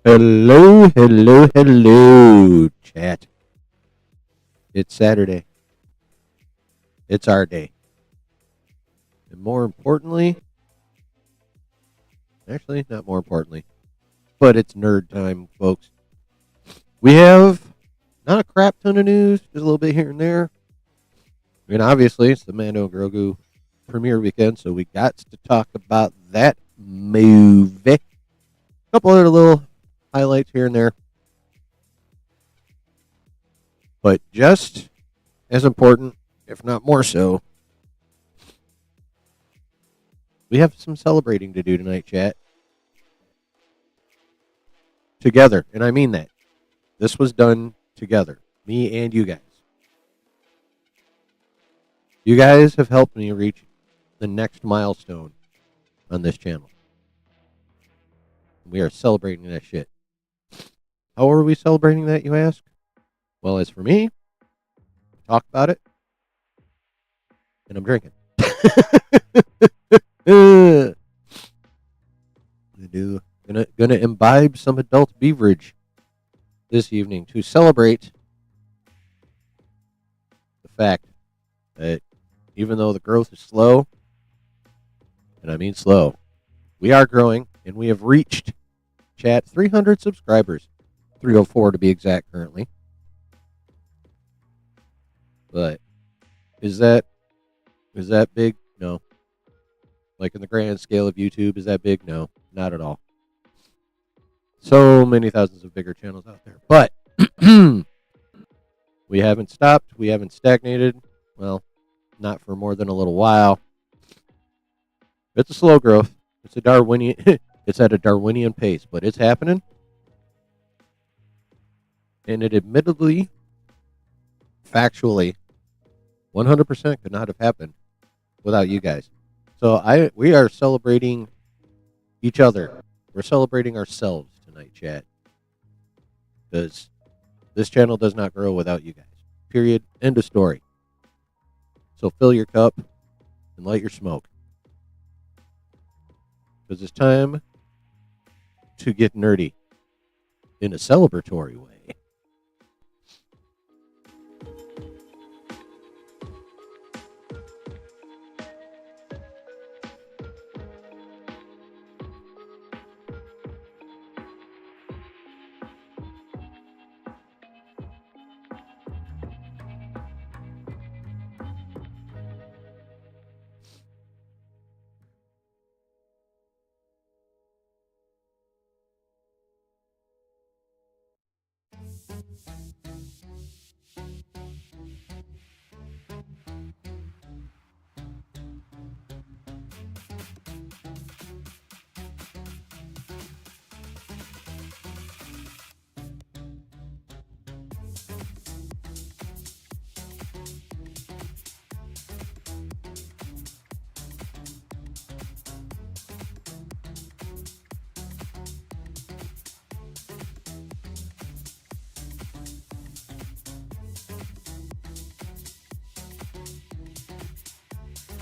Hello, hello, hello, chat. It's Saturday. It's our day. And more importantly, actually, not more importantly, but it's nerd time, folks. We have not a crap ton of news, just a little bit here and there. I mean, obviously, it's the Mando Grogu premiere weekend, so we got to talk about that movie. A couple other little highlights here and there. But just as important, if not more so, we have some celebrating to do tonight, chat. Together, and I mean that. This was done together, me and you guys. You guys have helped me reach the next milestone on this channel. We are celebrating that shit. How are we celebrating that, you ask? Well, as for me, talk about it, and I'm drinking. Gonna imbibe some adult beverage this evening to celebrate the fact that even though the growth is slow, and I mean slow, we are growing, and we have reached, chat, 300 subscribers. 304 to be exact currently. But is that big? No. Like in the grand scale of YouTube, is that big? No, not at all. So many thousands of bigger channels out there. But we haven't stopped. We haven't stagnated. Well, not for more than a little while. It's a slow growth. It's a Darwinian. It's at a Darwinian pace, but it's happening. And it admittedly, factually, 100% could not have happened without you guys. So we are celebrating each other. We're celebrating ourselves tonight, chat. Because this channel does not grow without you guys. Period. End of story. So fill your cup and light your smoke. Because it's time to get nerdy in a celebratory way.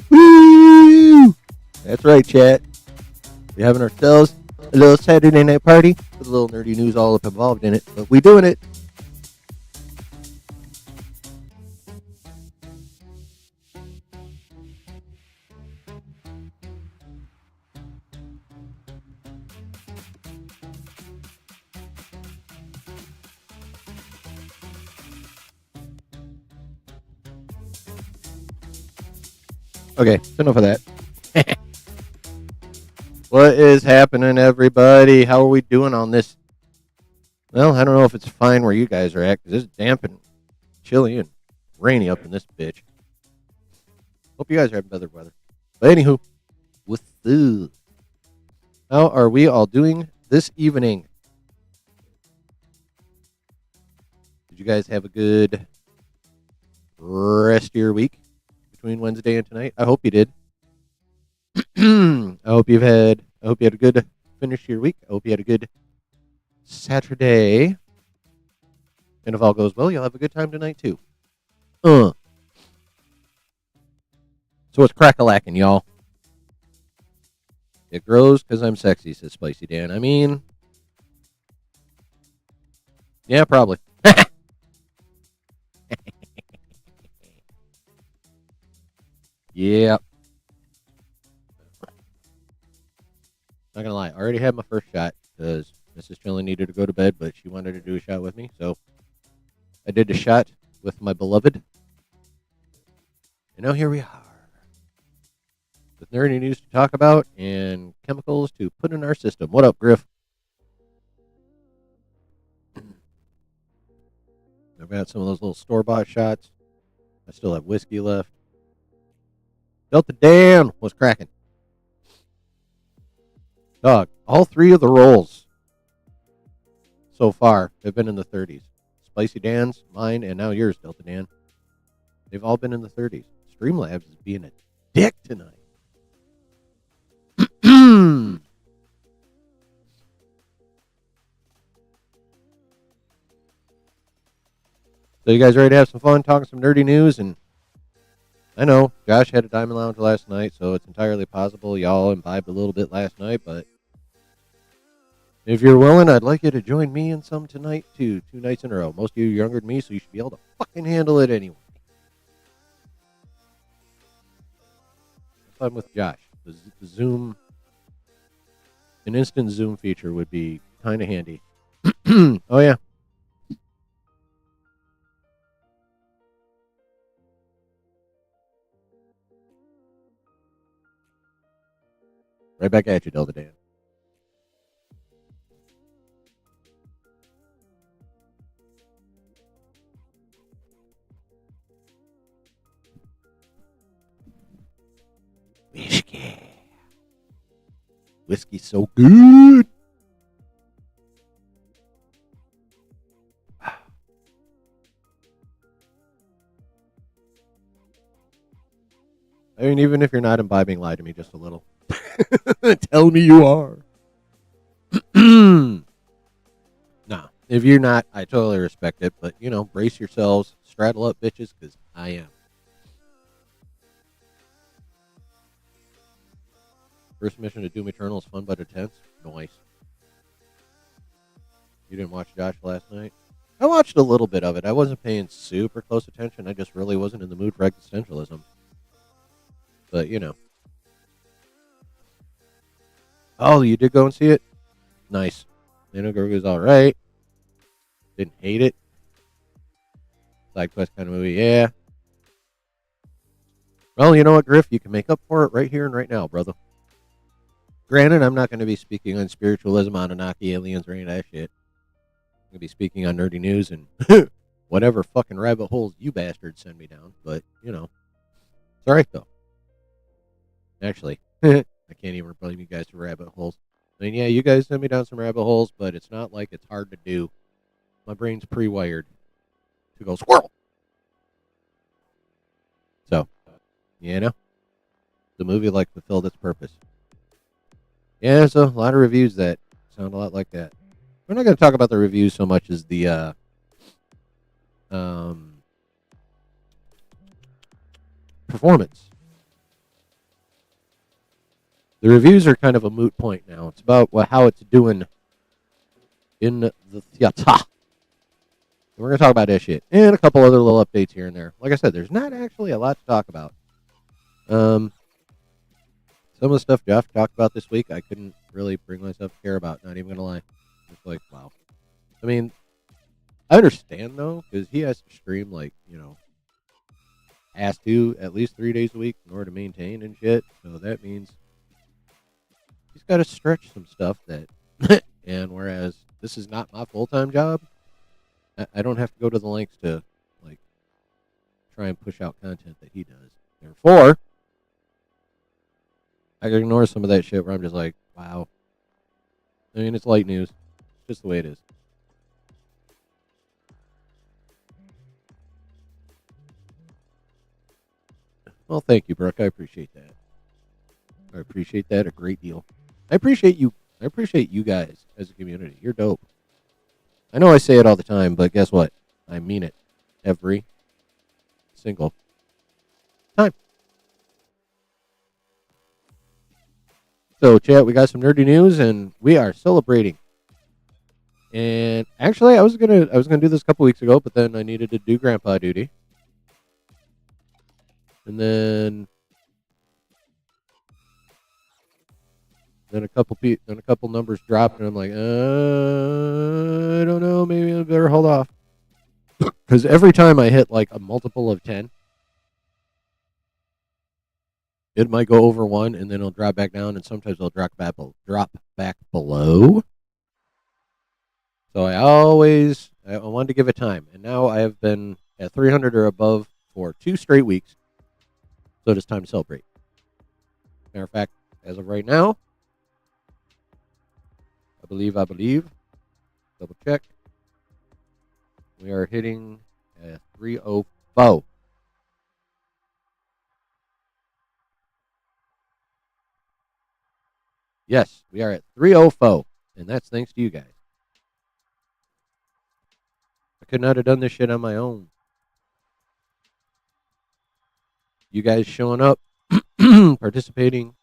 Woo! That's right, chat. We're having ourselves a A little Saturday night party with a little nerdy news all up involved in it, but we doing it. Okay, enough of that. What is happening, everybody? How are we doing on this? Well, I don't know if it's fine where you guys are at, because it's damp and chilly and rainy up in this bitch. Hope you guys are having better weather. But anywho, what's up? How are we all doing this evening? Did you guys have a good rest of your week between Wednesday and tonight? I hope you did. I hope you had a good finish to your week. I hope you had a good Saturday. And if all goes well, you'll have a good time tonight too. So it's crack-a-lacking, y'all. It grows because I'm sexy, says Spicy Dan. I mean, yeah, probably. Yeah. Not gonna lie, I already had my first shot because Mrs. Chilling needed to go to bed, but she wanted to do a shot with me, so I did the shot with my beloved. And now here we are, with nerdy news to talk about and chemicals to put in our system. What up, Griff? I've got some of those little store-bought shots. I still have whiskey left. Delta Dan was cracking. Dog, all three of the rolls so far have been in the 30s. Spicy Dan's, mine, and now yours, Delta Dan. They've all been in the 30s. Streamlabs is being a dick tonight. So you guys ready to have some fun, talking some nerdy news? And I know Josh had a Diamond Lounge last night, so it's entirely possible y'all imbibed a little bit last night, but if you're willing, I'd like you to join me in some tonight, too. 2 nights in a row. Most of you are younger than me, so you should be able to fucking handle it anyway. Fun with Josh. The Zoom, an instant Zoom feature would be kind of handy. Oh, yeah. Right back at you, Delta Dan. Whiskey. Whiskey's so good. I mean, even if you're not imbibing, lie to me just a little. Tell me you are. Nah, if you're not, I totally respect it. But, you know, brace yourselves. Straddle up, bitches, because I am. First mission to Doom Eternal is fun but intense. Nice. You didn't watch Josh last night? I watched a little bit of it. I wasn't paying super close attention. I just really wasn't in the mood for existentialism. But, you know. Oh, you did go and see it? Nice. Mando Grogu's alright. Didn't hate it. Side quest kind of movie, yeah. Well, you know what, Griff? You can make up for it right here and right now, brother. Granted, I'm not going to be speaking on spiritualism, Anunnaki, aliens, or any of that shit. I'm going to be speaking on nerdy news and whatever fucking rabbit holes you bastards send me down. But, you know, it's alright, though. Actually, I can't even blame you guys for rabbit holes. I mean, yeah, you guys send me down some rabbit holes, but it's not like it's hard to do. My brain's pre-wired to go squirrel. So, you know, the movie like fulfilled its purpose. Yeah, there's a lot of reviews that sound a lot like that. We're not going to talk about the reviews so much as the performance. The reviews are kind of a moot point now. It's about how it's doing in the theater. And we're going to talk about that shit. And a couple other little updates here and there. Like I said, there's not actually a lot to talk about. Some of the stuff Jeff talked about this week, I couldn't really bring myself to care about. Not even going to lie. It's like, wow. I mean, I understand, though, because he has to stream, like, has to at least 3 days a week in order to maintain and shit. So that means he's got to stretch some stuff that, and whereas this is not my full-time job, I don't have to go to the lengths to, like, try and push out content that he does. Therefore, I can ignore some of that shit where I'm just like, wow. I mean, it's light news. It's just the way it is. Well, thank you, Brooke. I appreciate that. I appreciate that a great deal. I appreciate you. I appreciate you guys as a community. You're dope. I know I say it all the time, but guess what? I mean it every single time. So, chat, we got some nerdy news, and we are celebrating. And actually, I was gonna do this a couple weeks ago, but then I needed to do grandpa duty, and then a couple numbers dropped, and I'm like, I don't know, maybe I better hold off, because every time I hit like a multiple of 10, it might go over 1, and then it'll drop back down, and sometimes it'll drop back below. So I wanted to give it time, and now I have been at 300 or above for 2 straight weeks. So it is time to celebrate. Matter of fact, as of right now, I believe, double check, we are hitting 304. Yes, we are at 304, and that's thanks to you guys. I could not have done this shit on my own. You guys showing up, participating,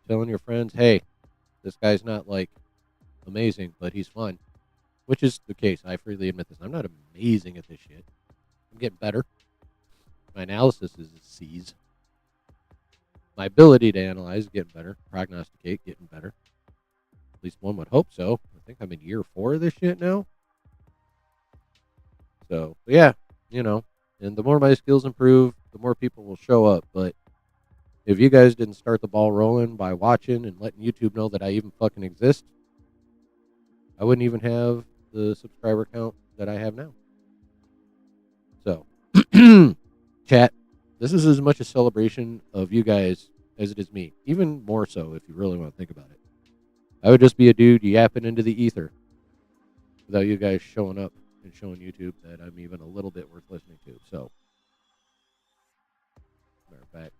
telling your friends, hey, this guy's not like amazing, but he's fun, which is the case. I freely admit this. I'm not amazing at this shit. I'm getting better. My analysis is C's. My ability to analyze is getting better. Prognosticate, getting better. At least one would hope so. I think I'm in year 4 of this shit now. So, yeah, and the more my skills improve, the more people will show up. But if you guys didn't start the ball rolling by watching and letting YouTube know that I even fucking exist, I wouldn't even have the subscriber count that I have now. So, chat, this is as much a celebration of you guys as it is me. Even more so if you really want to think about it. I would just be a dude yapping into the ether without you guys showing up and showing YouTube that I'm even a little bit worth listening to. So, matter of fact,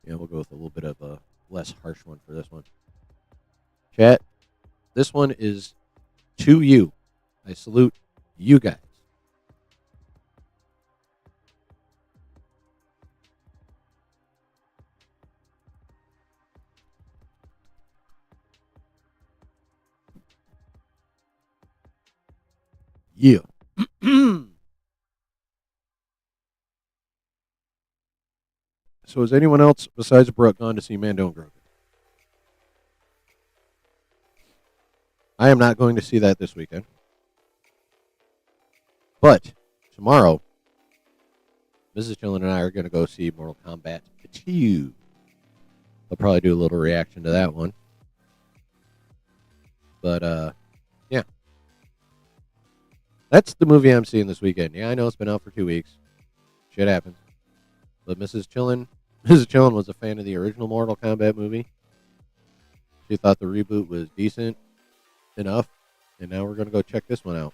yeah, we'll go with a little bit of a less harsh one for this one. Chat, this one is to you. I salute you guys. Yeah. So has anyone else besides Brooke gone to see Mando and Grogu? I am not going to see that this weekend. But tomorrow, Mrs. Chillin and I are going to go see Mortal Kombat 2. I'll probably do a little reaction to that one. But, yeah. That's the movie I'm seeing this weekend. Yeah, I know it's been out for 2 weeks. Shit happens. But Mrs. Chillin was a fan of the original Mortal Kombat movie. She thought the reboot was decent enough. And now we're going to go check this one out.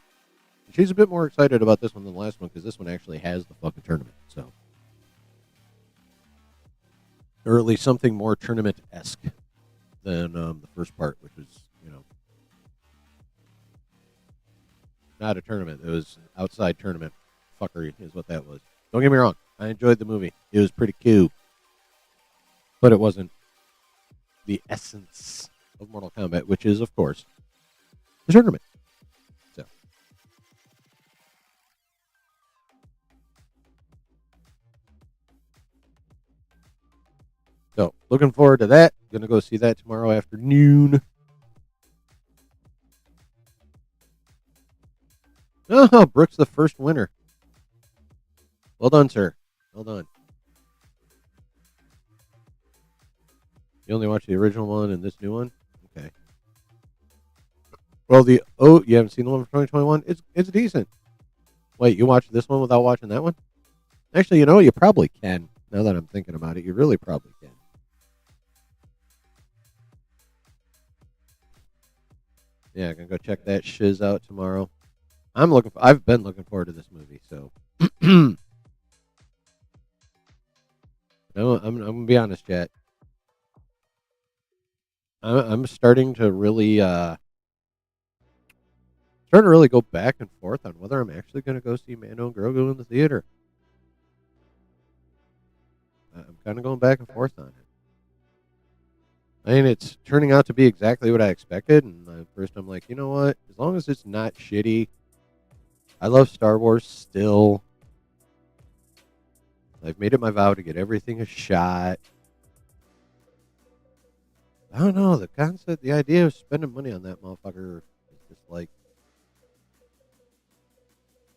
She's a bit more excited about this one than the last one because this one actually has the fucking tournament. So, or at least something more tournament-esque than the first part, which was, not a tournament. It was outside tournament fuckery is what that was. Don't get me wrong. I enjoyed the movie. It was pretty cool, but it wasn't the essence of Mortal Kombat, which is, of course, the tournament. So, looking forward to that. Gonna go see that tomorrow afternoon. Oh, Brooks the first winner. Well done, sir. Well done. You only watched the original one and this new one? Okay. Well, you haven't seen the one from 2021? It's decent. Wait, you watched this one without watching that one? Actually, you probably can. Now that I'm thinking about it, you really probably can. Yeah, I'm gonna go check that shiz out tomorrow. I've been looking forward to this movie, so I'm gonna be honest, chat. I'm starting to really go back and forth on whether I'm actually gonna go see Mando and Grogu in the theater. I'm kind of going back and forth on it. I mean, it's turning out to be exactly what I expected. And at first, I'm like, you know what? As long as it's not shitty, I love Star Wars still. I've made it my vow to get everything a shot. I don't know. The concept, the idea of spending money on that motherfucker is just like,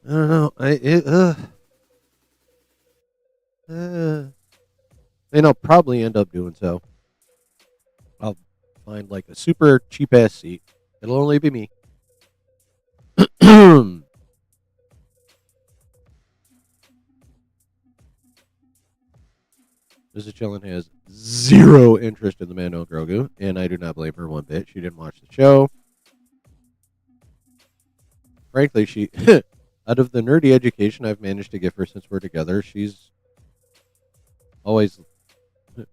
I don't know. And I'll probably end up doing so. I'll find like a super cheap ass seat. It'll only be me. Mrs. Chillin has zero interest in the Mando Grogu, and I do not blame her one bit. She didn't watch the show. Frankly, she, out of the nerdy education I've managed to give her since we're together, she's always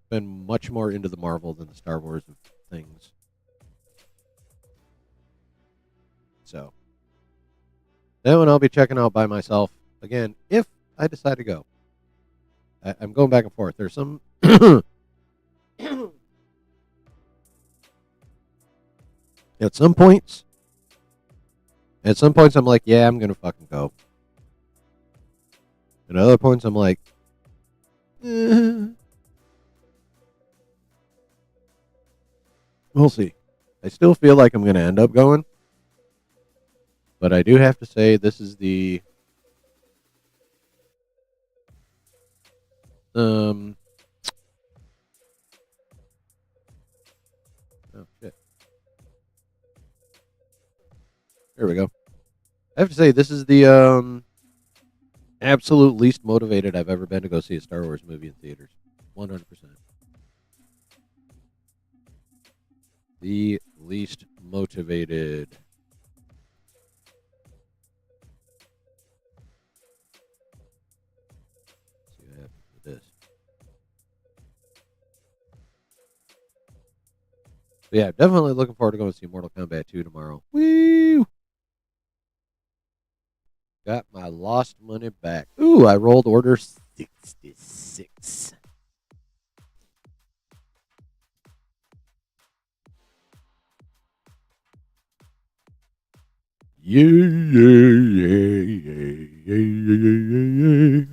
been much more into the Marvel than the Star Wars of things. So, that one I'll be checking out by myself again if I decide to go. I'm going back and forth. There's some at some points I'm like, yeah, I'm gonna fucking go. And at other points I'm like, we'll see. I still feel like I'm gonna end up going, but I do have to say this is the oh shit. There we go. I have to say this is the absolute least motivated I've ever been to go see a Star Wars movie in theaters. 100%. The least motivated. Let's see what happens with this. But yeah, definitely looking forward to going to see Mortal Kombat 2 tomorrow. Woo! Got my lost money back. Ooh, I rolled order 66. Yeah, yeah, yeah, yeah, yeah, yeah.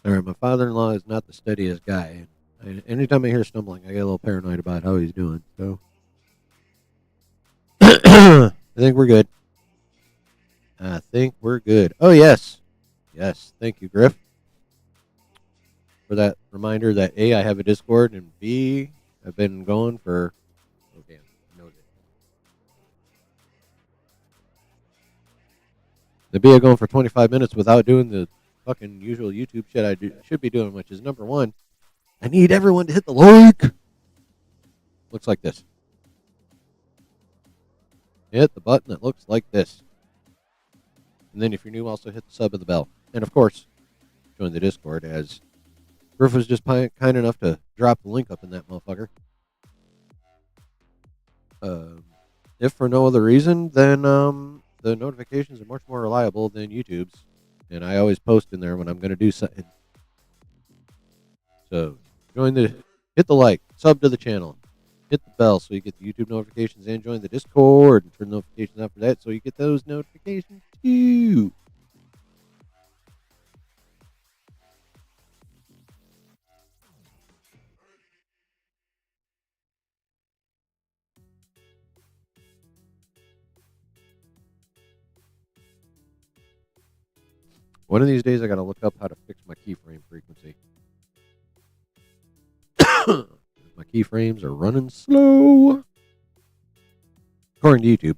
All right, my father-in-law is not the steadiest guy. Anytime I hear stumbling, I get a little paranoid about how he's doing. So I think we're good. I think we're good. Oh, yes. Yes. Thank you, Griff, for that reminder that A, I have a Discord, and B, I've been going for. Oh, damn. Noted. The B, I'm going for 25 minutes without doing the fucking usual YouTube shit I should be doing, which is number one. I need everyone to hit the like. Looks like this. Hit the button that looks like this. And then if you're new, also hit the sub and the bell. And of course, join the Discord, as Griff was just kind enough to drop the link up in that motherfucker. If for no other reason, then the notifications are much more reliable than YouTube's. And I always post in there when I'm going to do something. So hit the like, sub to the channel, hit the bell so you get the YouTube notifications, and join the Discord and turn notifications after that so you get those notifications too. One of these days, I got to look up how to fix my keyframe frequency. My keyframes are running slow, according to YouTube.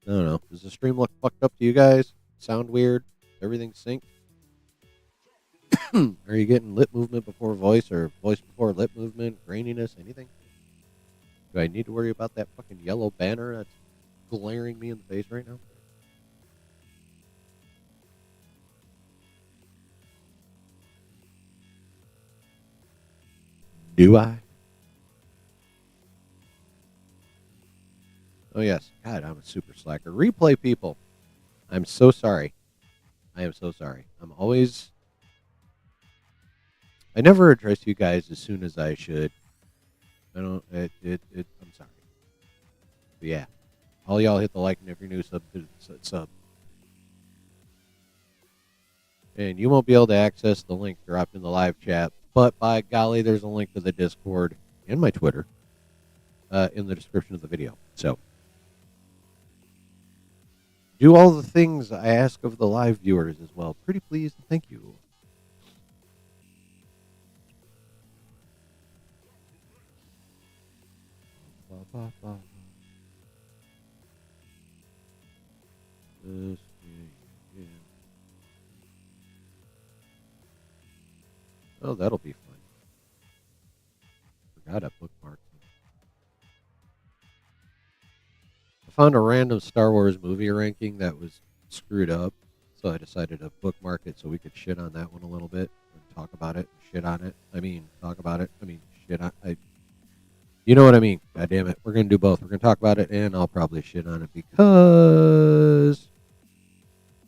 I don't know. Does the stream look fucked up to you guys? Sound weird? Everything synced? Are you getting lip movement before voice, or voice before lip movement? Graininess? Anything? Do I need to worry about that fucking yellow banner that's glaring me in the face right now? Do I? Oh, yes. God, I'm a super slacker. Replay people. I'm so sorry. I am so sorry. I never address you guys as soon as I should. I'm sorry. But yeah. All y'all hit the like, and if you're new, sub. And you won't be able to access the link dropped in the live chat, but by golly, there's a link to the Discord and my Twitter in the description of the video. So do all the things I ask of the live viewers as well. Pretty please, and thank you. Oh, that'll be fun. Forgot I bookmarked it. I found a random Star Wars movie ranking that was screwed up, so I decided to bookmark it so we could shit on that one a little bit and talk about it, shit on it. Talk about it. Shit on it. You know what I mean. God damn it. We're going to do both. We're going to talk about it, and I'll probably shit on it because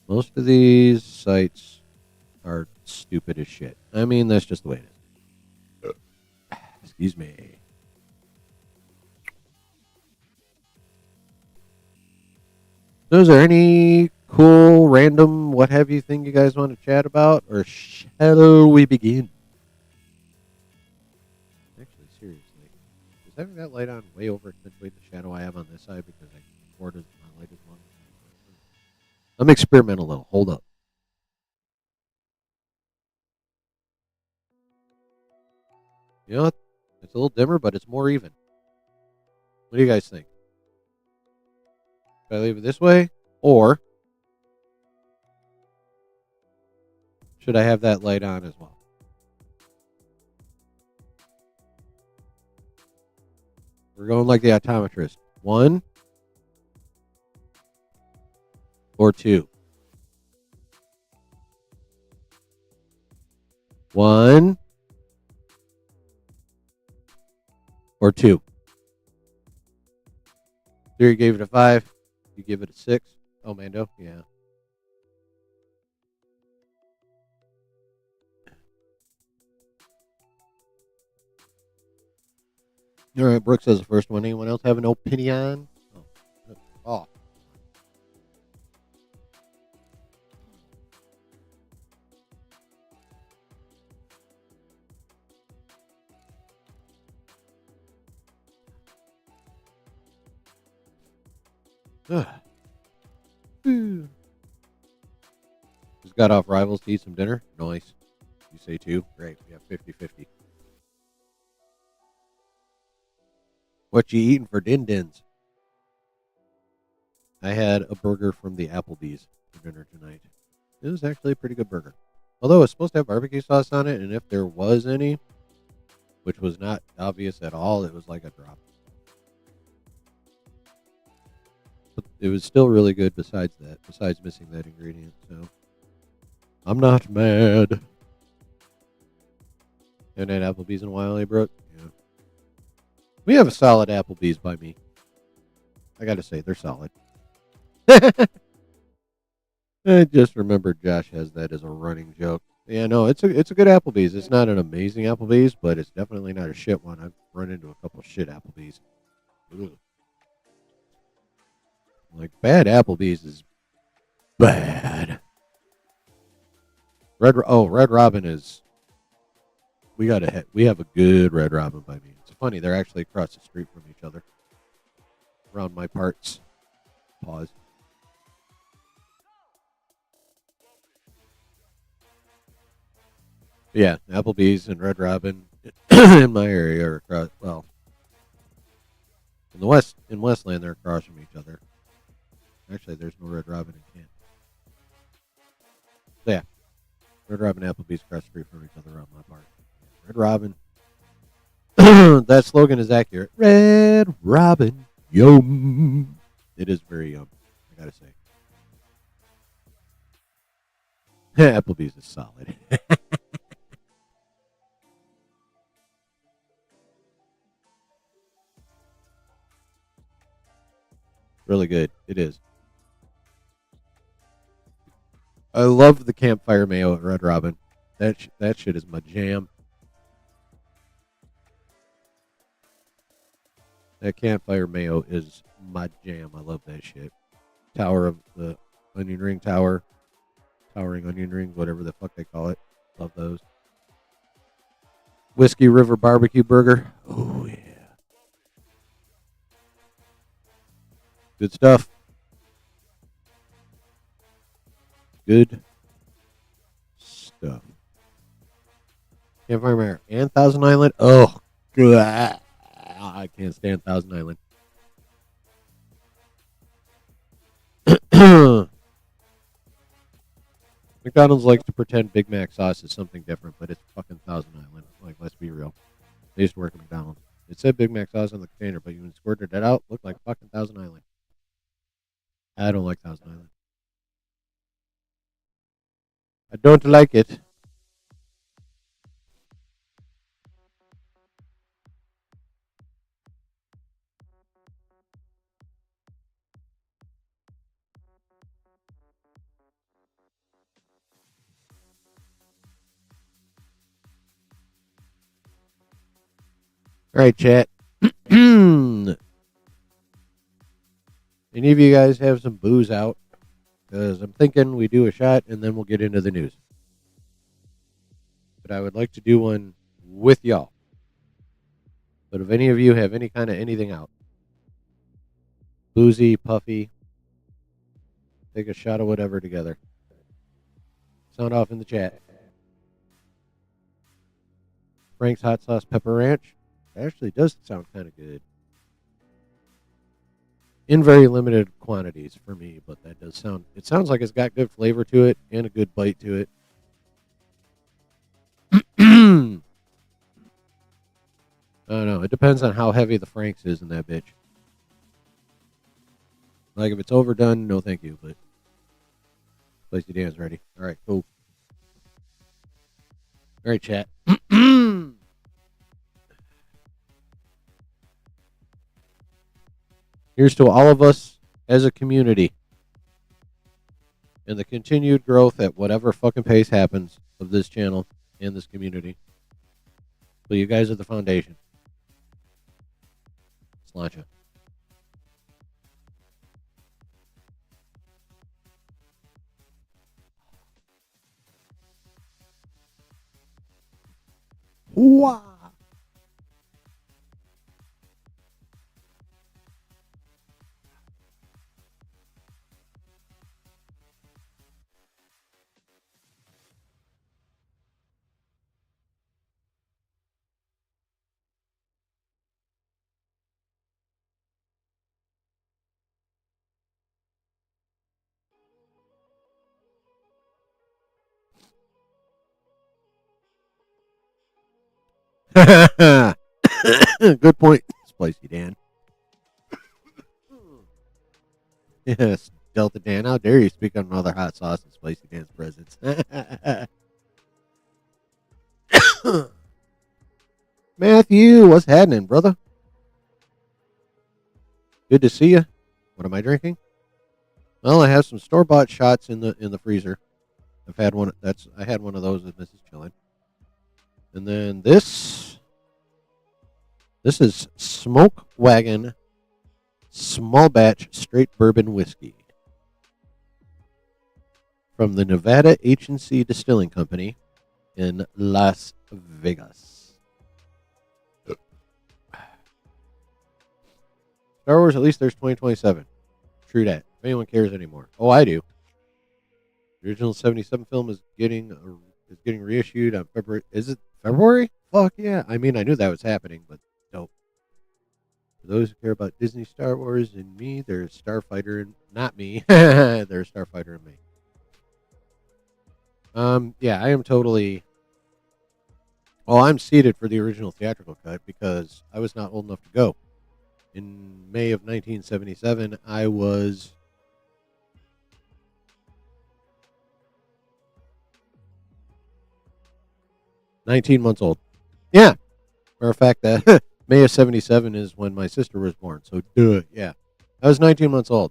most of these sites are stupid as shit. That's just the way it is. Excuse me. So is there any cool, random, what have you thing you guys want to chat about? Or shall we begin? Actually, seriously. Is having that light on way over accentuate the shadow I have on this side because my light is long? Let me experiment a little. Hold up. You know what? It's a little dimmer, but it's more even. What do you guys think? Should I leave it this way? Or should I have that light on as well? We're going like the optometrist. 1 or 2? 1 or 2? Theory gave it a 5. You give it a 6. Oh, Mando? Yeah. All right, Brooks has the first one. Anyone else have an opinion? Oh. Just got off Rivals to eat some dinner. Nice. You say 2? Great. We have 50-50. What you eating for din-dins? I had a burger from the Applebee's for dinner tonight. It was actually a pretty good burger. Although it's supposed to have barbecue sauce on it, and if there was any, which was not obvious at all. It was like a drop. But it was still really good besides that, besides missing that ingredient. So I'm not mad. And at Applebee's in Wiley Brook. Yeah. We have a solid Applebee's by me. I gotta say, they're solid. I just remembered Josh has that as a running joke. Yeah, no, it's a good Applebee's. It's not an amazing Applebee's, but it's definitely not a shit one. I've run into a couple shit Applebee's. Ugh. Like bad Applebee's is bad. Red Robin is. We have a good Red Robin by me. It's funny, they're actually across the street from each other. Around my parts. Pause. Yeah, Applebee's and Red Robin in my area are across. Well, in Westland, they're across from each other. Actually, there's no Red Robin in Kent. So yeah, Red Robin and Applebee's across the street from each other around my park. Red Robin. That slogan is accurate. Red Robin, yum. It is very yum, I gotta say. Applebee's is solid. Really good. It is. I love the campfire mayo at Red Robin. That shit is my jam. That campfire mayo is my jam. I love that shit. Tower of the Onion Ring Tower. Towering Onion Rings, whatever the fuck they call it. Love those. Whiskey River Barbecue Burger. Oh, yeah. Good stuff. Good stuff. Campfire Mayor and Thousand Island. Oh, God. I can't stand Thousand Island. McDonald's likes to pretend Big Mac sauce is something different, but it's fucking Thousand Island. Like, let's be real. I used to work at McDonald's. It said Big Mac sauce on the container, but you squirted it out, looked like fucking Thousand Island. I don't like Thousand Island. I don't like it. All right, chat. Any of you guys have some booze out? Because I'm thinking we do a shot and then we'll get into the news. But I would like to do one with y'all. But if any of you have any kind of anything out, boozy, puffy, take a shot of whatever together. Sound off in the chat. Frank's Hot Sauce Pepper Ranch. Actually does sound kind of good. In very limited quantities for me, but that does sound. It sounds like it's got good flavor to it and a good bite to it. I don't know. It depends on how heavy the Frank's is in that bitch. Like if it's overdone, no thank you. But place your dance ready. All right, cool. All right, chat. Here's to all of us as a community and the continued growth at whatever fucking pace happens of this channel and this community. So you guys are the foundation. Sláinte. Wow. Good point, Spicy Dan. Yes, Delta Dan. How dare you speak on another hot sauce in Spicy Dan's presence? Matthew, what's happening, brother? Good to see you. What am I drinking? Well, I have some store bought shots in the freezer. I've had one. I had one of those as Mrs. Chillin. And then this is Smoke Wagon Small Batch Straight Bourbon Whiskey from the Nevada H&C Distilling Company in Las Vegas. Star Wars, at least there's 2027. True that. If anyone cares anymore. Oh, I do. The original 77 film is getting reissued on February. Is it February? Fuck yeah. I mean, I knew that was happening, but dope. For those who care about Disney, Star Wars, and me, there's Starfighter and not me. There's Starfighter and me. Yeah, I am totally. Well, I'm seated for the original theatrical cut because I was not old enough to go. In May of 1977, I was 19 months old. Yeah. Matter of fact, May of 77 is when my sister was born. So, yeah. I was 19 months old.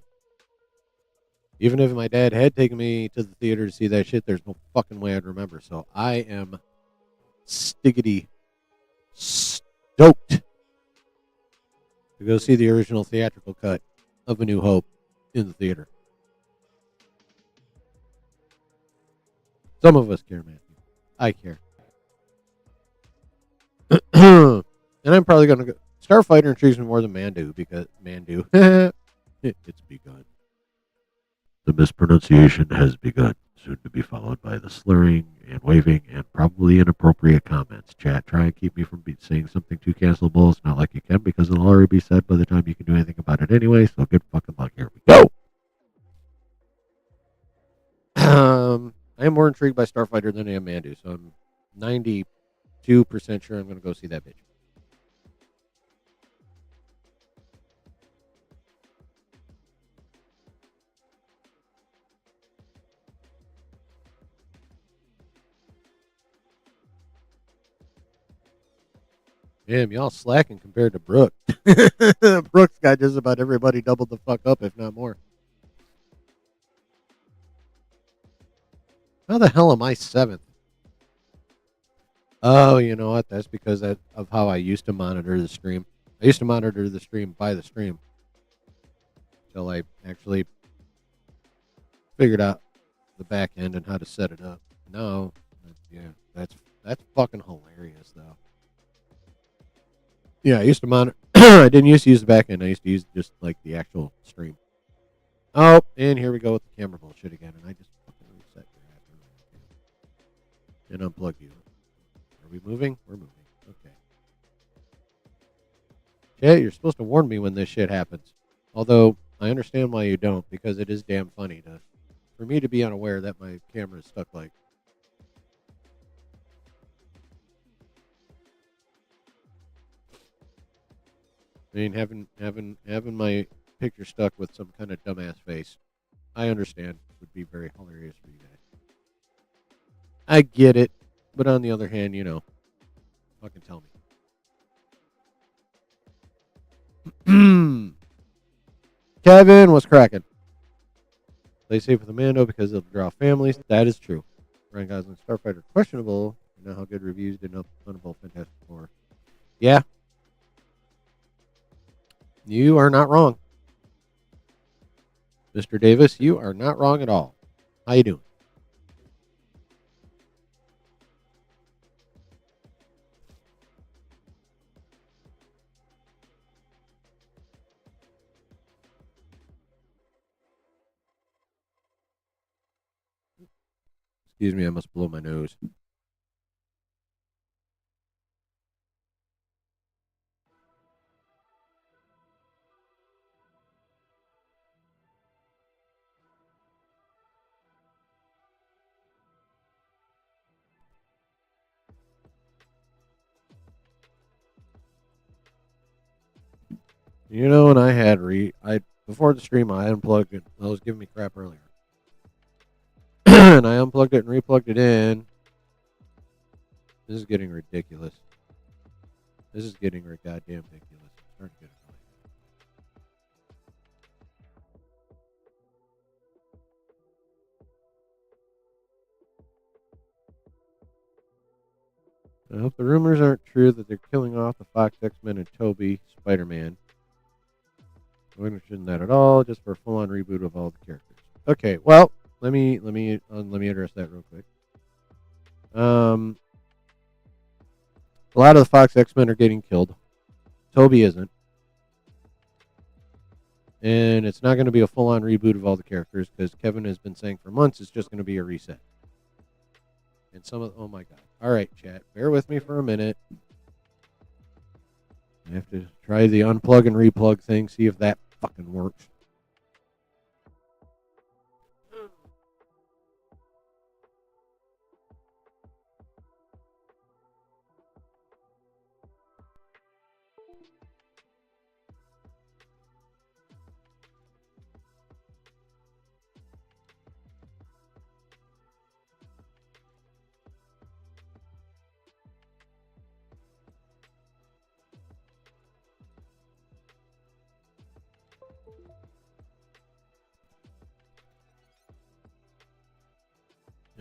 Even if my dad had taken me to the theater to see that shit, there's no fucking way I'd remember. So, I am stiggity stoked to go see the original theatrical cut of A New Hope in the theater. Some of us care, Matthew. I care. And I'm probably going to go. Starfighter intrigues me more than Mando because Mando. It's begun. The mispronunciation has begun, soon to be followed by the slurring and waving and probably inappropriate comments. Chat, try and keep me from saying something too cancelable. It's not like you can because it'll already be said by the time you can do anything about it anyway, so good fucking luck. Here we go. I am more intrigued by Starfighter than I am Mando, so I'm 92% sure I'm going to go see that bitch. Damn, y'all slacking compared to Brooke. Brooke's got just about everybody doubled the fuck up, if not more. How the hell am I 7th? Oh, you know what? That's because of how I used to monitor the stream. I used to monitor the stream by the stream until I actually figured out the back end and how to set it up. No, yeah, that's fucking hilarious though. Yeah, I used to monitor. I didn't used to use the back end. I used to use just like the actual stream. Oh, and here we go with the camera bullshit again, and I just fucking reset your ass and unplug you. Are we moving? We're moving. Okay. Yeah, you're supposed to warn me when this shit happens. Although I understand why you don't, because it is damn funny for me to be unaware that my camera is stuck like. I mean, having my picture stuck with some kind of dumbass face, I understand would be very hilarious for you guys. I get it, but on the other hand, fucking tell me. Kevin, what's cracking? Play safe with Mando because it'll draw families. That is true. Ryan Gosling, Starfighter, questionable. You know how good reviews did not Thunderbolt Fantastic Four. Yeah. You are not wrong. Mr. Davis, you are not wrong at all. How you doing? Excuse me, I must blow my nose. You know, and I had before the stream I unplugged it. I was giving me crap earlier. And I unplugged it and replugged it in. This is getting ridiculous. This is getting goddamn ridiculous. It's starting to get annoying. I hope the rumors aren't true that they're killing off the Fox X-Men and Toby Spider-Man. I'm not interested in that at all. Just for a full-on reboot of all the characters. Okay, well, let me address that real quick. A lot of the Fox X-Men are getting killed. Toby isn't. And it's not going to be a full-on reboot of all the characters because Kevin has been saying for months it's just going to be a reset. And oh my God. All right, chat. Bear with me for a minute. I have to try the unplug and replug thing, see if that fucking works.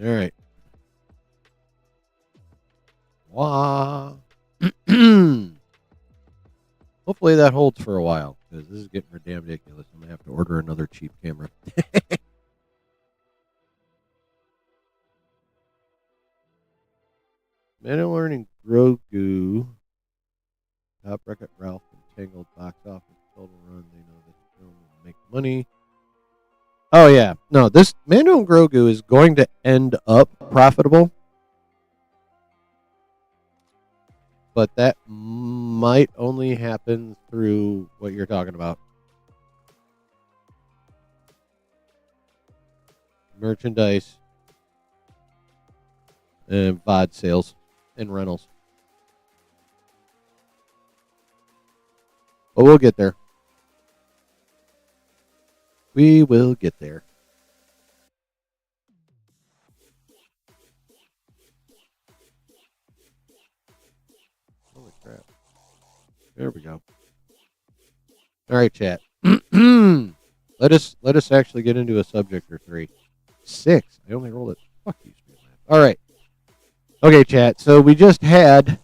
All right. Wah. Hopefully that holds for a while because this is getting damn ridiculous. I'm going to have to order another cheap camera. Mandalorian Grogu. Top Wreck-It Ralph and Tangled box office total run. They know this film will make money. Oh, yeah. No, this Mando and Grogu is going to end up profitable. But that might only happen through what you're talking about. Merchandise and VOD sales and rentals. But we'll get there. We will get there. Holy crap. There we go. All right, chat. Let us actually get into a subject or three. 6. I only rolled it. Fuck you, Streamlab. All right. Okay, chat. So we just had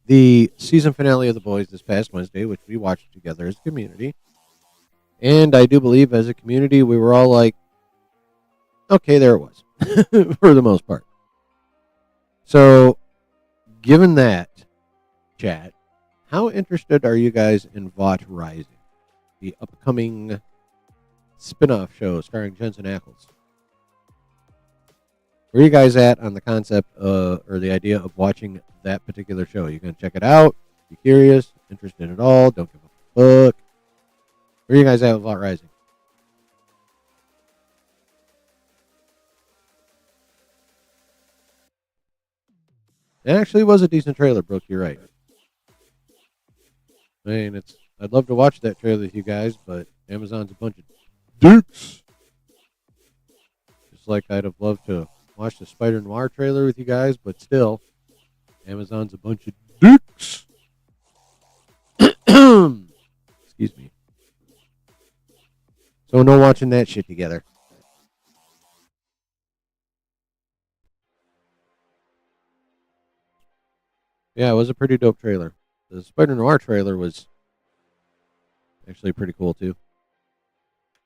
the season finale of The Boys this past Wednesday, which we watched together as a community. And I do believe as a community, we were all like, okay, there it was, for the most part. So, given that, chat, how interested are you guys in Vought Rising, the upcoming spin-off show starring Jensen Ackles? Where are you guys at on the concept or the idea of watching that particular show? You going to check it out? Be curious? Interested at all? Don't give a fuck? Where are you guys at with Vought Rising? It actually was a decent trailer, Brooke. You're right. I mean, I'd love to watch that trailer with you guys, but Amazon's a bunch of dicks. Just like I'd have loved to watch the Spider Noir trailer with you guys, but still, Amazon's a bunch of dicks. Excuse me. So no watching that shit together. Yeah, it was a pretty dope trailer. The Spider Noir trailer was actually pretty cool too.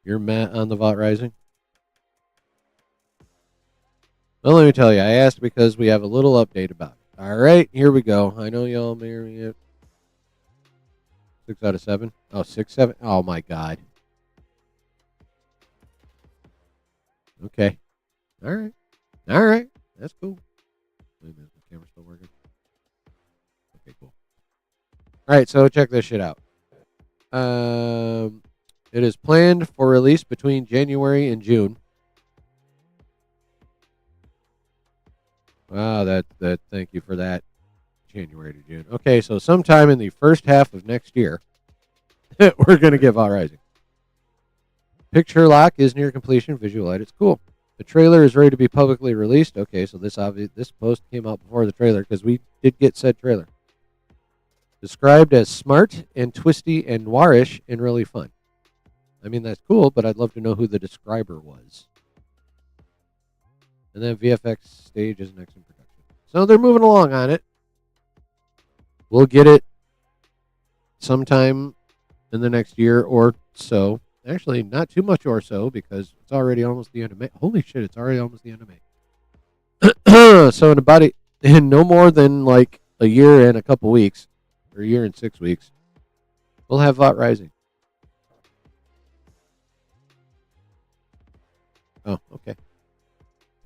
You're Matt on the Vought Rising? Well, let me tell you, I asked because we have a little update about it. All right, here we go. I know y'all may or may 6 out of 7. Oh, 6, 7. Oh my God. Okay. All right. All right. That's cool. Wait a minute. The camera's still working. Okay, cool. All right, so check this shit out. It is planned for release between January and June. Wow, that thank you for that. January to June. Okay, so sometime in the first half of next year. We're going to get VOD Rising. Picture lock is near completion. Visual edit's cool. The trailer is ready to be publicly released. Okay, so this post came out before the trailer because we did get said trailer. Described as smart and twisty and noirish and really fun. I mean, that's cool, but I'd love to know who the describer was. And then VFX stage is next in production. So they're moving along on it. We'll get it sometime in the next year or so. Actually, not too much or so because it's already almost the end of May. Holy shit, it's already almost the end of May. So in no more than like a year and a couple weeks, or a year and 6 weeks, we'll have VOD Rising. Oh, okay.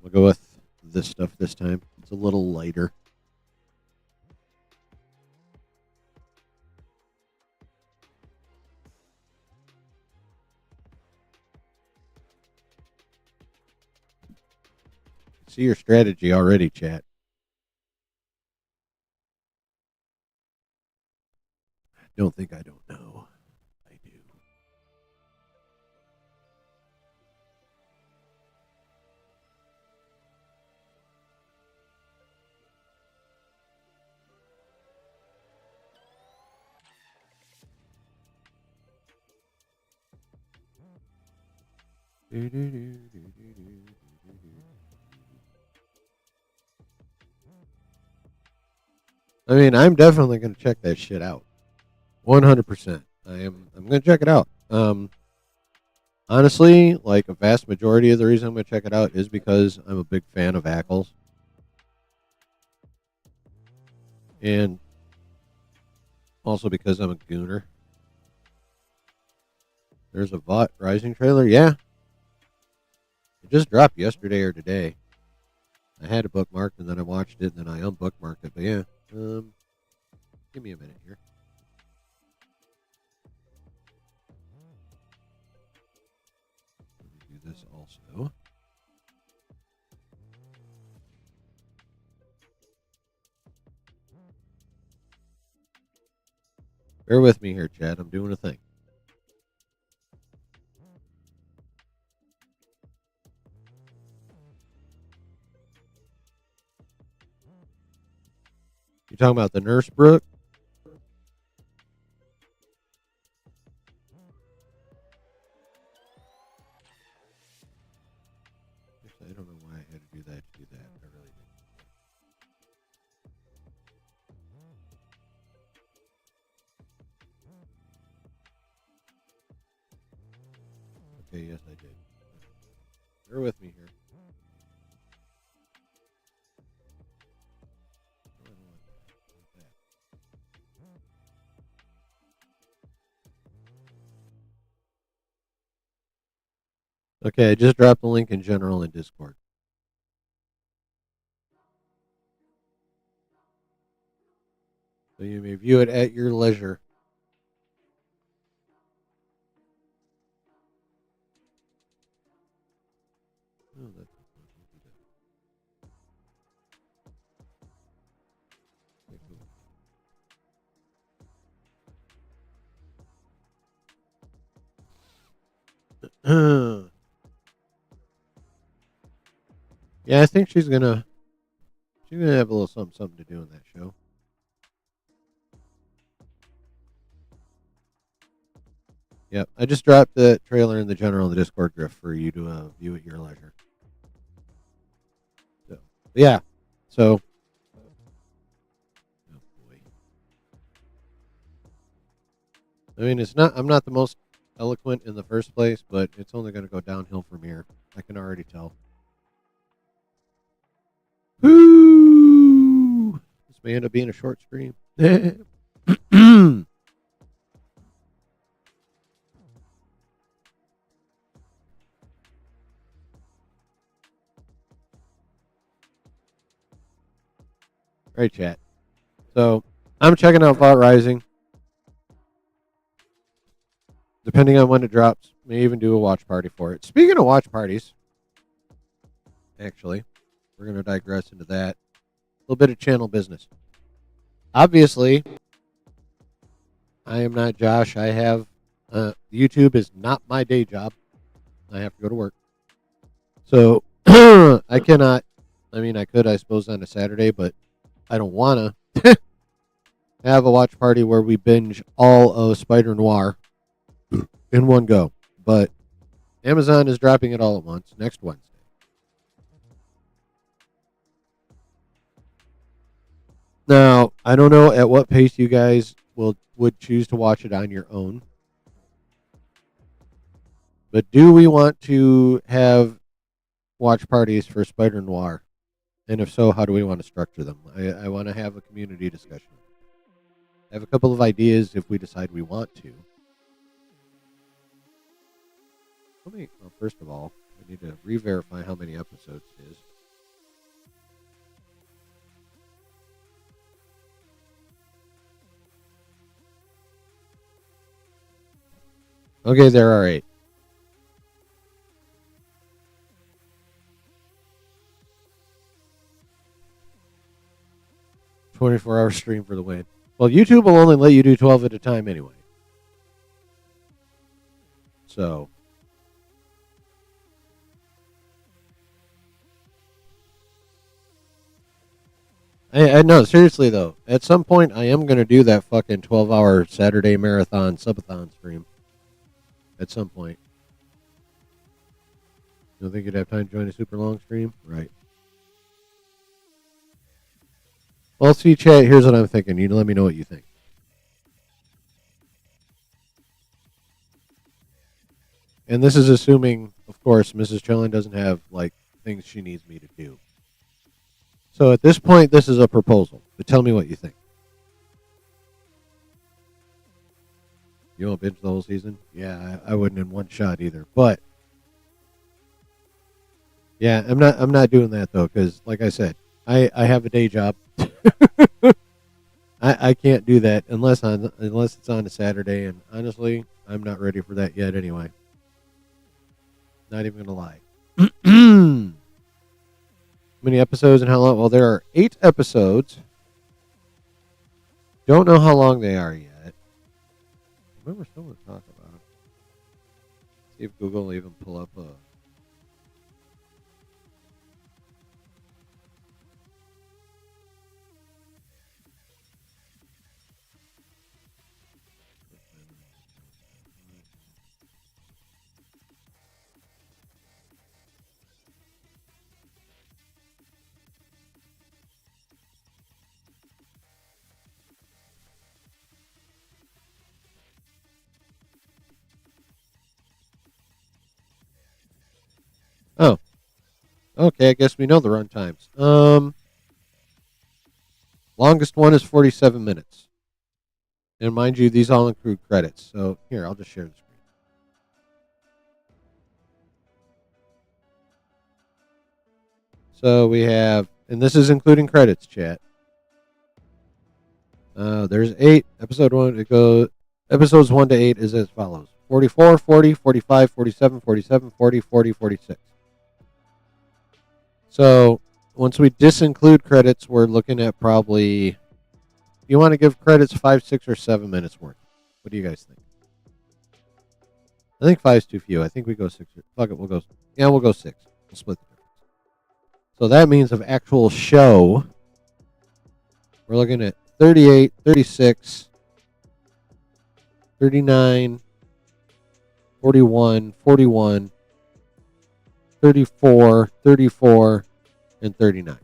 We'll go with this stuff this time. It's a little lighter. See your strategy already, chat. Don't think I don't know. I do. I mean, I'm definitely going to check that shit out. 100%. I'm going to check it out. Honestly, like a vast majority of the reason I'm going to check it out is because I'm a big fan of Ackles. And also because I'm a gooner. There's a VOD Rising trailer. Yeah. It just dropped yesterday or today. I had it bookmarked and then I watched it and then I unbookmarked it. But yeah. Give me a minute here. Let me do this also. Bear with me here, Chad. I'm doing a thing. You talking about the Nurse Brook? I don't know why I had to do that. I really did. Okay, yes, I did. Bear with me here. Okay, I just dropped the link in general in Discord. So you may view it at your leisure. Oh, that's cool. Yeah, I think she's gonna have a little something to do in that show. Yep, I just dropped the trailer in the general in the Discord group for you to view at your leisure. So, yeah, so. Oh boy. I mean, I'm not the most eloquent in the first place, but it's only going to go downhill from here. I can already tell. Woo! This may end up being a short stream. All right, chat. So I'm checking out VOD Rising. Depending on when it drops, may even do a watch party for it. Speaking of watch parties, actually, we're going to digress into that. A little bit of channel business. Obviously, I am not Josh. I have YouTube is not my day job. I have to go to work. So I cannot. I mean, I could, I suppose, on a Saturday, but I don't want to have a watch party where we binge all of Spider Noir in one go. But Amazon is dropping it all at once next Wednesday. Now, I don't know at what pace you guys would choose to watch it on your own. But do we want to have watch parties for Spider Noir? And if so, how do we want to structure them? I want to have a community discussion. I have a couple of ideas if we decide we want to. Well, first of all, I need to re-verify how many episodes it is. Okay, there are 8. $24-hour stream for the win. Well, YouTube will only let you do 12 at a time anyway. So. I know, seriously though. At some point, I am going to do that fucking 12-hour Saturday marathon subathon stream. At some point. You don't think you'd have time to join a super long stream? Right. Well, see, chat, here's what I'm thinking. You let me know what you think. And this is assuming, of course, Mrs. Chillin doesn't have, like, things she needs me to do. So at this point, this is a proposal. But tell me what you think. You won't binge the whole season? Yeah, I wouldn't in one shot either. But yeah, I'm not doing that though, because like I said, I have a day job. I can't do that unless it's on a Saturday, and honestly, I'm not ready for that yet anyway. Not even gonna lie. How many episodes and how long? Well, there are 8 episodes. Don't know how long they are yet. I remember someone talking about it. See if Google will even pull up a. Oh, okay. I guess we know the run times. Longest one is 47 minutes. And mind you, these all include credits. So here, I'll just share the screen. So we have, and this is including credits, chat. There's 8. Episode 1, it goes, episodes 1 to 8 is as follows. 44, 40, 45, 47, 47, 40, 40, 46. So once we disinclude credits, we're looking at probably, you want to give credits 5, 6, or 7 minutes worth. What do you guys think? I think 5 is too few. I think we go 6. Fuck it, we'll go 6. We'll go 6. We'll split the difference. So that means of actual show, we're looking at 38, 36, 39, 41, 41, 34, 34, and 39.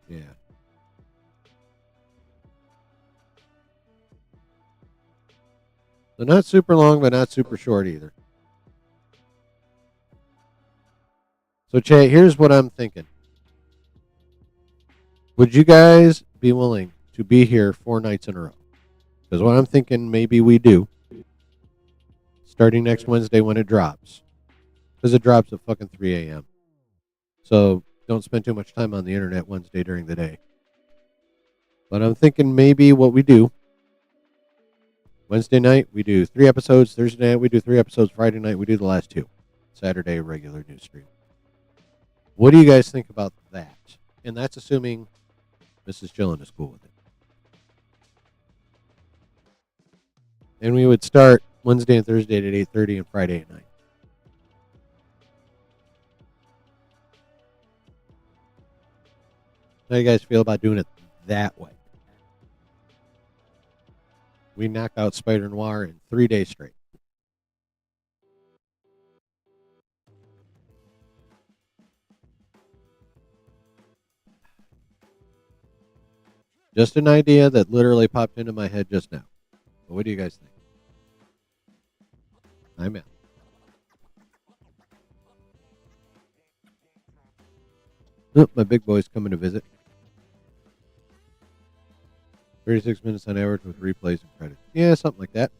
Yeah. So not super long, but not super short either. So, Che, here's what I'm thinking. Would you guys be willing to be here 4 nights in a row? Because what I'm thinking maybe we do, starting next Wednesday when it drops. Because it drops at fucking 3 a.m. So don't spend too much time on the internet Wednesday during the day. But I'm thinking maybe what we do, Wednesday night, we do 3 episodes. Thursday night, we do 3 episodes. Friday night, we do the last 2. Saturday, regular news stream. What do you guys think about that? And that's assuming Mrs. Chillin is cool with it. And we would start Wednesday and Thursday at 8:30 and Friday at 9. How do you guys feel about doing it that way? We knock out Spider Noir in 3 days straight. Just an idea that literally popped into my head just now. But what do you guys think? I'm out. Oh, my big boy's coming to visit. 36 minutes on average with replays and credits. Yeah, something like that.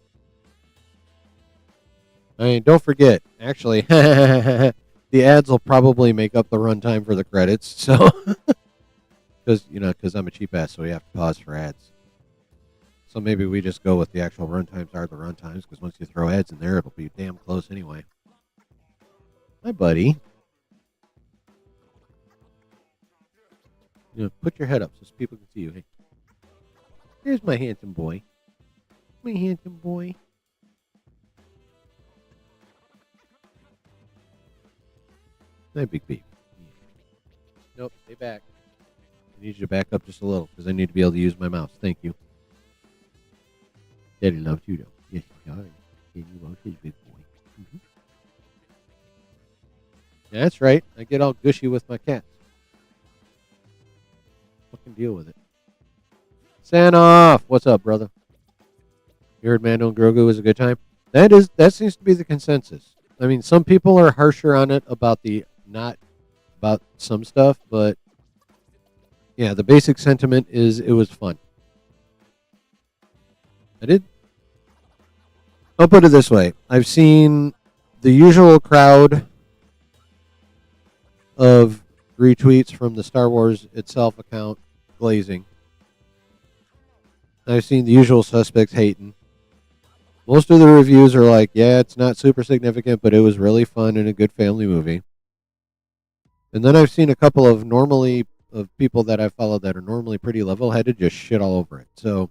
I mean, don't forget, actually, the ads will probably make up the runtime for the credits. So, because I'm a cheap ass, so we have to pause for ads. So maybe we just go with the actual runtimes are the runtimes, because once you throw ads in there, it'll be damn close anyway. Hi, buddy. Put your head up so people can see you. Hey, here's my handsome boy. My handsome boy. Hi, big baby. Nope, stay back. I need you to back up just a little because I need to be able to use my mouse. Thank you. Daddy loves you, though. Yes, he does. Daddy loves his big boy. Mm-hmm. That's right. I get all gushy with my cats. Fucking deal with it. Sanoff! What's up, brother? You heard Mando and Grogu was a good time? That seems to be the consensus. I mean, some people are harsher on it about not about some stuff, but yeah, the basic sentiment is it was fun. I'll put it this way. I've seen the usual crowd of retweets from the Star Wars itself account glazing. I've seen the usual suspects hating. Most of the reviews are like, yeah, it's not super significant, but it was really fun and a good family movie. And then I've seen a couple of people that I've followed that are normally pretty level-headed just shit all over it. So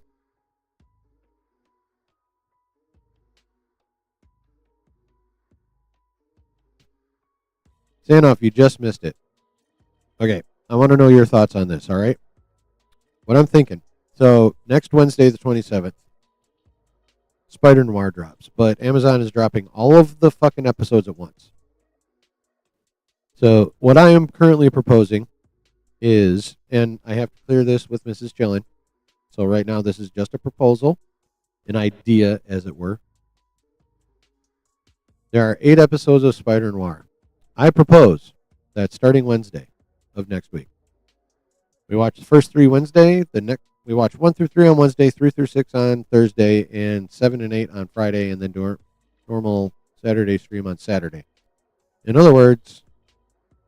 Sanoff, you just missed it. Okay, I want to know your thoughts on this, all right? What I'm thinking. So next Wednesday, the 27th, Spider Noir drops, but Amazon is dropping all of the fucking episodes at once. So what I am currently proposing is, and I have to clear this with Mrs. Chillin. So right now this is just a proposal, an idea, as it were. There are 8 episodes of Spider Noir. I propose that starting Wednesday of next week, we watch the first 3 Wednesday. We watch 1 through 3 on Wednesday, 3 through 6 on Thursday, and 7 and 8 on Friday, and then do normal Saturday stream on Saturday. In other words,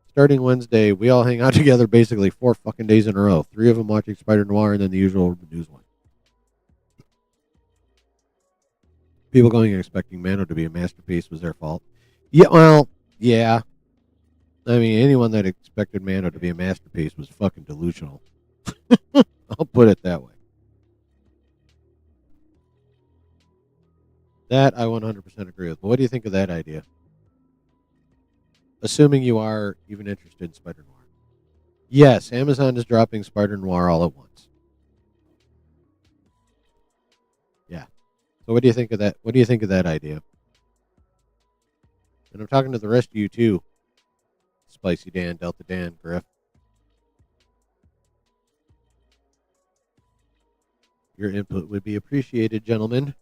starting Wednesday, we all hang out together basically 4 fucking days in a row. 3 of them watching Spider Noir, and then the usual news one. People going and expecting Mando to be a masterpiece was their fault. Yeah, well, yeah. I mean, anyone that expected Mando to be a masterpiece was fucking delusional. I'll put it that way. That I 100% agree with. But what do you think of that idea? Assuming you are even interested in Spider Noir. Yes, Amazon is dropping Spider Noir all at once. Yeah. So what do you think of that? What do you think of that idea? And I'm talking to the rest of you too. Spicy Dan, Delta Dan, Griff. Your input would be appreciated, gentlemen.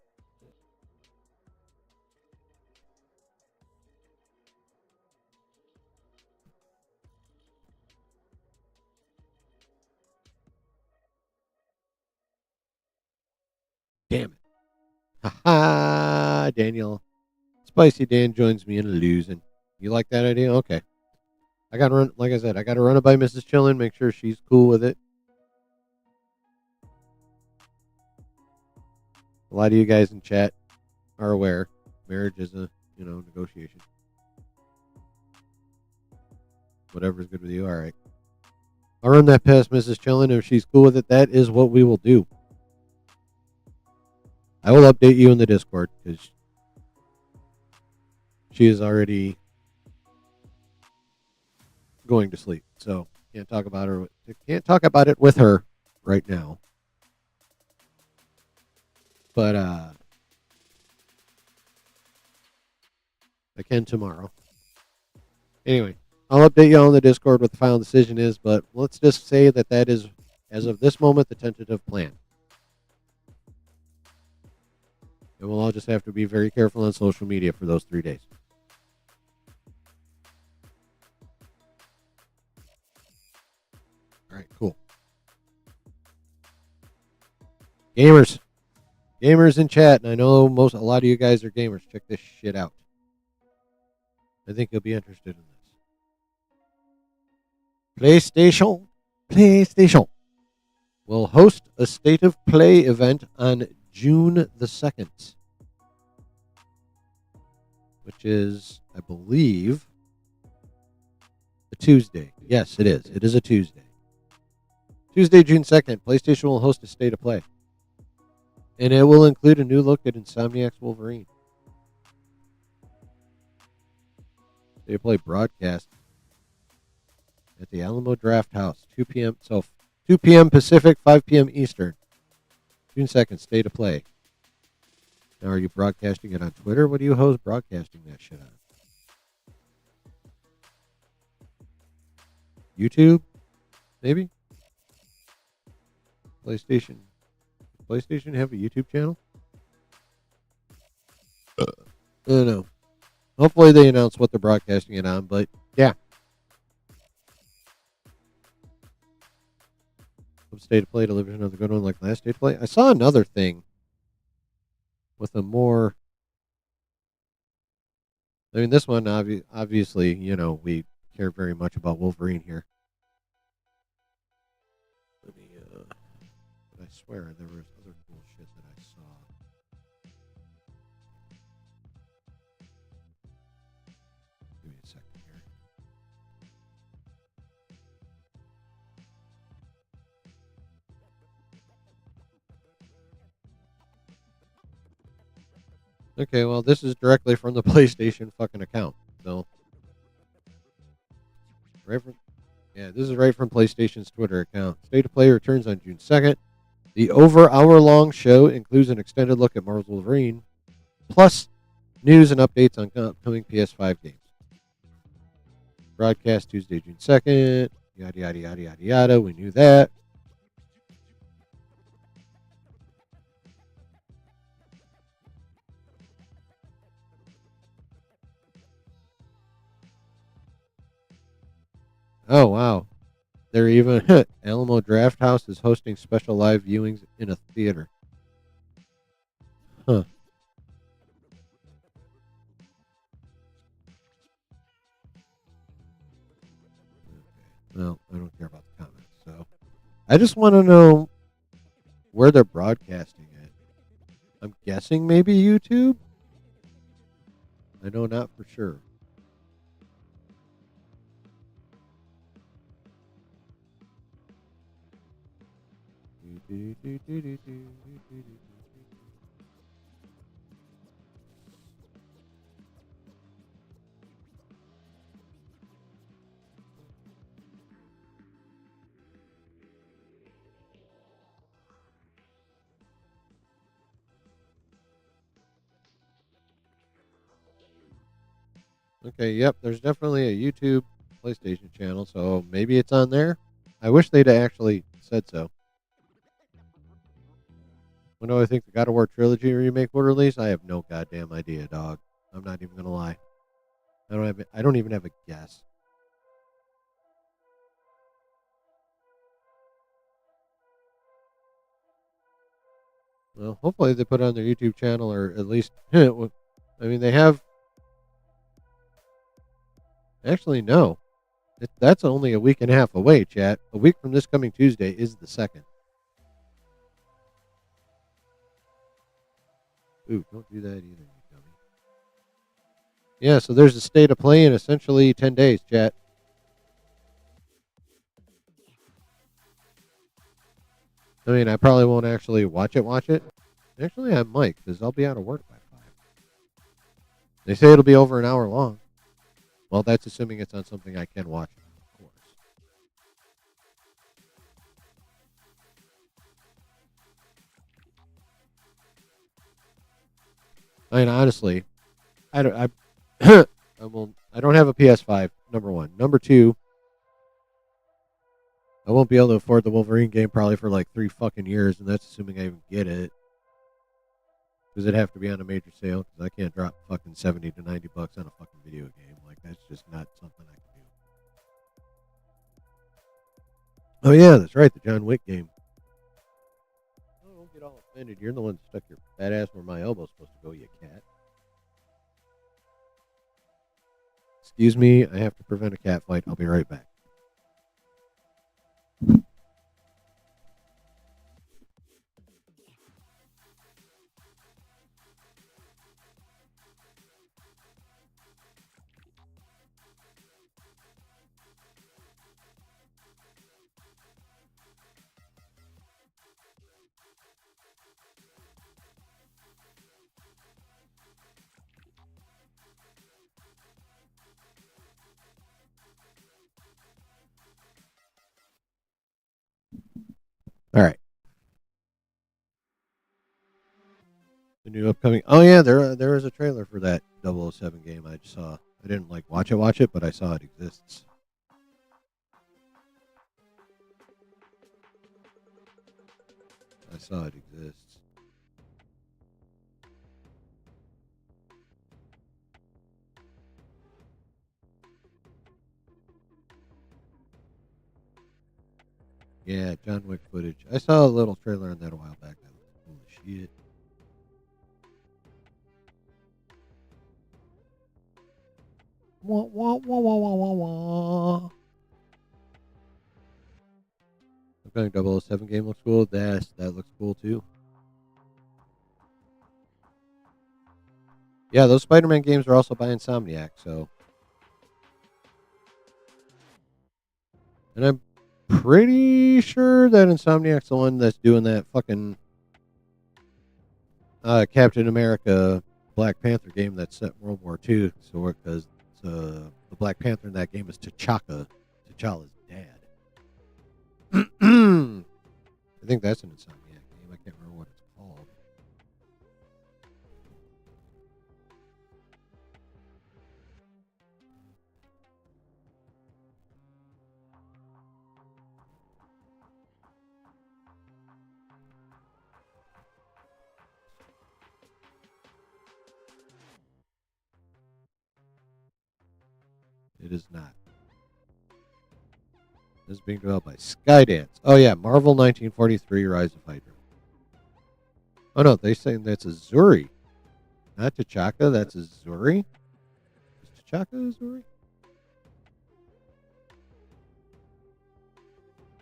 Damn it. Ha Daniel. Spicy Dan joins me in losing. You like that idea? Okay. I gotta run, like I said, I gotta run it by Mrs. Chillin, make sure she's cool with it. A lot of you guys in chat are aware marriage is a negotiation. Whatever's good with you. All right. I'll run that past Mrs. Chillin. If she's cool with it, that is what we will do. I will update you in the Discord because she is already going to sleep. So can't talk about it with her right now. But I can tomorrow. Anyway, I'll update you on the Discord what the final decision is, but let's just say that is, as of this moment, the tentative plan. And we'll all just have to be very careful on social media for those 3 days. All right, cool. Gamers in chat, and I know a lot of you guys are gamers. Check this shit out. I think you'll be interested in this. PlayStation will host a State of Play event on June the 2nd, which is, I believe, a Tuesday. Yes, it is. It is a Tuesday. Tuesday, June 2nd, PlayStation will host a State of Play. And it will include a new look at Insomniac's Wolverine. State of Play broadcast at the Alamo Draft House, 2 p.m. So 2 p.m. Pacific, 5 p.m. Eastern. June 2nd, State of Play. Now, are you broadcasting it on Twitter? What do you host broadcasting that shit on? YouTube? Maybe? PlayStation. Does PlayStation have a YouTube channel? I don't know. Hopefully they announce what they're broadcasting it on, but yeah. Some State of Play delivers another good one like last State of Play. I saw another thing with a more... I mean, this one, obviously, we care very much about Wolverine here. Let me, I swear there was other cool shit that I saw. Give me a second here. Okay, well, this is directly from the PlayStation fucking account. So, this is right from PlayStation's Twitter account. State of Play returns on June 2nd. The over hour-long show includes an extended look at Marvel's Wolverine, plus news and updates on upcoming PS5 games. Broadcast Tuesday, June 2nd. Yada, yada, yada, yada, yada. We knew that. Oh, wow. They're even... Alamo Draft House is hosting special live viewings in a theater. Huh. Well, I don't care about the comments, so... I just want to know where they're broadcasting it. I'm guessing maybe YouTube? I know not for sure. Okay, yep, there's definitely a YouTube PlayStation channel, so maybe it's on there. I wish they'd actually said so. When do I think the God of War trilogy remake will release? I have no goddamn idea, dog. I'm not even gonna lie. I don't even have a guess. Well, hopefully they put it on their YouTube channel, or at least, I mean, they have. Actually, no. That's only a week and a half away, chat. A week from this coming Tuesday is the 2nd. Ooh, don't do that either, you dummy. Yeah, so there's a State of Play in essentially 10 days, chat. I mean, I probably won't actually watch it. Actually, I might, because I'll be out of work by 5. They say it'll be over an hour long. Well, that's assuming it's on something I can watch, of course. I mean, honestly, I don't. I don't have a PS5. Number one. Number two, I won't be able to afford the Wolverine game probably for like 3 fucking years, and that's assuming I even get it. Because it'd have to be on a major sale, because I can't drop fucking 70 to 90 bucks on a fucking video game. Like, that's just not something I can do. Oh, yeah, that's right, the John Wick game. Oh, don't get all offended. You're the one that stuck your fat ass where my elbow's supposed to go, you cat. Excuse me, I have to prevent a cat fight. I'll be right back. All right. The new upcoming. Oh yeah, there is a trailer for that 007 game I just saw. I didn't like watch it, but I saw it exists. I saw it exists. Yeah, John Wick footage. I saw a little trailer on that a while back. That was cool as shit. Wah, wah, wah, wah, wah, wah, wah. Upcoming 007 game looks cool. That looks cool too. Yeah, those Spider-Man games are also by Insomniac, so. And I'm pretty sure that Insomniac's the one that's doing that fucking Captain America Black Panther game that's set in World War II. So because the Black Panther in that game is T'Challa's dad. I think that's an Insomniac game. I can't remember what it's called. It is not. This is being developed by Skydance. Oh yeah, Marvel 1943: Rise of Hydra. Oh no, they're saying that's Azuri, not T'Chaka. That's Azuri. Is T'Chaka Azuri?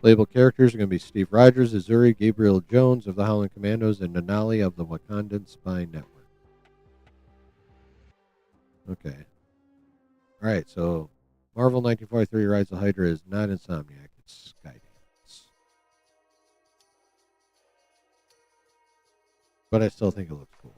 Playable characters are going to be Steve Rogers, Azuri, Gabriel Jones of the Howling Commandos, and Nanali of the Wakandan Spy Network. Okay. All right, so Marvel 1943 Rise of Hydra is not Insomniac, it's Skydance. But I still think it looks cool.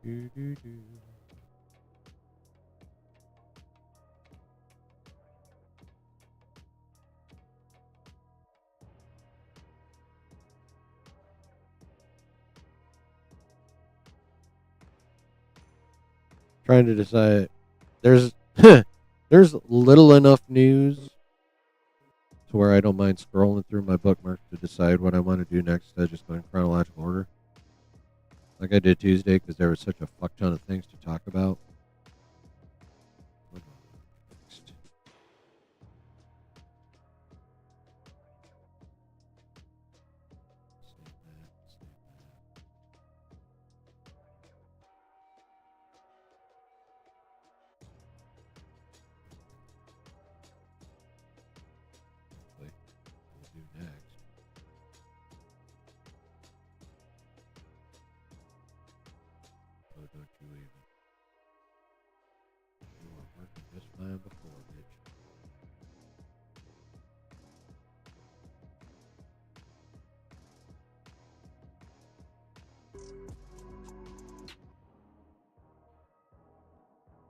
Do, do, do. Trying to decide. There's there's little enough news to where I don't mind scrolling through my bookmarks to decide what I want to do next. I just go in chronological order, like I did Tuesday, because there was such a fuck ton of things to talk about. Next.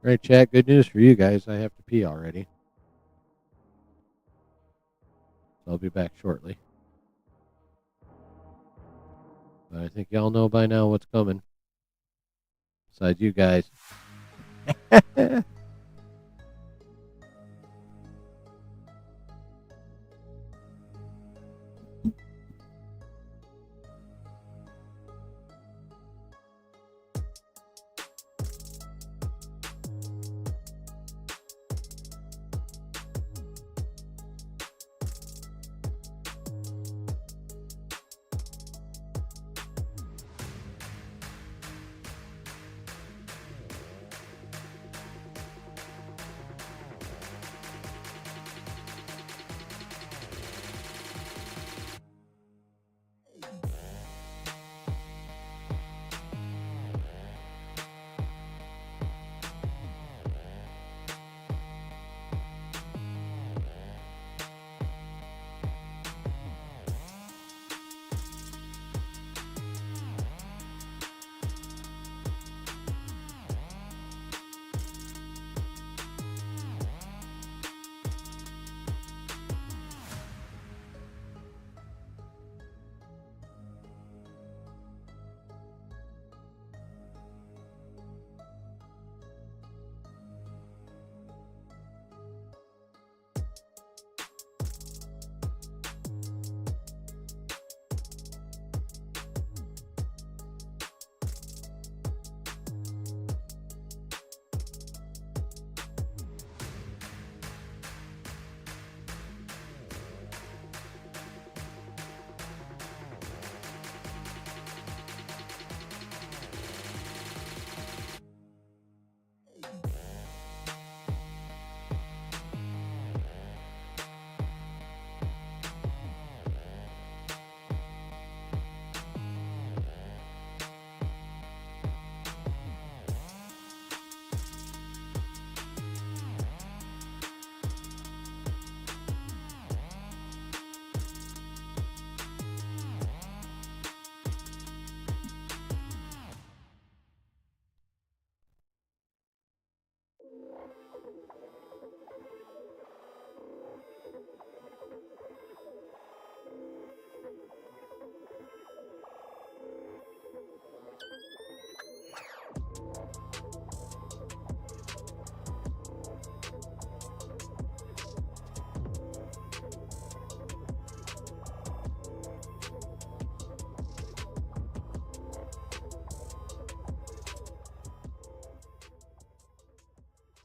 All right, chat. Good news for you guys. I have to pee already. I'll be back shortly. But I think y'all know by now what's coming. Besides you guys.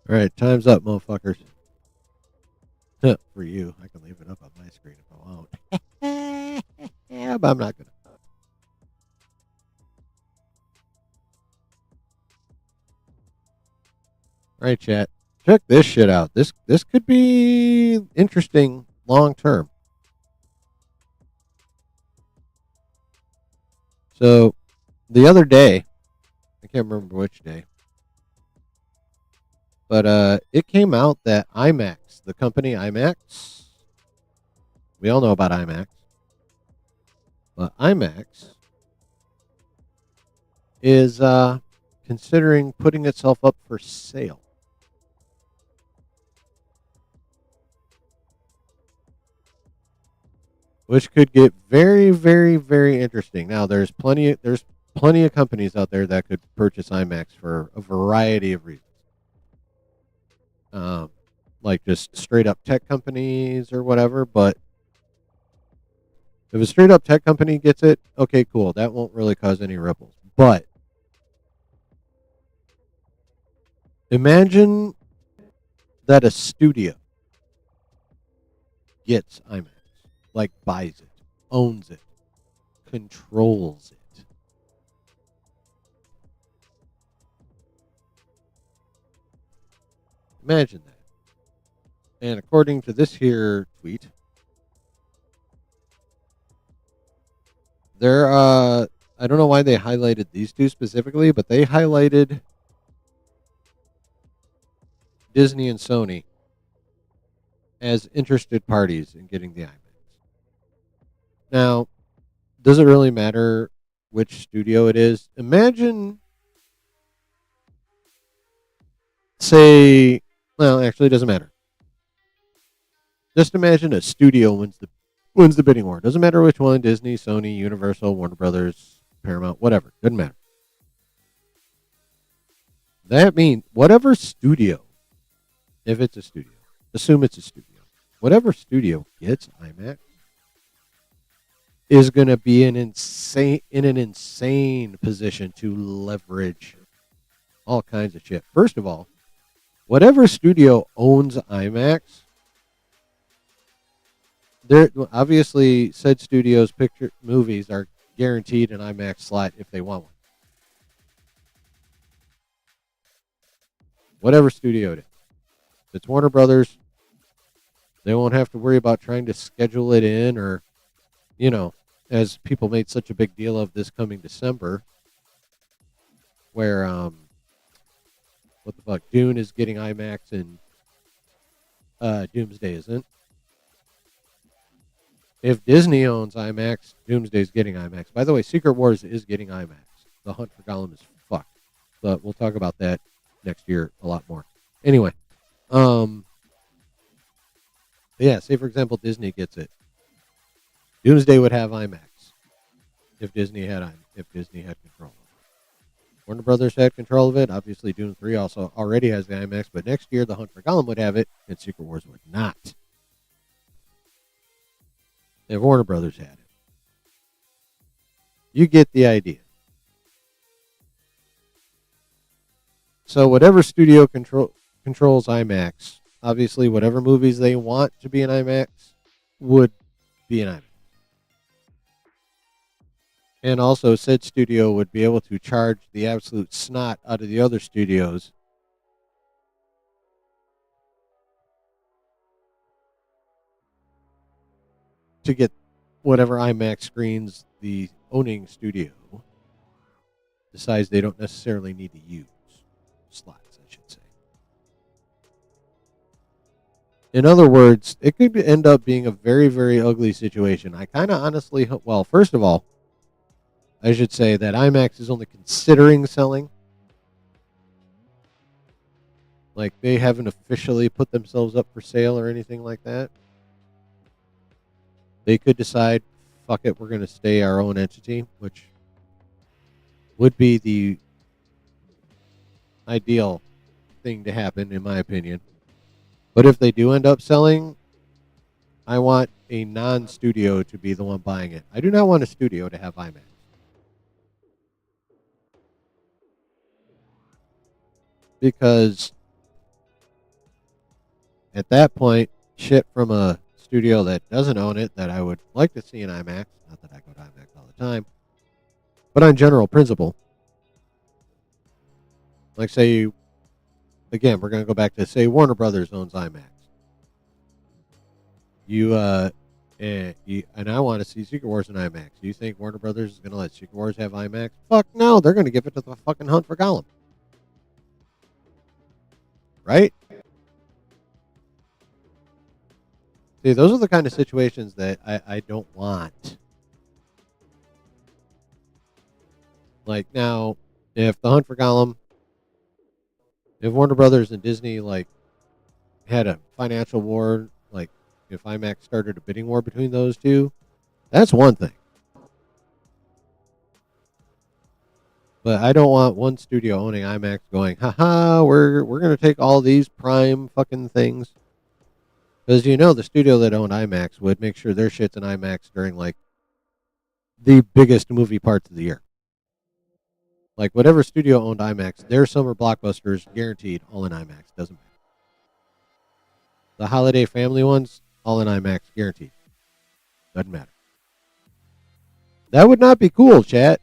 All right, time's up, motherfuckers. For you, I can leave it up on my screen if I want. Yeah, but I'm not gonna. All right, chat. Check this shit out. This could be interesting long term. So, the other day, I can't remember which day, but it came out that IMAX, the company IMAX, we all know about IMAX, but IMAX is considering putting itself up for sale. Which could get very, very, very interesting. Now, there's plenty of companies out there that could purchase IMAX for a variety of reasons, like just straight up tech companies or whatever. But if a straight up tech company gets it, okay, cool. That won't really cause any ripples. But imagine that a studio gets IMAX. Like buys it, owns it, controls it. Imagine that. And according to this here tweet, there I don't know why they highlighted these two specifically, but they highlighted Disney and Sony as interested parties in getting the IMAX. Now, does it really matter which studio it is, imagine, say, well, actually, it doesn't matter. Just imagine a studio wins the bidding war. Doesn't matter which one: Disney, Sony, Universal, Warner Brothers, Paramount, whatever. Doesn't matter. That means whatever studio, if it's a studio, assume it's a studio, whatever studio gets IMAX is going to be in an insane position to leverage all kinds of shit. First of all, whatever studio owns IMAX, they're obviously said studios picture movies are guaranteed an IMAX slot if they want one. Whatever studio it is. If it's Warner Brothers, they won't have to worry about trying to schedule it in or, as people made such a big deal of this coming December, where, what the fuck, Dune is getting IMAX and Doomsday isn't. If Disney owns IMAX, Doomsday's getting IMAX. By the way, Secret Wars is getting IMAX. The Hunt for Gollum is fucked. But we'll talk about that next year a lot more. Anyway, yeah, say for example Disney gets it. Doomsday would have IMAX if Disney had control of it. Warner Brothers had control of it. Obviously, Dune 3 also already has the IMAX, but next year the Hunt for Gollum would have it, and Secret Wars would not. If Warner Brothers had it. You get the idea. So whatever studio controls IMAX, obviously whatever movies they want to be in IMAX would be in IMAX. And also said studio would be able to charge the absolute snot out of the other studios to get whatever IMAX screens the owning studio decides they don't necessarily need to use. Slots, I should say. In other words, it could end up being a very, very ugly situation. I kind of honestly, well, first of all, I should say that IMAX is only considering selling. Like, they haven't officially put themselves up for sale or anything like that. They could decide, fuck it, we're going to stay our own entity, which would be the ideal thing to happen, in my opinion. But if they do end up selling, I want a non-studio to be the one buying it. I do not want a studio to have IMAX. Because at that point, shit from a studio that doesn't own it that I would like to see in IMAX, not that I go to IMAX all the time, but on general principle, like say, again, we're going to go back to say Warner Brothers owns IMAX. And I want to see Secret Wars in IMAX. Do you think Warner Brothers is going to let Secret Wars have IMAX? Fuck no, they're going to give it to the fucking Hunt for Gollum. Right? See, those are the kind of situations that I don't want. Like now, if the Hunt for Gollum, if Warner Brothers and Disney like had a financial war, like if IMAX started a bidding war between those two, that's one thing. But I don't want one studio owning IMAX going, haha, we're going to take all these prime fucking things. Because the studio that owned IMAX would make sure their shit's in IMAX during like the biggest movie parts of the year. Like whatever studio owned IMAX, their summer blockbusters guaranteed all in IMAX. Doesn't matter. The holiday family ones, all in IMAX, guaranteed. Doesn't matter. That would not be cool, chat.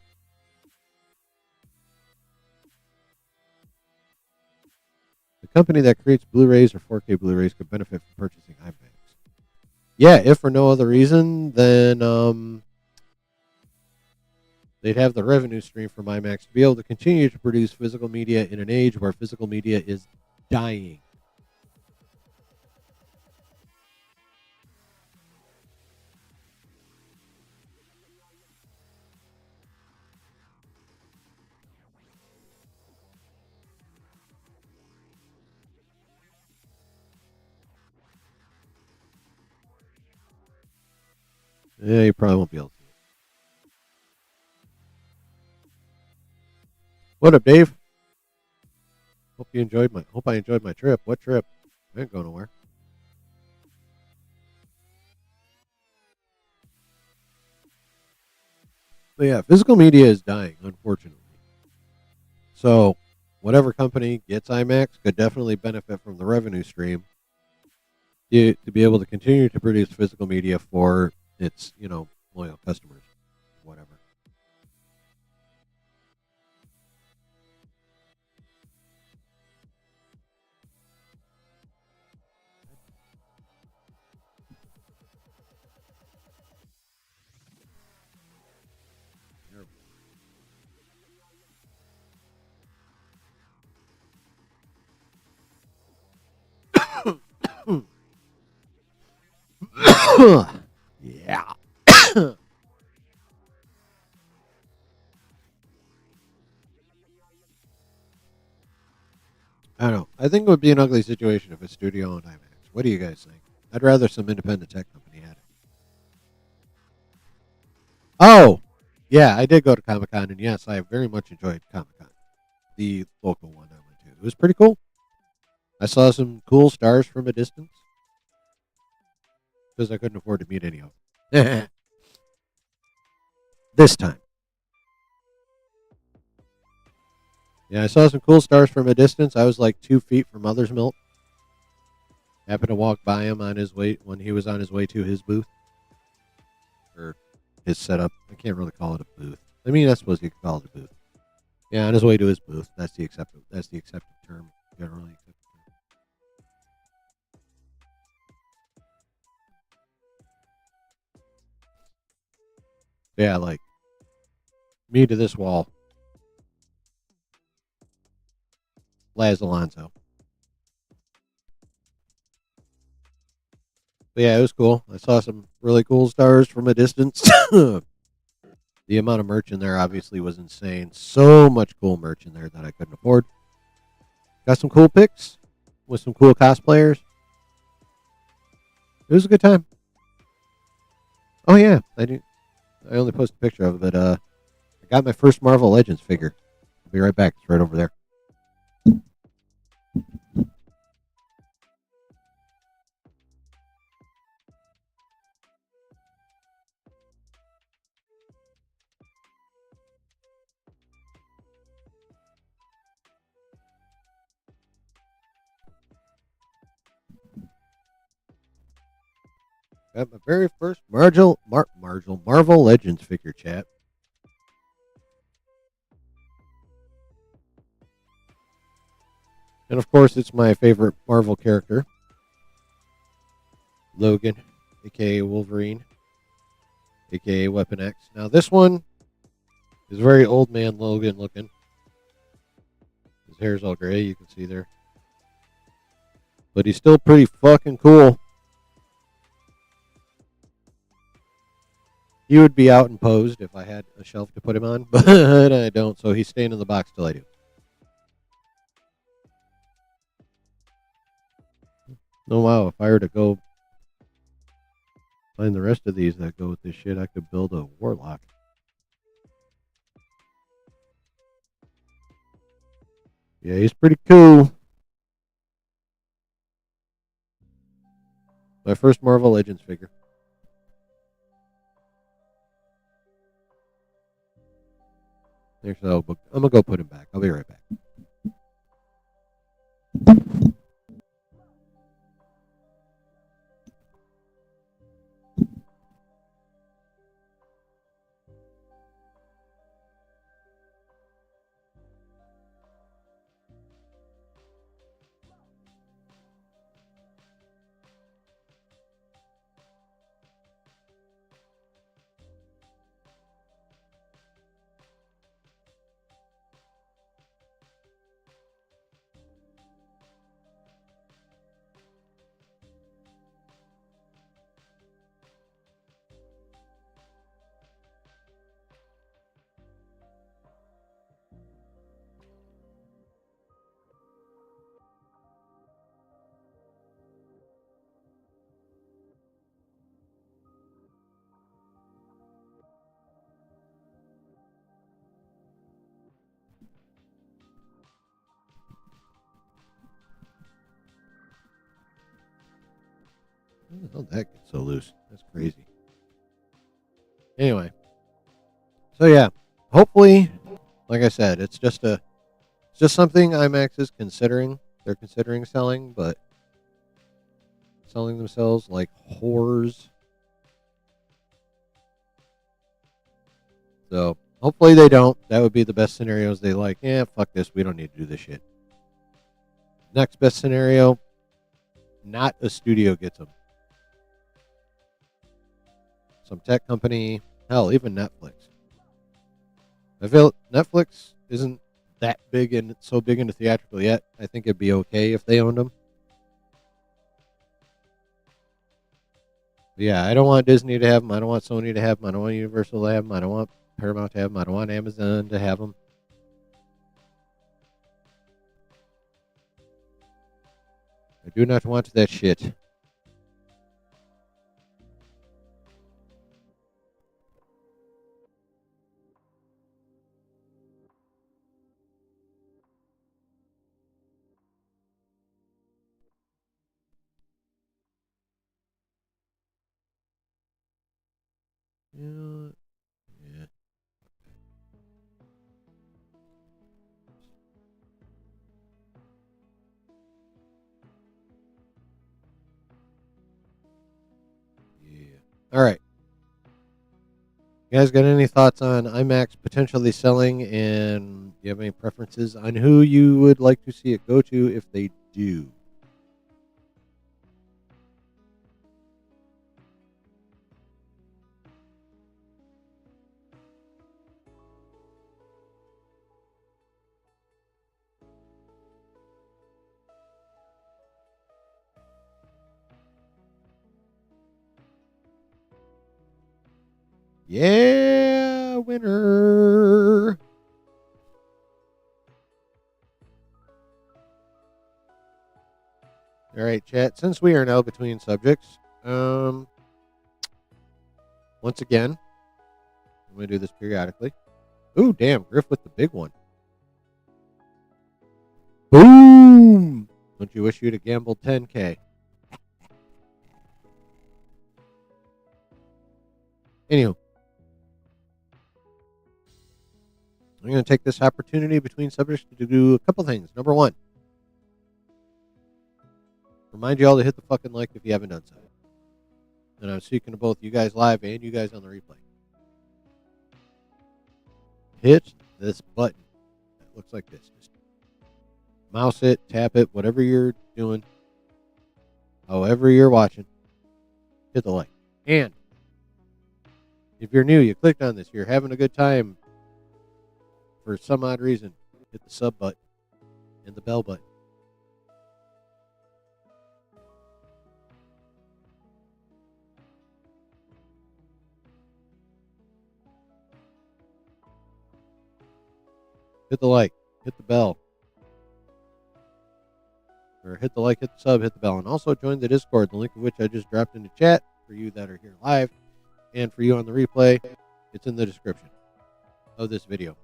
The company that creates Blu-rays or 4K Blu-rays could benefit from purchasing IMAX. Yeah, if for no other reason, then they'd have the revenue stream from IMAX to be able to continue to produce physical media in an age where physical media is dying. Yeah, you probably won't be able to see it. What up, Dave? Hope I enjoyed my trip. What trip? I ain't going nowhere. But yeah, physical media is dying, unfortunately. So whatever company gets IMAX could definitely benefit from the revenue stream to be able to continue to produce physical media for its, loyal customers, whatever. Yeah. I don't know. I think it would be an ugly situation if a studio owned IMAX. What do you guys think? I'd rather some independent tech company had it. Oh, yeah, I did go to Comic Con, and yes, I very much enjoyed Comic Con, the local one I went to. It was pretty cool. I saw some cool stars from a distance because I couldn't afford to meet any of them. This time. Yeah, I saw some cool stars from a distance. I was like 2 feet from Mother's Milk. Happened to walk by him on his way when he was on his way to his booth or his setup. I can't really call it a booth. I mean, I suppose you could call it a booth. Yeah, on his way to his booth. That's the accepted. That's the accepted term generally. Yeah, like me to this wall, Laz Alonso. But yeah, it was cool. I saw some really cool stars from a distance. The amount of merch in there obviously was insane. So much cool merch in there that I couldn't afford. Got some cool pics with some cool cosplayers. It was a good time. Oh yeah, I didn't. I only posted a picture of it, but I got my first Marvel Legends figure. I'll be right back. It's right over there. Got my very first Marvel Legends figure, chat. And of course, it's my favorite Marvel character, Logan, aka Wolverine, aka Weapon X. Now, this one is very old man Logan looking. His hair's all gray, you can see there. But he's still pretty fucking cool. He would be out and posed if I had a shelf to put him on, but I don't, so he's staying in the box till I do. Oh, wow. If I were to go find the rest of these that go with this shit, I could build a warlock. Yeah, he's pretty cool. My first Marvel Legends figure. Actually, I'm going to go put him back. I'll be right back. How the hell did that get so loose? That's crazy. Anyway, so yeah, hopefully, like I said, it's just something IMAX is considering. They're considering selling, but selling themselves like whores. So hopefully they don't. That would be the best scenarios. They like, yeah, fuck this. We don't need to do this shit. Next best scenario, not a studio gets them. Some tech company, hell, even Netflix. I feel Netflix isn't that big and so big into theatrical yet. I think it'd be okay if they owned them. But yeah, I don't want Disney to have them. I don't want Sony to have them. I don't want Universal to have them. I don't want Paramount to have them. I don't want Amazon to have them. I do not want that shit. Yeah. Yeah. Yeah. All right. You guys got any thoughts on IMAX potentially selling, and do you have any preferences on who you would like to see it go to if they do? Yeah, winner. All right, chat. Since we are now between subjects, once again, I'm going to do this periodically. Ooh, damn, Griff with the big one. Boom! Don't you wish you'd have gambled 10K? Anywho, I'm going to take this opportunity between subjects to do a couple things. Number one, remind you all to hit the fucking like if you haven't done so. And I'm speaking to both you guys live and you guys on the replay. Hit this button that looks like this. Just mouse it, tap it, whatever you're doing, however you're watching, hit the like. And if you're new, you clicked on this, you're having a good time for some odd reason, hit the sub button and the bell button. Hit the like, hit the bell. Or hit the like, hit the sub, hit the bell. And also join the Discord, the link of which I just dropped into chat for you that are here live. And for you on the replay, it's in the description of this video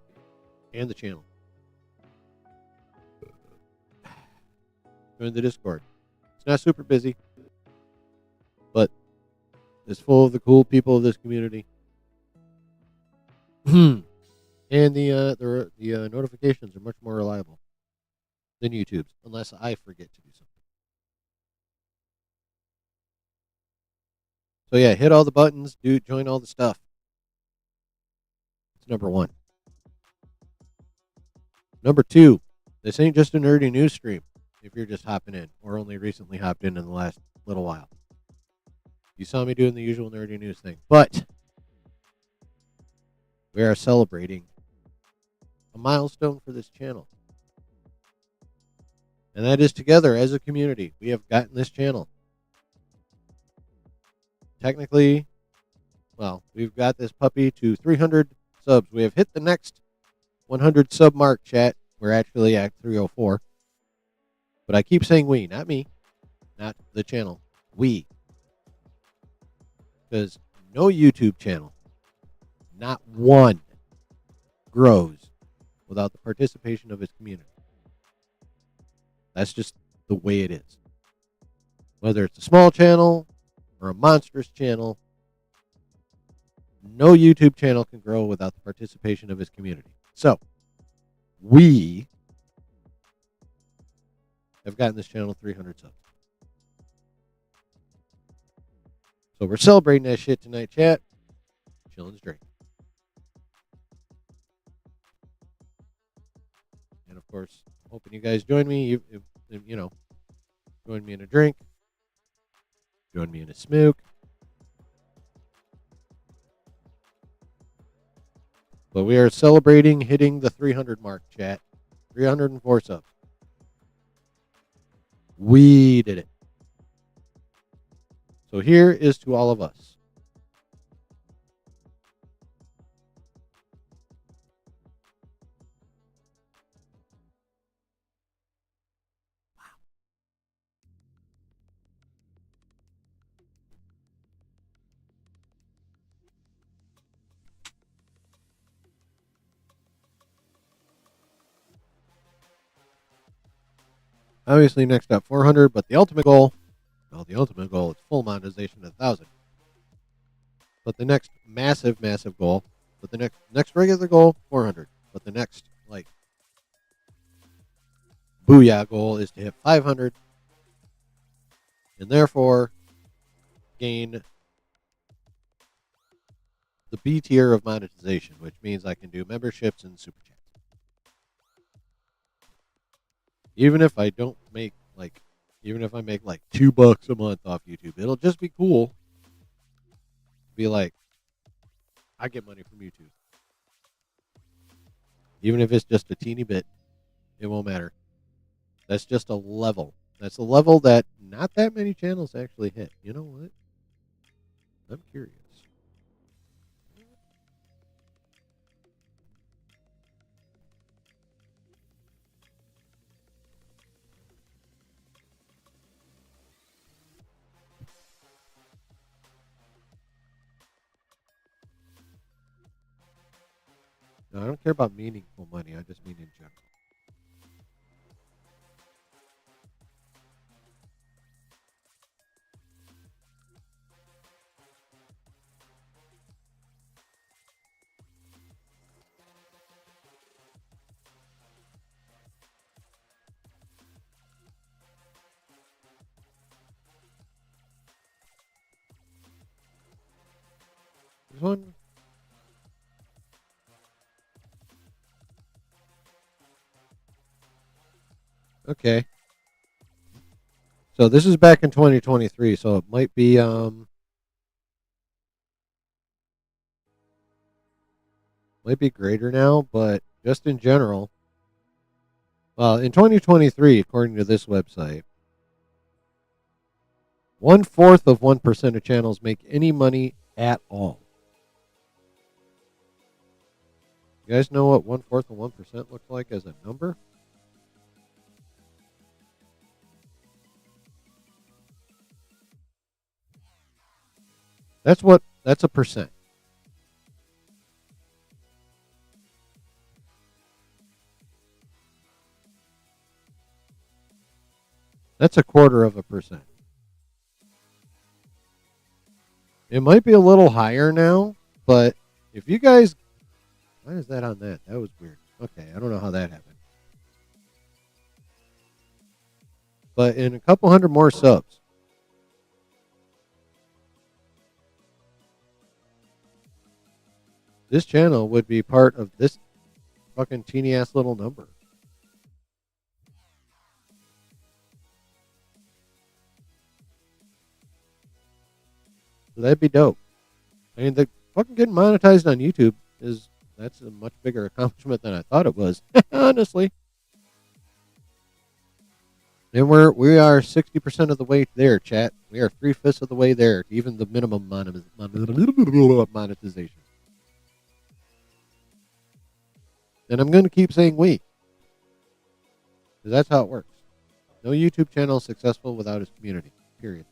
and the channel. Join the Discord. It's not super busy, but it's full of the cool people of this community. And the notifications are much more reliable than YouTube's, unless I forget to do something. So yeah, hit all the buttons, join all the stuff. It's number one. Number two, this ain't just a nerdy news stream if you're just hopping in or only recently hopped in the last little while. You saw me doing the usual nerdy news thing, but we are celebrating a milestone for this channel. And that is together as a community, we have gotten this channel. Technically, well, we've got this puppy to 300 subs. We have hit the next 100 sub mark, chat. We're actually at 304. But I keep saying we, not me, not the channel. We. Because no YouTube channel, not one, grows without the participation of its community. That's just the way it is. Whether it's a small channel or a monstrous channel. No YouTube channel can grow without the participation of its community. So, we have gotten this channel 300 subs. So, we're celebrating that shit tonight, chat. Chilling straight. And, of course, hoping you guys join me. Join me in a drink. Join me in a smoke. But we are celebrating hitting the 300 mark, chat. 304 subs. We did it. So here is to all of us. Obviously, next up 400, but the ultimate goal is full monetization of 1,000. But the next massive goal, but the next regular goal, 400. But the next, booyah goal is to hit 500. And therefore, gain the B tier of monetization, which means I can do memberships and super chats. Even if I don't make even if I make $2 a month off YouTube, it'll just be cool. Be like, I get money from YouTube. Even if it's just a teeny bit, it won't matter. That's just a level. That's a level that not that many channels actually hit. You know what? I'm curious. No, I don't care about meaningful money. I just mean in general. There's one. Okay. So this is back in 2023, so it might be greater now, but just in general. Well, in 2023, according to this website, 1/4 of 1% of channels make any money at all. You guys know what 1/4 of 1% looks like as a number? That's a percent. That's 1/4 of a percent. It might be a little higher now, but if you guys, why is that on that? That was weird. Okay, I don't know how that happened. But in a couple hundred more subs, this channel would be part of this fucking teeny ass little number. So that'd be dope. I mean, the fucking getting monetized on YouTube that's a much bigger accomplishment than I thought it was, honestly. And we are 60% of the way there, chat. We are 3/5 of the way there, even the minimum monetization. And I'm going to keep saying we, because that's how it works. No YouTube channel is successful without its community. Period.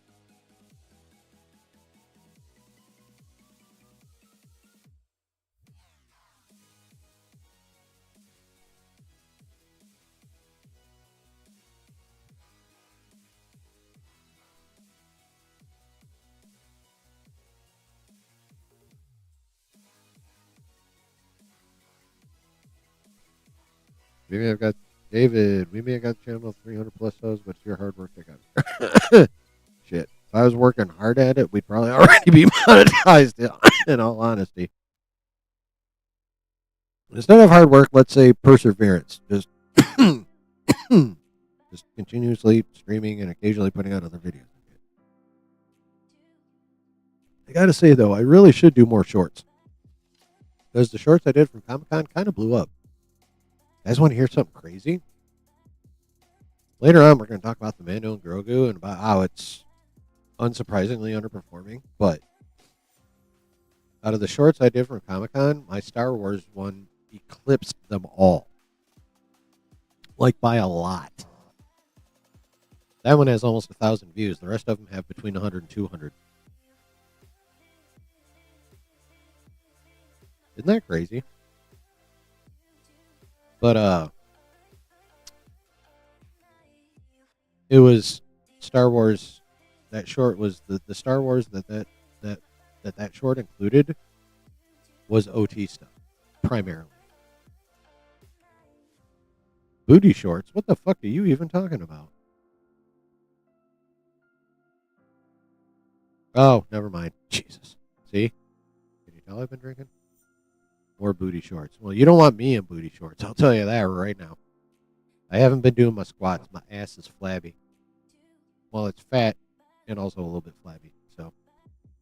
Maybe I've got David. Maybe I got the channel 300 plus subs, but it's your hard work that got shit. If I was working hard at it, we'd probably already be monetized. In all honesty, instead of hard work, let's say perseverance. Just just continuously streaming and occasionally putting out other videos. I gotta say though, I really should do more shorts because the shorts I did from Comic Con kind of blew up. You guys want to hear something crazy? Later on, we're going to talk about the Mando and Grogu and about how it's unsurprisingly underperforming. But out of the shorts I did from Comic Con, my Star Wars one eclipsed them all, like by a lot. That one has almost 1,000 views. The rest of them have between 100 and 200. Isn't that crazy? But it was Star Wars. That short was the Star Wars that short included was OT stuff primarily. Booty shorts. What the fuck are you even talking about? Oh, never mind. Jesus. See? Can you tell I've been drinking? More booty shorts. Well, you don't want me in booty shorts. I'll tell you that right now. I haven't been doing my squats. My ass is flabby. Well, it's fat and also a little bit flabby. So,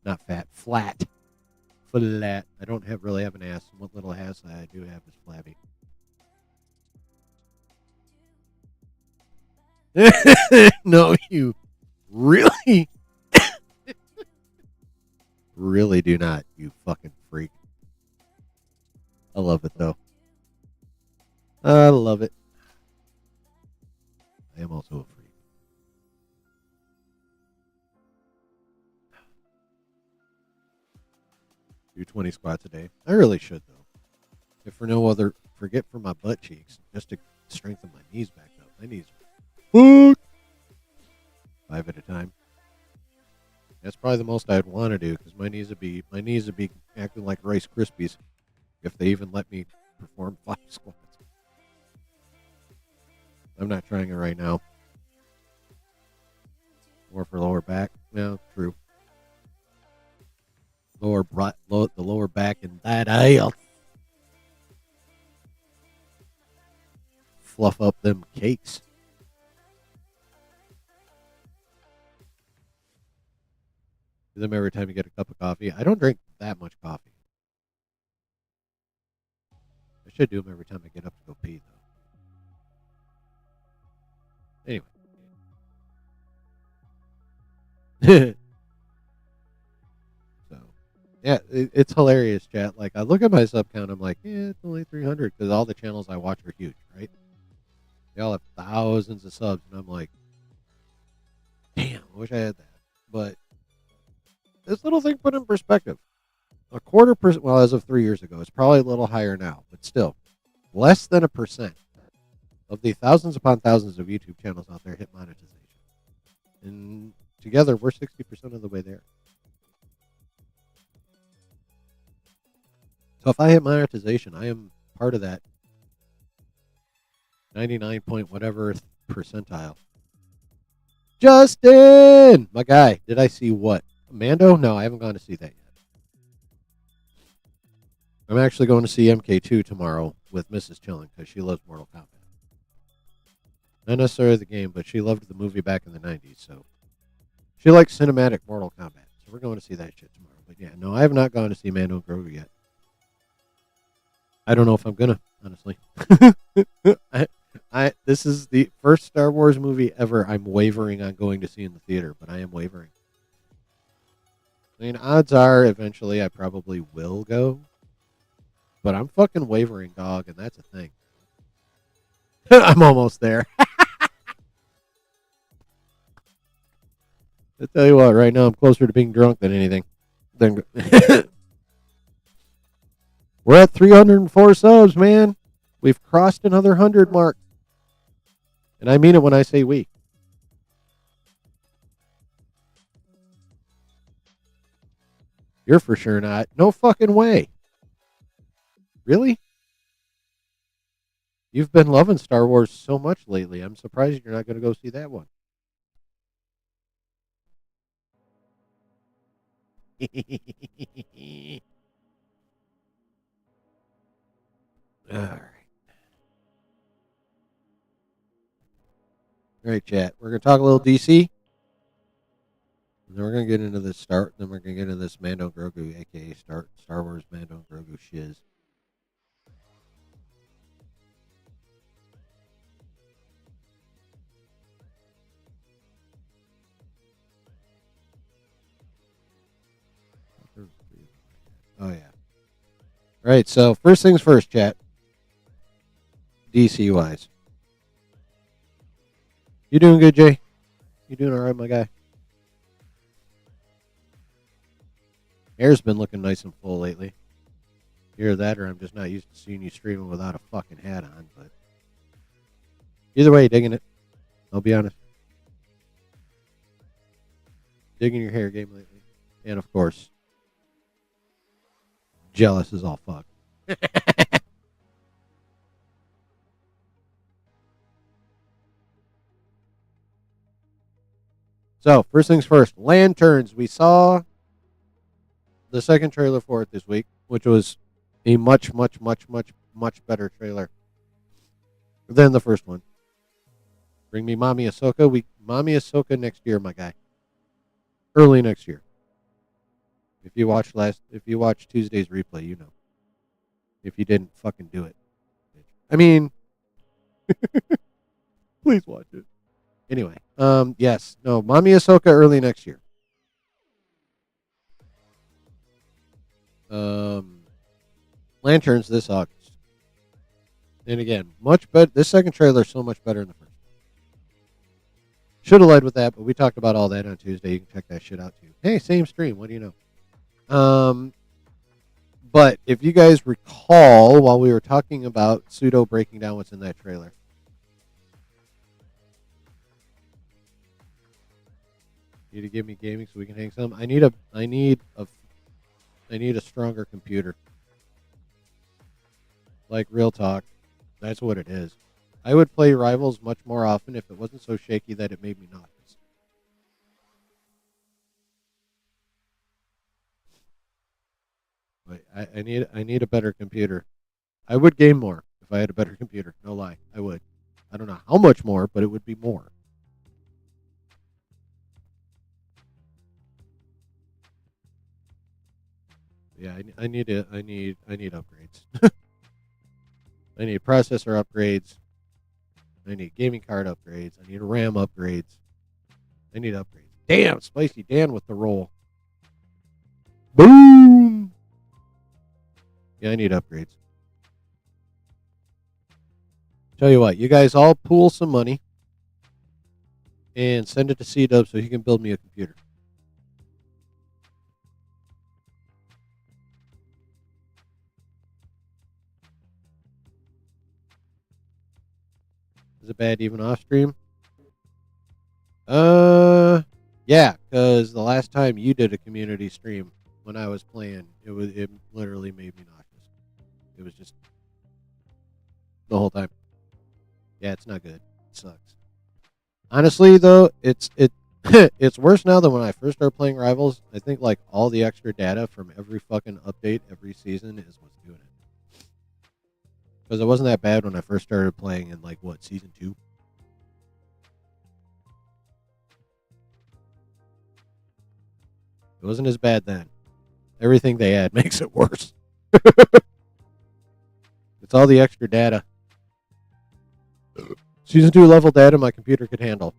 not fat, flat. Flat. I don't really have an ass. What little ass I do have is flabby. No, you really, really do not, you fucking freak. I love it, though. I love it. I am also a freak. Do 20 squats a day. I really should, though. If for no other, forget for my butt cheeks, just to strengthen my knees back up. My knees are 5 at a time. That's probably the most I'd want to do because my knees would be acting like Rice Krispies if they even let me perform 5 squats. I'm not trying it right now. More for lower back. No, true. The lower back and that aisle. Fluff up them cakes. Do them every time you get a cup of coffee. I don't drink that much coffee. I should do them every time I get up to go pee, though. Anyway. So, yeah, it's hilarious, chat. Like, I look at my sub count, I'm like, it's only 300 because all the channels I watch are huge, right? They all have thousands of subs, and I'm like, damn, I wish I had that. But this little thing put in perspective. 0.25%, well, as of 3 years ago, it's probably a little higher now, but still, less than 1% of the thousands upon thousands of YouTube channels out there hit monetization. And together, we're 60% of the way there. So if I hit monetization, I am part of that 99 point whatever percentile. Justin! My guy, did I see what? Mando? No, I haven't gone to see that yet. I'm actually going to see MK2 tomorrow with Mrs. Chilling because she loves Mortal Kombat. Not necessarily the game, but she loved the movie back in the 90s, so she likes cinematic Mortal Kombat. So we're going to see that shit tomorrow. But yeah, no, I have not gone to see Mando and Grogu yet. I don't know if I'm gonna, honestly. This is the first Star Wars movie ever I'm wavering on going to see in the theater, but I am wavering. I mean, odds are eventually I probably will go, but I'm fucking wavering, dog, and that's a thing. I'm almost there. I tell you what, right now I'm closer to being drunk than anything. We're at 304 subs, man. We've crossed another 100 mark. And I mean it when I say we. You're for sure not. No fucking way. Really? You've been loving Star Wars so much lately. I'm surprised you're not going to go see that one. All right. All right, chat. We're going to talk a little DC. And then we're going to get into this start. Then we're going to get into this Mando Grogu, a.k.a. Star Wars Mando Grogu shiz. Oh, yeah. All right, so first things first, chat. DC wise. You doing good, Jay? You doing all right, my guy? Hair's been looking nice and full lately. Either that or I'm just not used to seeing you streaming without a fucking hat on, but either way, digging it. I'll be honest. Digging your hair game lately. And of course, jealous as all fuck. So, first things first, Lanterns. We saw the second trailer for it this week, which was a much better trailer than the first one. Bring me Mommy Ahsoka. Mommy Ahsoka next year, my guy. Early next year. If you watched Tuesday's replay, you know. If you didn't, fucking do it. I mean, please watch it. Anyway, yes, no, Mommy Ahsoka early next year. Lanterns this August. And again, much better. This second trailer is so much better than the first. Should have led with that, but we talked about all that on Tuesday. You can check that shit out too. Hey, same stream. What do you know? But if you guys recall, while we were talking about Pseudo breaking down what's in that trailer, need to give me gaming so we can hang some. I need a stronger computer. Like real talk, that's what it is. I would play Rivals much more often if it wasn't so shaky that it made me nauseous. But I need a better computer. I would game more if I had a better computer. No lie, I would. I don't know how much more, but it would be more. Yeah, I need upgrades. I need processor upgrades. I need gaming card upgrades. I need RAM upgrades. I need upgrades. Damn, Spicy Dan with the roll. Boom! Yeah, I need upgrades. Tell you what, you guys all pool some money and send it to C-Dub so he can build me a computer. Is it bad even off stream? Yeah, because the last time you did a community stream when I was playing, it literally made me nauseous. It was just the whole time. Yeah, it's not good. It sucks. Honestly, though, it's it's worse now than when I first started playing Rivals. I think like all the extra data from every fucking update every season is what's doing it. Because it wasn't that bad when I first started playing in like what, season 2? It wasn't as bad then. Everything they add makes it worse. It's all the extra data. Season 2 level data my computer could handle.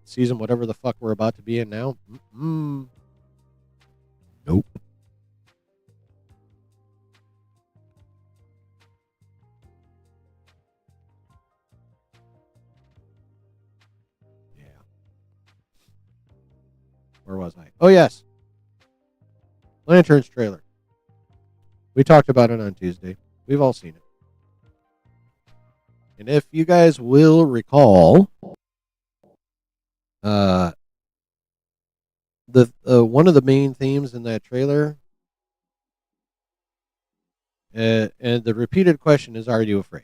Season whatever the fuck we're about to be in now. Nope. Yeah. Where was I? Oh, yes. Lanterns trailer. We talked about it on Tuesday. We've all seen it. And if you guys will recall, the one of the main themes in that trailer, and the repeated question is, "Are you afraid?"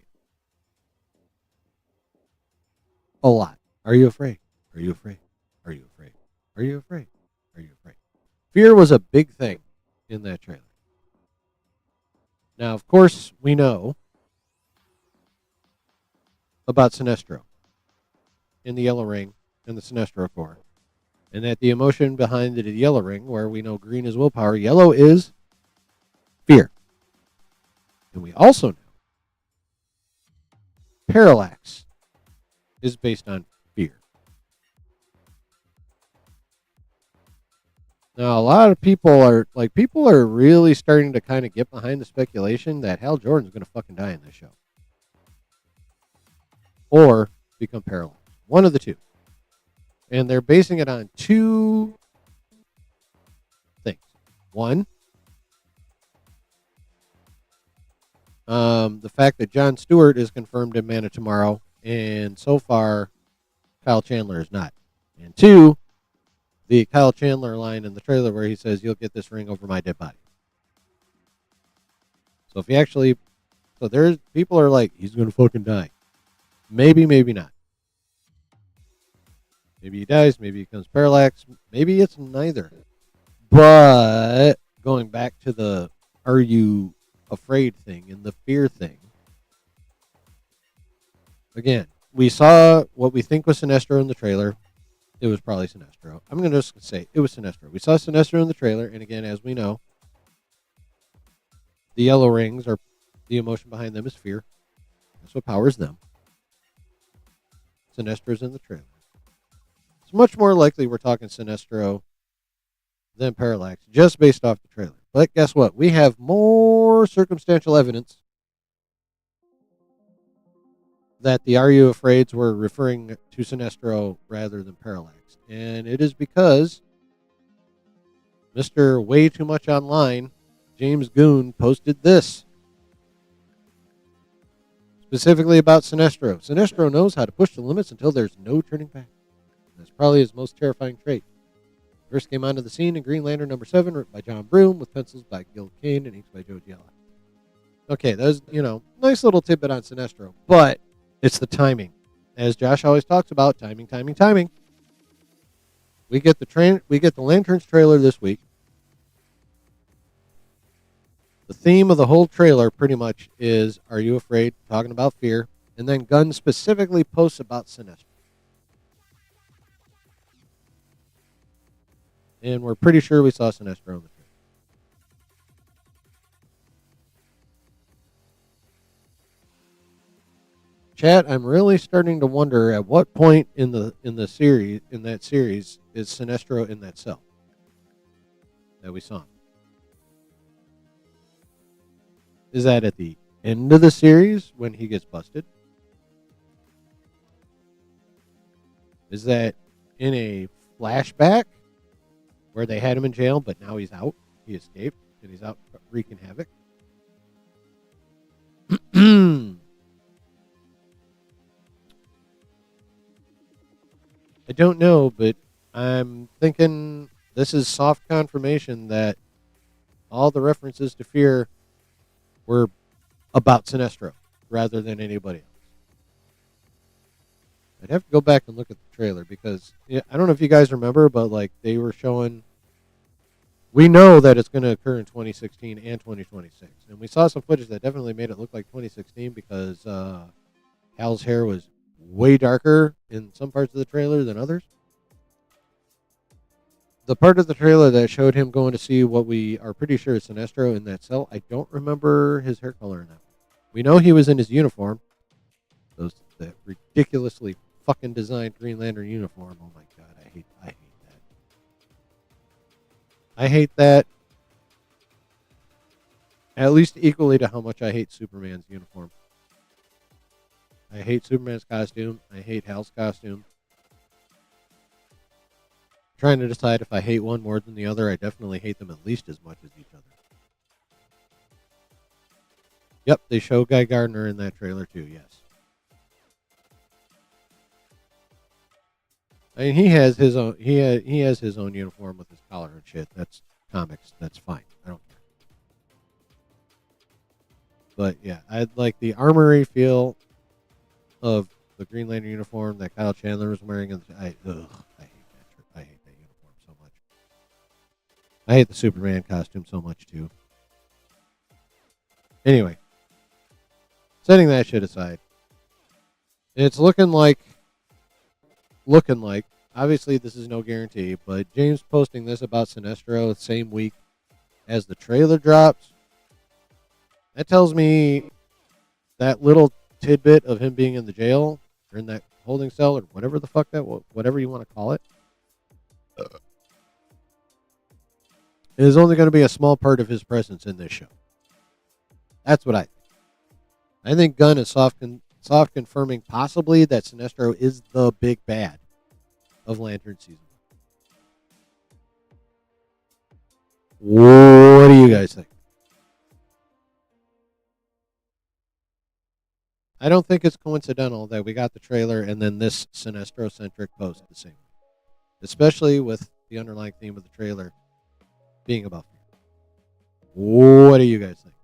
a lot. Are you afraid? Are you afraid? Are you afraid? Are you afraid? Are you afraid? Fear was a big thing in that trailer. Now, of course, we know about Sinestro in the Yellow Ring and the Sinestro Core. And that the emotion behind the Yellow Ring, where we know green is willpower, yellow is fear. And we also know Parallax is based on fear. Now, a lot of people are really starting to kind of get behind the speculation that Hal Jordan's going to fucking die in this show. Or become Parallax. One of the two. And they're basing it on two things. One, the fact that Jon Stewart is confirmed in Mando tomorrow, and so far, Kyle Chandler is not. And two, the Kyle Chandler line in the trailer where he says, "You'll get this ring over my dead body." So if he actually, so there's people are like, he's gonna fucking die. Maybe, maybe not. Maybe he dies. Maybe he becomes Parallax. Maybe it's neither. But going back to the "Are you afraid?" thing and the fear thing. Again, we saw what we think was Sinestro in the trailer. It was probably Sinestro. I'm going to just say it was Sinestro. We saw Sinestro in the trailer, and again, as we know, the yellow rings are the emotion behind them is fear. That's what powers them. Sinestro's in the trailer. It's much more likely we're talking Sinestro than Parallax, just based off the trailer. But guess what? We have more circumstantial evidence that the "Are You Afraids" were referring to Sinestro rather than Parallax. And it is because Mr. Way Too Much Online, James Goon, posted this. Specifically about Sinestro. Sinestro knows how to push the limits until there's no turning back. That's probably his most terrifying trait. First came onto the scene in Green Lantern #7, written by John Broome, with pencils by Gil Kane and inks by Joe Giella. Okay, that was, nice little tidbit on Sinestro. But it's the timing. As Josh always talks about, timing, timing, timing. We get the Lanterns trailer this week. The theme of the whole trailer pretty much is "Are you afraid?" talking about fear. And then Gunn specifically posts about Sinestro. And we're pretty sure we saw Sinestro in the trailer. Chat, I'm really starting to wonder at what point in that series is Sinestro in that cell that we saw him. Is that at the end of the series when he gets busted? Is that in a flashback where they had him in jail, but now he's out? He escaped, and he's out wreaking havoc? I don't know, but I'm thinking this is soft confirmation that all the references to fear were about Sinestro rather than anybody else. I'd have to go back and look at the trailer because I don't know if you guys remember, but they were showing. We know that it's going to occur in 2016 and 2026, and we saw some footage that definitely made it look like 2016 because Hal's hair was way darker in some parts of the trailer than others. The part of the trailer that showed him going to see what we are pretty sure is Sinestro in that cell, I don't remember his hair color in that. We know he was in his uniform. That ridiculously fucking designed Green Lantern uniform. Oh my god, I hate that. I hate that at least equally to how much I hate Superman's uniform. I hate Superman's costume. I hate Hal's costume. Trying to decide if I hate one more than the other. I definitely hate them at least as much as each other. Yep, they show Guy Gardner in that trailer too, yes. I mean, he has his own uniform with his collar and shit. That's comics. That's fine. I don't care. But yeah, I'd like the armory feel of the Green Lantern uniform that Kyle Chandler was wearing. And I hate that shirt. I hate that uniform so much. I hate the Superman costume so much too. Anyway, setting that shit aside, it's looking like. Obviously, this is no guarantee, but James posting this about Sinestro the same week as the trailer drops. That tells me that little tidbit of him being in the jail or in that holding cell or whatever the fuck whatever you want to call it, is only going to be a small part of his presence in this show. That's what I think. I think Gunn is soft confirming possibly that Sinestro is the big bad of Lantern season. What do you guys think? I don't think it's coincidental that we got the trailer and then this Sinestro-centric post the same. Especially with the underlying theme of the trailer being about fear. What do you guys think?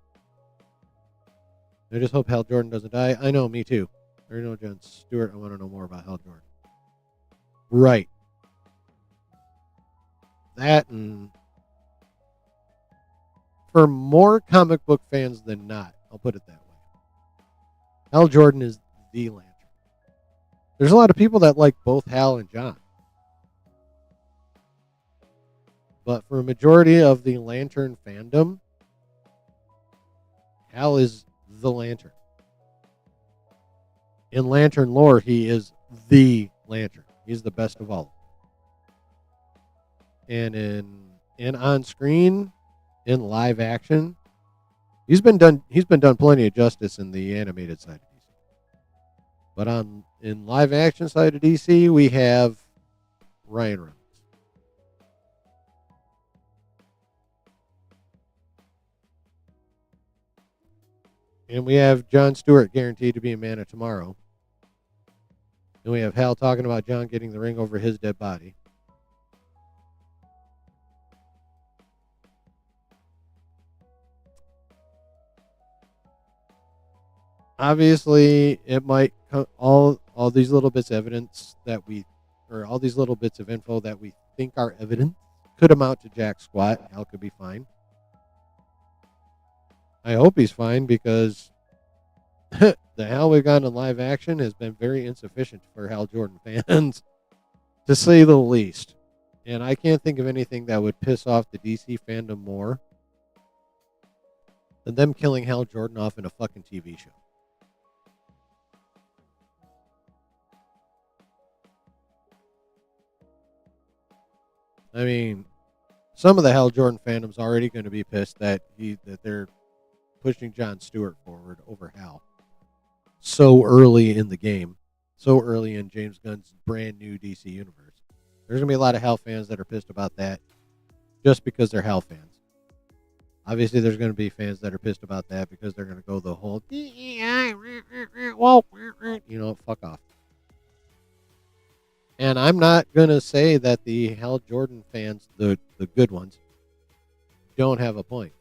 I just hope Hal Jordan doesn't die. I know, me too. I know Jon Stewart. I want to know more about Hal Jordan. Right. That and for more comic book fans than not, I'll put it that way. Hal Jordan is the Lantern. There's a lot of people that like both Hal and John. But for a majority of the Lantern fandom, Hal is the Lantern. In Lantern lore, he is the Lantern. He's the best of all. And in on screen, in live action, he's been done plenty of justice in the animated side of DC. But in live action side of DC, we have Ryan Reynolds. And we have Jon Stewart guaranteed to be a Man of Tomorrow. And we have Hal talking about John getting the ring over his dead body. Obviously, it might come, all these little bits of evidence all these little bits of info that we think are evidence could amount to jack squat. Hal could be fine. I hope he's fine because the Hal we've gotten in live action has been very insufficient for Hal Jordan fans, to say the least. And I can't think of anything that would piss off the DC fandom more than them killing Hal Jordan off in a fucking TV show. I mean, some of the Hal Jordan fandom's already going to be pissed that they're pushing Jon Stewart forward over Hal so early in the game, so early in James Gunn's brand new DC universe. There's going to be a lot of Hal fans that are pissed about that just because they're Hal fans. Obviously, there's going to be fans that are pissed about that because they're going to go the whole, fuck off. And I'm not going to say that the Hal Jordan fans, the good ones, don't have a point.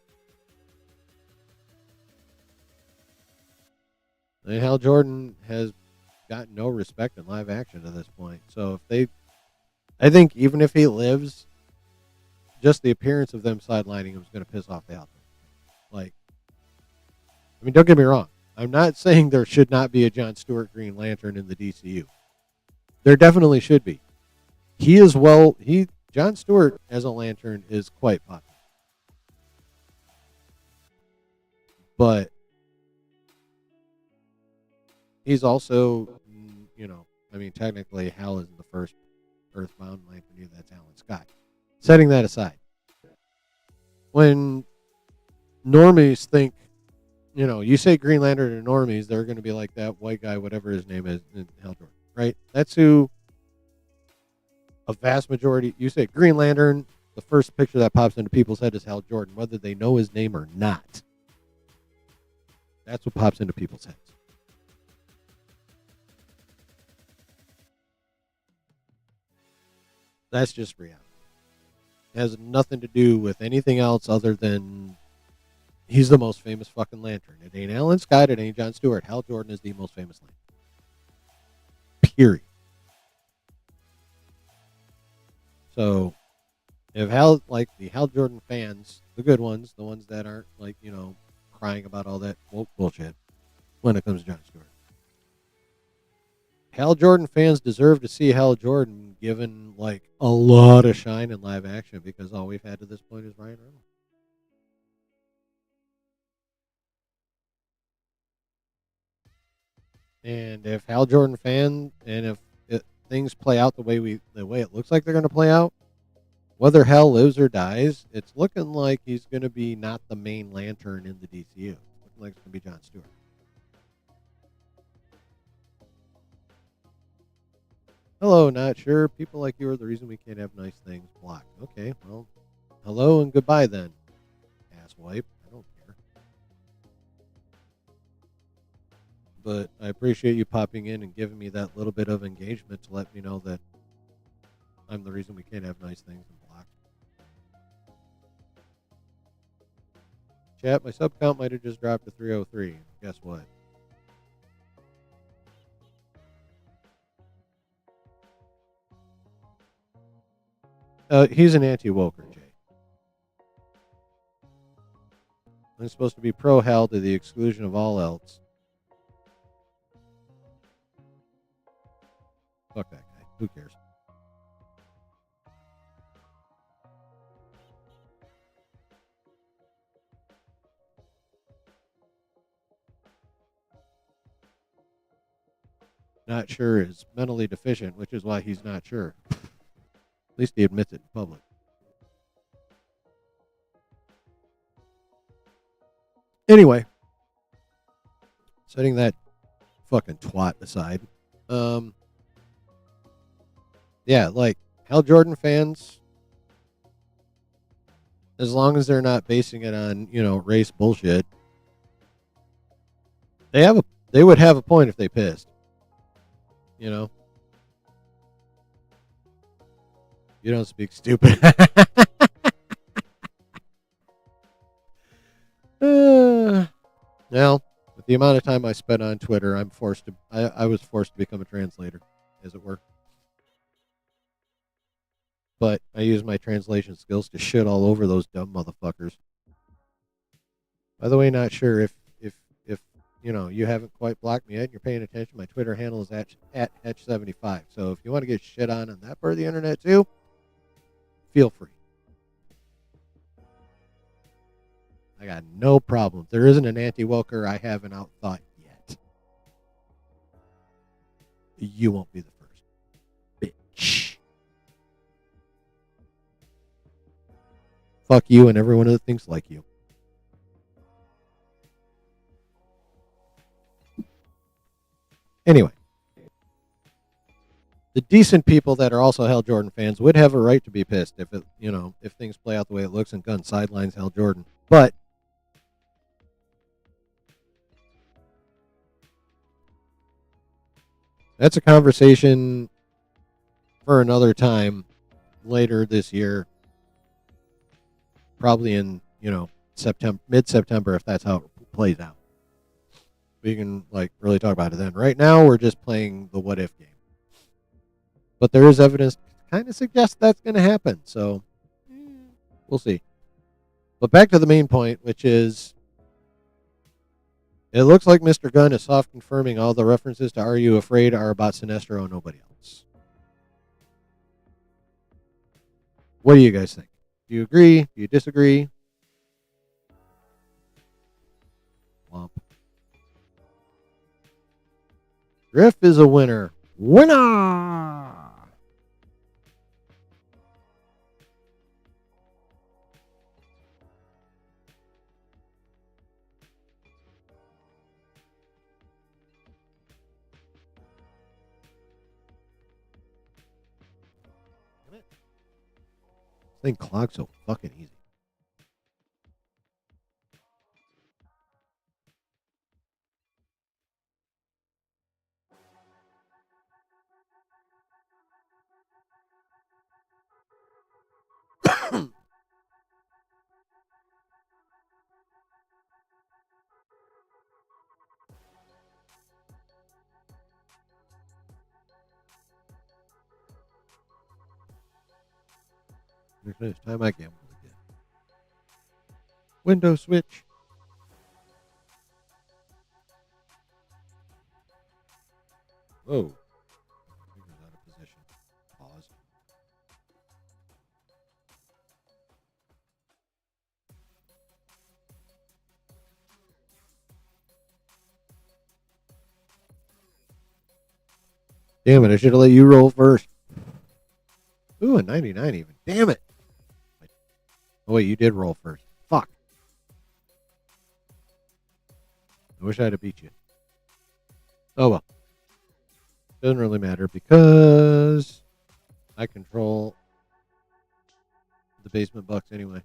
I mean, Hal Jordan has got no respect in live action at this point. So I think even if he lives, just the appearance of them sidelining him is going to piss off the Hal. Don't get me wrong. I'm not saying there should not be a Jon Stewart Green Lantern in the DCU. There definitely should be. Jon Stewart as a Lantern is quite popular. But he's also, technically Hal isn't the first Earthbound Lantern, that's Alan Scott. Setting that aside, when normies think, you say Green Lantern to normies, they're going to be like that white guy, whatever his name is, in Hal Jordan, right? That's who a vast majority, you say Green Lantern, the first picture that pops into people's head is Hal Jordan, whether they know his name or not. That's what pops into people's heads. That's just reality. It has nothing to do with anything else other than he's the most famous fucking Lantern. It ain't Alan Scott. It ain't Jon Stewart. Hal Jordan is the most famous Lantern. Period. So if the Hal Jordan fans, the good ones, the ones that aren't crying about all that woke bullshit when it comes to Jon Stewart. Hal Jordan fans deserve to see Hal Jordan given a lot of shine in live action because all we've had to this point is Ryan Reynolds. And if Hal Jordan if things play out the way it looks like they're going to play out, whether Hal lives or dies, it's looking like he's going to be not the main Lantern in the DCU. It's looking like it's going to be Jon Stewart. Hello, not sure. People like you are the reason we can't have nice things blocked. Okay, well, hello and goodbye then, asswipe. I don't care. But I appreciate you popping in and giving me that little bit of engagement to let me know that I'm the reason we can't have nice things and blocked. Chat, my sub count might have just dropped to 303. Guess what? He's an anti-woker, Jay. I'm supposed to be pro-Hal to the exclusion of all else. Fuck that guy. Who cares? Not sure is mentally deficient, which is why he's not sure. At least he admits it in public. Anyway, setting that fucking twat aside, yeah, Hal Jordan fans, as long as they're not basing it on race bullshit, they would have a point if they pissed. You don't speak stupid. Now, with the amount of time I spent on Twitter, I was forced to become a translator, as it were. But I use my translation skills to shit all over those dumb motherfuckers. By the way, not sure if you haven't quite blocked me yet and you're paying attention. My Twitter handle is at Hetch75. So if you want to get shit on that part of the internet too, feel free. I got no problem. There isn't an anti-woker I haven't outthought yet. You won't be the first. Bitch. Fuck you and everyone that thinks like you. Anyway. The decent people that are also Hal Jordan fans would have a right to be pissed if things play out the way it looks and Gunn sidelines Hal Jordan. But that's a conversation for another time later this year. Probably in, mid-September if that's how it plays out. We can really talk about it then. Right now we're just playing the what if game. But there is evidence to kind of suggest that's going to happen. So we'll see. But back to the main point, which is it looks like Mr. Gunn is soft confirming all the references to Are You Afraid are about Sinestro and nobody else. What do you guys think? Do you agree? Do you disagree? Womp. Griff is a winner. Winner! This thing clogs so fucking easy. Next time I gamble again. Window switch. Whoa. Finger's out of position. Pause. Damn it, I should have let you roll first. Ooh, a 99 even. Damn it. Oh, wait, you did roll first. Fuck. I wish I'd have beat you. Oh, well. Doesn't really matter because I control the basement bucks anyway.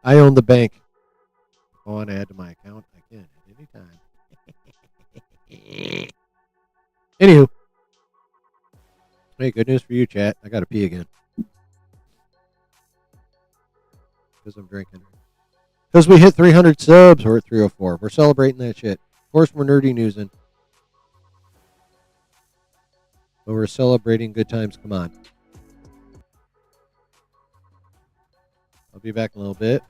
I own the bank. If I want to add to my account, I can at any time. Anywho. Hey, good news for you, chat. I got to pee again. Because I'm drinking. Because we hit 300 subs. We're at 304. We're celebrating that shit. Of course, we're nerdy newsing. But we're celebrating good times. Come on. I'll be back in a little bit.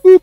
Boop.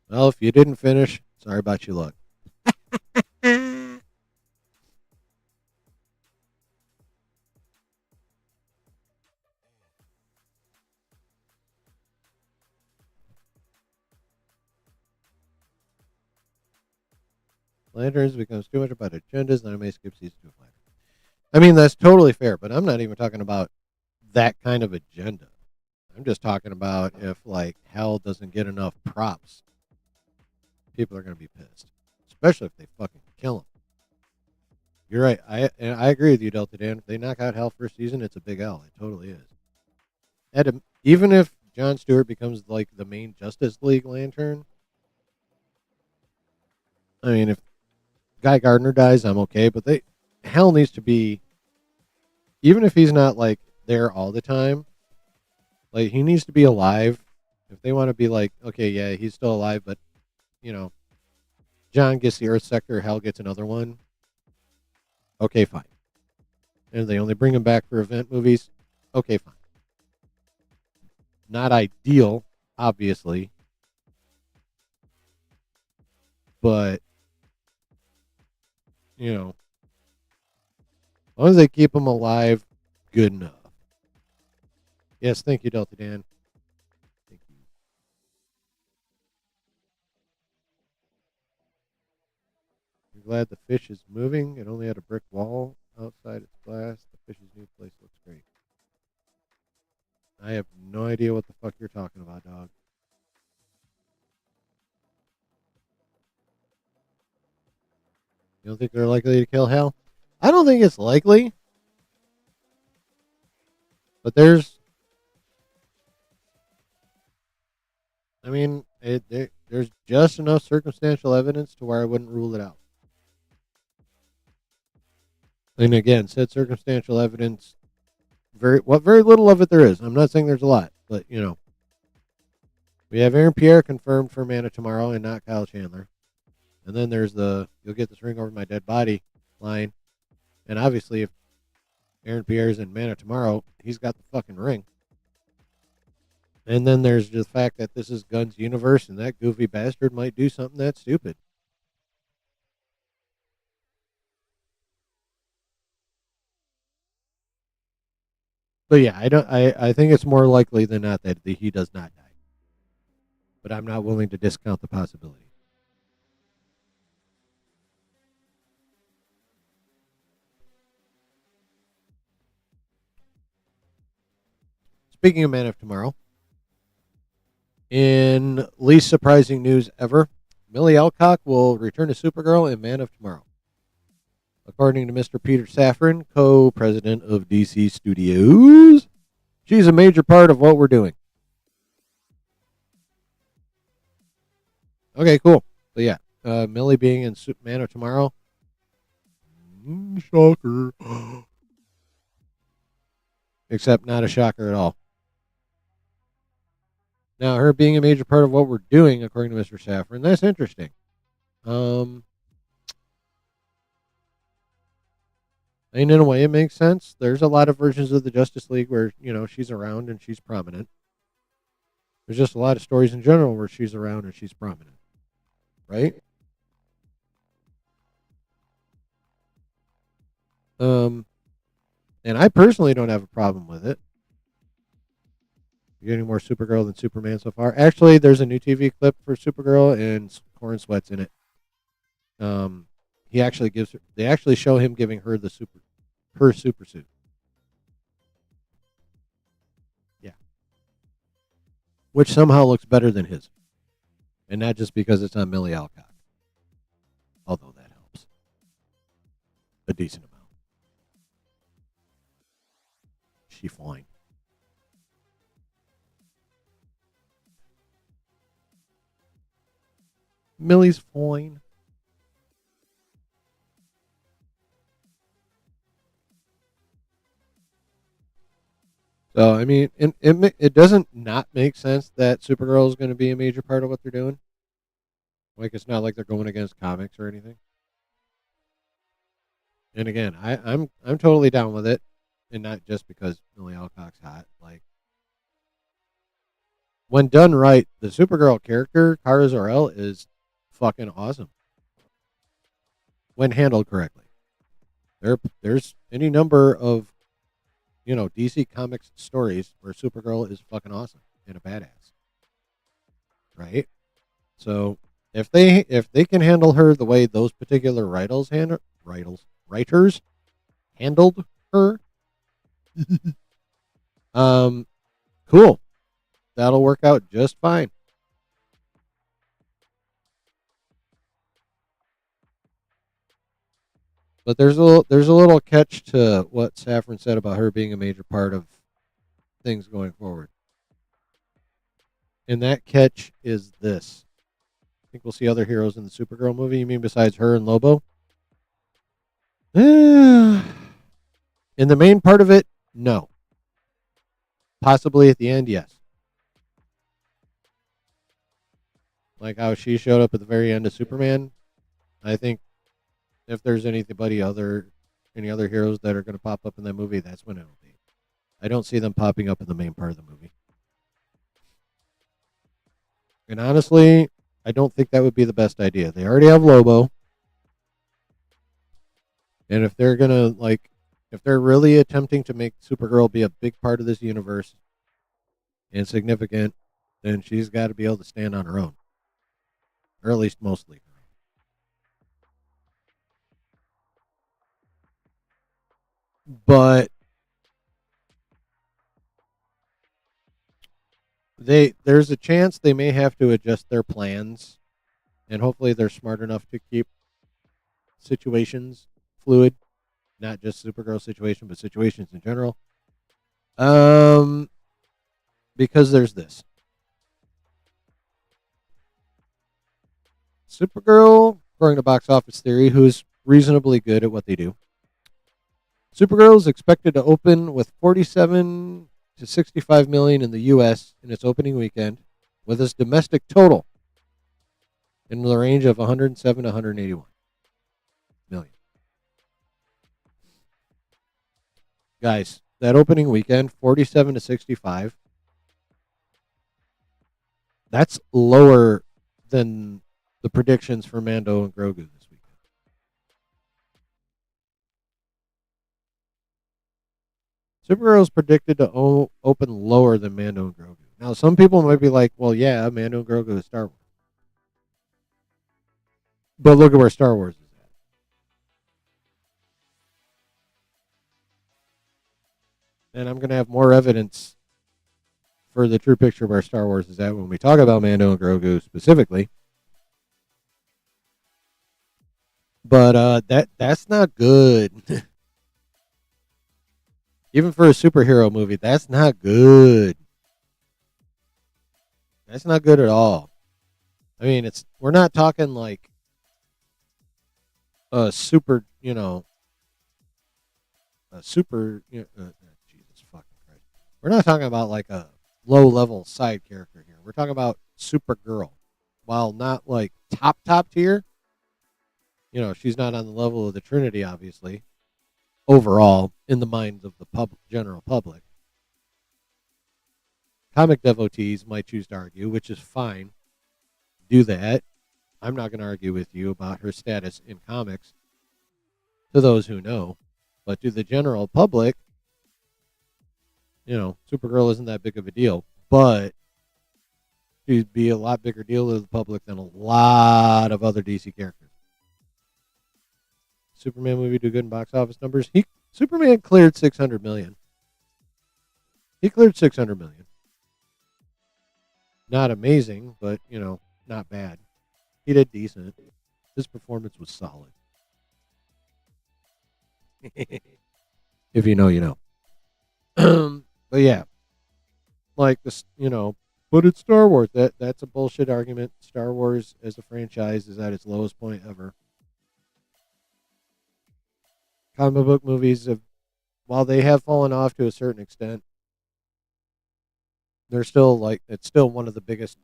Well, if you didn't finish, sorry about your luck. Lanterns becomes too much about agendas, and I may skip season 2 of Lantern. I mean, that's totally fair, but I'm not even talking about that kind of agenda. I'm just talking about if, like, Hell doesn't get enough props, people are going to be pissed, especially if they fucking kill him. You're right. I agree with you, Delta Dan. If they knock out Hell first season, it's a big L. It totally is. Even if Jon Stewart becomes like the main Justice League Lantern, I mean, if Guy Gardner dies, I'm okay. But Hell needs to be, even if he's not like there all the time, like he needs to be alive. If they want to be like, okay, yeah, he's still alive, but you know, John gets the Earth sector, Hal gets another one. Okay, fine. And they only bring him back for event movies. Okay, fine. Not ideal, obviously, but as long as they keep him alive, good enough. Yes, thank you, Delta Dan. Thank you. I'm glad the fish is moving. It only had a brick wall outside its glass. The fish's new place looks great. I have no idea what the fuck you're talking about, dog. You don't think they're likely to kill Hal? I don't think it's likely. But there's just enough circumstantial evidence to where I wouldn't rule it out. And again, said circumstantial evidence, very little of it there is. I'm not saying there's a lot, but we have Aaron Pierre confirmed for Man of Tomorrow and not Kyle Chandler. And then there's the "you'll get this ring over my dead body" line. And obviously, if Aaron Pierre's in Man of Tomorrow, he's got the fucking ring. And then there's the fact that this is Gunn's universe, and that goofy bastard might do something that's stupid. But yeah, I think it's more likely than not that he does not die. But I'm not willing to discount the possibility. Speaking of Man of Tomorrow, in least surprising news ever, Millie Alcock will return to Supergirl in Man of Tomorrow. According to Mr. Peter Safran, co-president of DC Studios, she's a major part of what we're doing. Okay, cool. But yeah, Millie being in Man of Tomorrow, shocker. Except not a shocker at all. Now, her being a major part of what we're doing, according to Mr. Safran, that's interesting. In a way, it makes sense. There's a lot of versions of the Justice League where, she's around and she's prominent. There's just a lot of stories in general where she's around and she's prominent. Right? And I personally don't have a problem with it. You're getting more Supergirl than Superman so far. Actually, there's a new TV clip for Supergirl and Corn Sweat's in it. He actually gives her. They actually show him giving her her super suit. Yeah, which somehow looks better than his, and not just because it's on Millie Alcock. Although that helps a decent amount. She fine. Millie's fine. So, I mean, it doesn't not make sense that Supergirl is going to be a major part of what they're doing. Like, it's not like they're going against comics or anything. And again, I'm totally down with it, and not just because Millie Alcock's hot. Like, when done right, the Supergirl character, Kara Zor-El, is fucking awesome when handled correctly. There's any number of DC Comics stories where Supergirl is fucking awesome and a badass, right? So if they can handle her the way those particular writers handled her, cool, that'll work out just fine. But there's a little catch to what Safran said about her being a major part of things going forward. And that catch is this. I think we'll see other heroes in the Supergirl movie. You mean besides her and Lobo? In the main part of it, no. Possibly at the end, yes. Like how she showed up at the very end of Superman. I think if there's any other heroes that are going to pop up in that movie, that's when it'll be. I don't see them popping up in the main part of the movie. And honestly, I don't think that would be the best idea. They already have Lobo, and if they're gonna if they're really attempting to make Supergirl be a big part of this universe and significant, then she's got to be able to stand on her own, or at least mostly. But there's a chance they may have to adjust their plans, and hopefully they're smart enough to keep situations fluid, not just Supergirl situation, but situations in general. Um, because there's this Supergirl, according to Box Office Theory, who's reasonably good at what they do. Supergirl is expected to open with 47 to 65 million in the U.S. in its opening weekend, with its domestic total in the range of 107 to 181 million. Guys, that opening weekend, 47 to 65, that's lower than the predictions for Mando and Grogu this weekend. Supergirl is predicted to open lower than Mando and Grogu. Now, some people might be like, well, yeah, Mando and Grogu is Star Wars. But look at where Star Wars is at. And I'm going to have more evidence for the true picture where Star Wars is at when we talk about Mando and Grogu specifically. But that's not good. Even for a superhero movie, that's not good. That's not good at all. I mean, we're not talking like a super, a super, Jesus fucking Christ. We're not talking about like a low level side character here. We're talking about Supergirl. While not like top tier, she's not on the level of the Trinity, obviously. Overall, in the minds of the general public, comic devotees might choose to argue, which is fine. Do that. I'm not going to argue with you about her status in comics to those who know. But to the general public, Supergirl isn't that big of a deal. But she'd be a lot bigger deal to the public than a lot of other DC characters. Superman movie do good in box office numbers. Superman cleared 600 million. He cleared 600 million. Not amazing, but not bad. He did decent. His performance was solid. If you know, you know. But yeah, like this, but it's Star Wars. That's a bullshit argument. Star Wars as a franchise is at its lowest point ever. Comic book movies while they have fallen off to a certain extent, they're still it's still one of the biggest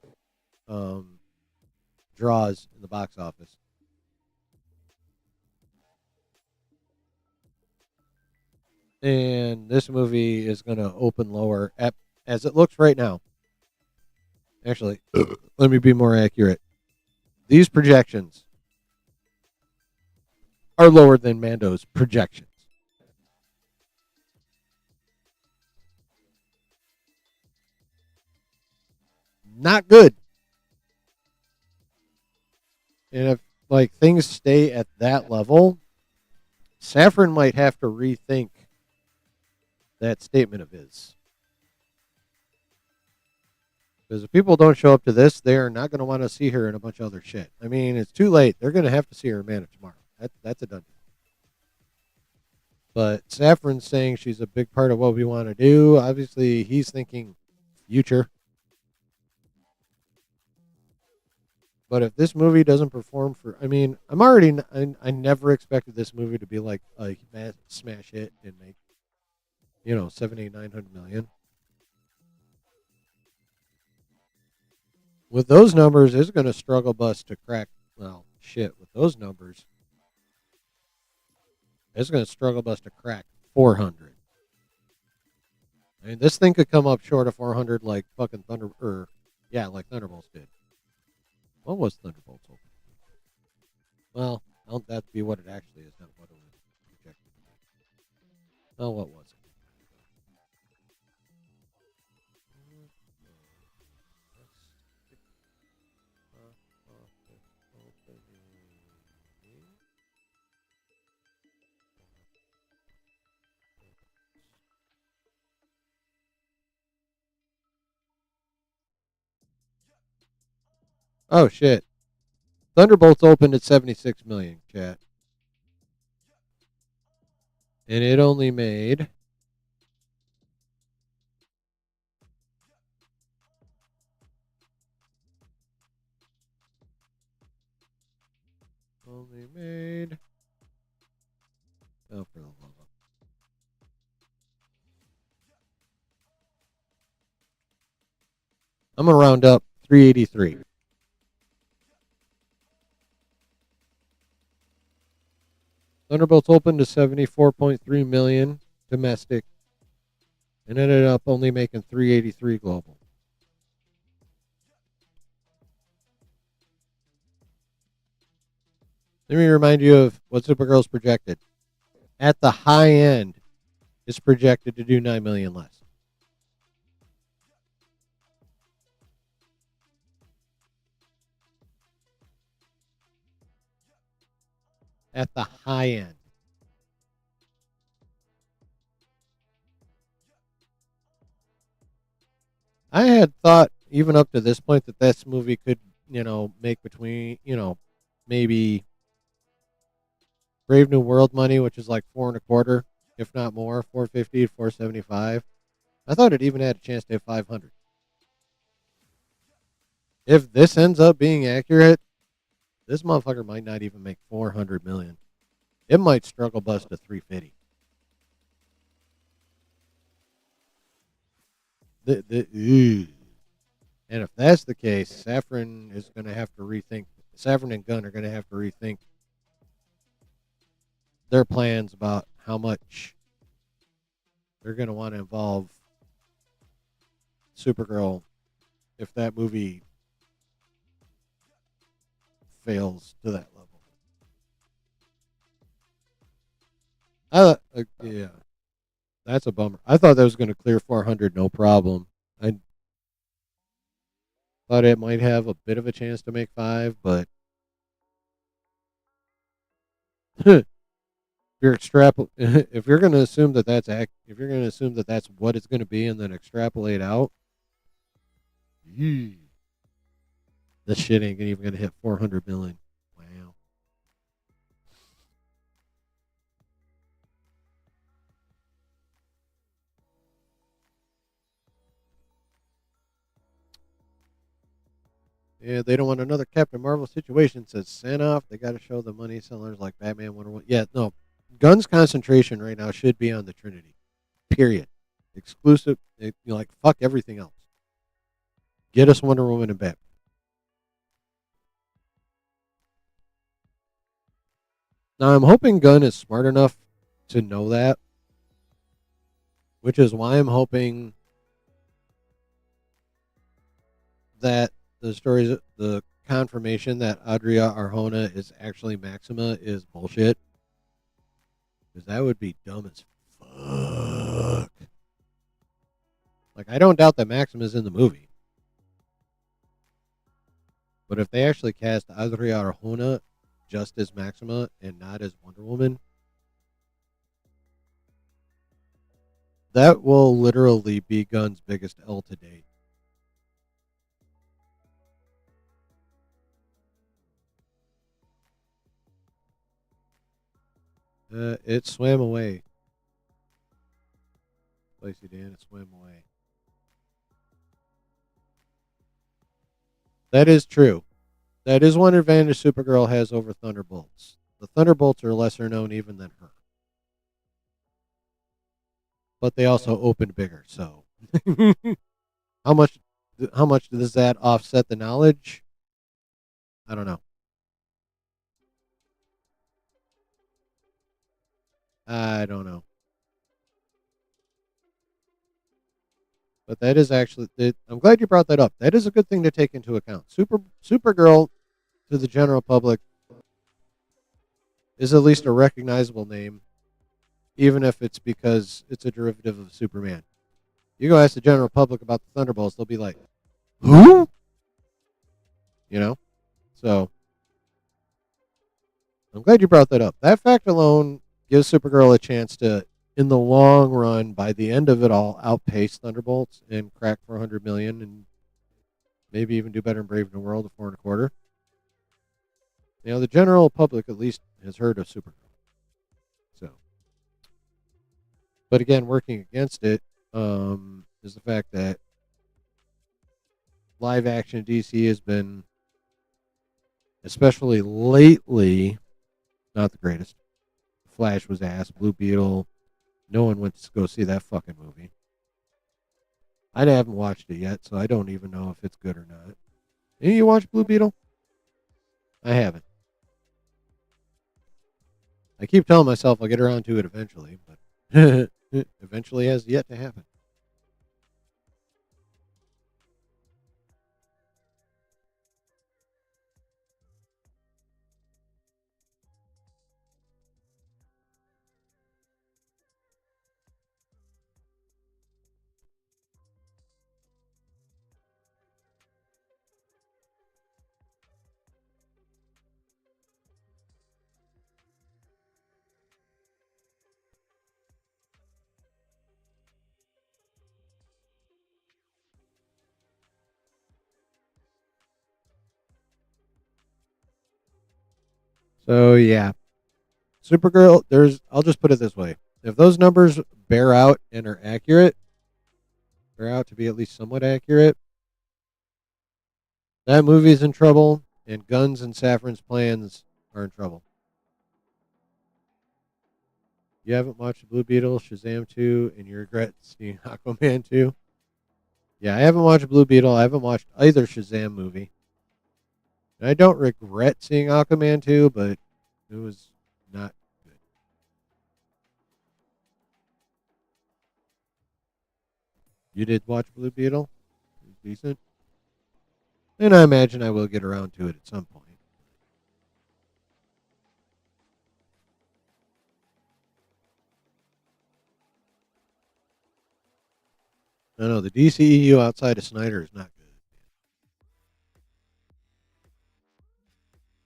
draws in the box office. And this movie is going to open lower as it looks right now. Actually, let me be more accurate. These projections are lower than Mando's projections. Not good. And if things stay at that level, Safran might have to rethink that statement of his. Because if people don't show up to this, they're not going to want to see her in a bunch of other shit. I mean, it's too late. They're going to have to see her in Man of Tomorrow. That's a done deal. But Safran's saying she's a big part of what we want to do. Obviously, he's thinking future. But if this movie doesn't perform I never expected this movie to be like a smash hit and make, 7, 8, 900 million. With those numbers, it's going to struggle bus to crack, shit, with those numbers, it's going to struggle bus to crack 400. I mean, this thing could come up short of 400 like fucking like Thunderbolts did. What was Thunderbolts open? Well, don't that be what it actually is, not what it was projected to be. Oh, what was it? Oh shit! Thunderbolts opened at 76 million, chat, and it only made oh for the love of. I'm gonna round up 383. Thunderbolts opened to 74.3 million domestic and ended up only making 383 global. Let me remind you of what Supergirl's projected. At the high end, it's projected to do 9 million less. At the high end. I had thought, even up to this point, that this movie could, make between, maybe Brave New World money, which is like 4.25, if not more, 450, 475. I thought it even had a chance to hit 500. If this ends up being accurate, this motherfucker might not even make 400 million. It might struggle bust to 350. And if that's the case, Safran is going to have to rethink. Safran and Gunn are going to have to rethink their plans about how much they're going to want to involve Supergirl if that movie fails to that level. Yeah, that's a bummer. I thought that was going to clear 400 no problem. I thought it might have a bit of a chance to make 5, but if you're going to assume that if you're going to assume that that's what it's going to be and then extrapolate out, the shit ain't even going to hit 400 million. Wow. Yeah, they don't want another Captain Marvel situation, says Sanoff. They got to show the money sellers like Batman, Wonder Woman. Yeah, no. Gunn's concentration right now should be on the Trinity. Period. Exclusive. Fuck everything else. Get us Wonder Woman and Batman. Now, I'm hoping Gunn is smart enough to know that, which is why I'm hoping that the confirmation that Adria Arjona is actually Maxima is bullshit. Because that would be dumb as fuck. Like, I don't doubt that Maxima is in the movie. But if they actually cast Adria Arjona just as Maxima and not as Wonder Woman, that will literally be Gunn's biggest L to date. It swam away. Spicy Dan, it swam away. That is true. That is one advantage Supergirl has over Thunderbolts. The Thunderbolts are lesser known even than her. But they also opened bigger, so how much does that offset the knowledge? I don't know. I don't know. But that is actually, I'm glad you brought that up. That is a good thing to take into account. Supergirl to the general public is at least a recognizable name, even if it's because it's a derivative of Superman. You go ask the general public about the Thunderbolts, they'll be like, "Who?" You know. So I'm glad you brought that up. That fact alone gives Supergirl a chance to, in the long run, by the end of it all, outpace Thunderbolts and crack 400 million, and maybe even do better in Brave New World at 4.25. The general public at least has heard of Supergirl. So, but again, working against it is the fact that live action DC has been, especially lately, not the greatest. Flash was ass. Blue Beetle. No one went to go see that fucking movie. I haven't watched it yet, so I don't even know if it's good or not. Any of you watch Blue Beetle? I haven't. I keep telling myself I'll get around to it eventually, but eventually has yet to happen. So yeah, Supergirl. I'll just put it this way: if those numbers bear out and are accurate, bear out to be at least somewhat accurate, that movie's in trouble, and Guns and Safran's plans are in trouble. You haven't watched Blue Beetle, Shazam 2, and you regret seeing Aquaman 2? Yeah, I haven't watched Blue Beetle. I haven't watched either Shazam movie. And I don't regret seeing Aquaman 2, but it was not good. You did watch Blue Beetle? It was decent. And I imagine I will get around to it at some point. I know the DCEU outside of Snyder is not good.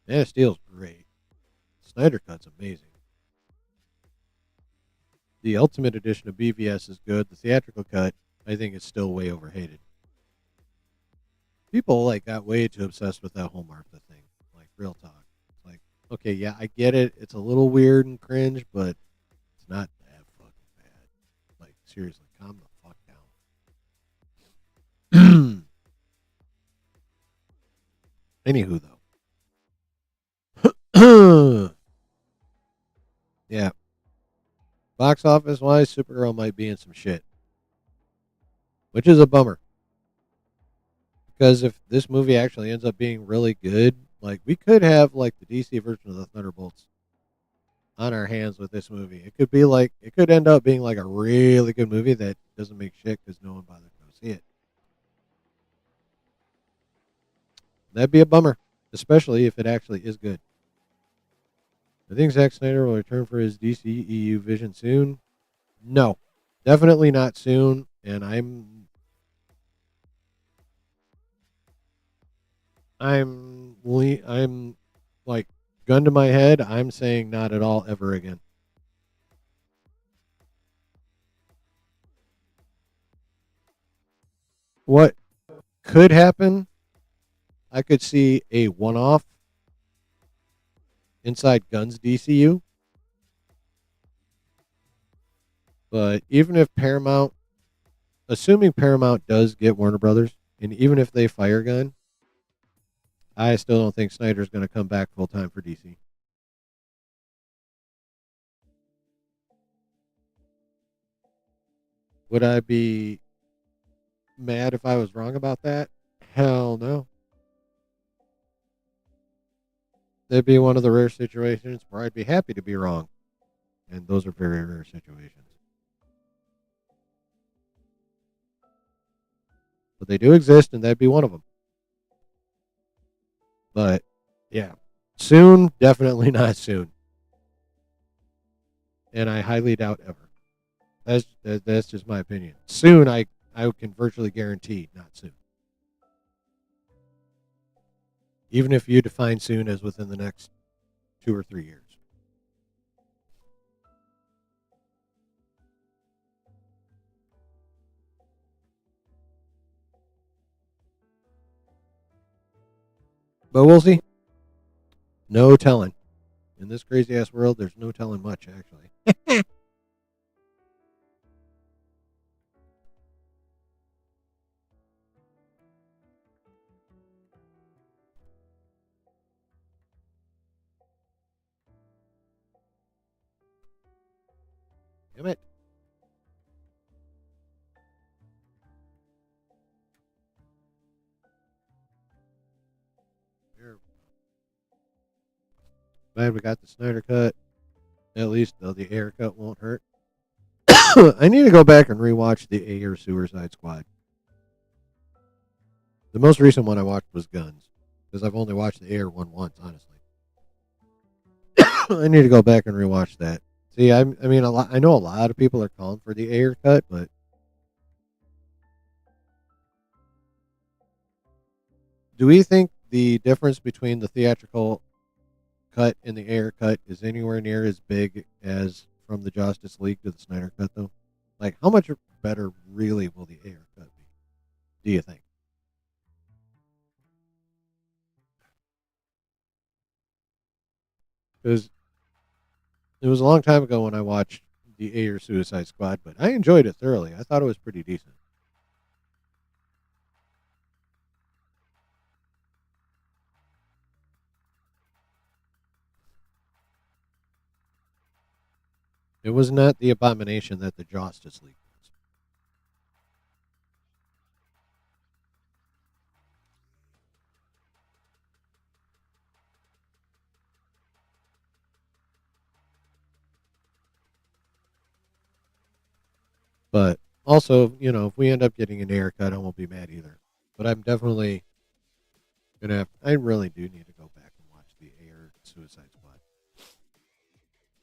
Man of Steel's great. Snyder Cut's amazing. The Ultimate Edition of BVS is good. The theatrical cut, I think, is still way overhated. People got way too obsessed with that whole Martha thing. Like real talk. Like, okay, yeah, I get it. It's a little weird and cringe, but it's not that fucking bad. Like seriously, calm the fuck down. Anywho, though, yeah, box office wise, Supergirl might be in some shit, which is a bummer. Because if this movie actually ends up being really good, like we could have like the DC version of the Thunderbolts on our hands with this movie. It could end up being like a really good movie that doesn't make shit because no one bothered to go see it. That'd be a bummer, especially if it actually is good. I think Zack Snyder will return for his DCEU vision soon. No, definitely not soon. And I'm like gun to my head. I'm saying not at all ever again. What could happen? I could see a one-off inside Guns DCU, but even if Paramount, assuming Paramount does get Warner Brothers, and even if they fire Gun, I still don't think Snyder's going to come back full time for DC. Would I be mad if I was wrong about that? Hell no. That'd be one of the rare situations where I'd be happy to be wrong. and those are very rare situations. But they do exist, and that'd be one of them. But yeah, soon, definitely not soon, and I highly doubt ever. That's just my opinion. Soon, I can virtually guarantee not soon. Even if you define soon as within the next 2 or 3 years. But we'll see. No telling. In this crazy ass world, there's no telling much, actually. Damn it. Glad we got the Snyder cut. At least, though, the air cut won't hurt. I need to go back and rewatch the Ayer Suicide Squad. The most recent one I watched was Guns, because I've only watched the Ayer one once, honestly. I need to go back and rewatch that. See, I mean, I know a lot of people are calling for the Ayer cut, but do we think the difference between the theatrical cut and the Ayer cut is anywhere near as big as from the Justice League to the Snyder cut, though? Like, how much better really will the Ayer cut be? Do you think? Because it was a long time ago when I watched the Ayer Suicide Squad, but I enjoyed it thoroughly. I thought it was pretty decent. It was not the abomination that the Justice League was. But also, if we end up getting an Ayer cut, I won't be mad either. But I'm definitely gonna have. I really do need to go back and watch the Ayer Suicide Squad.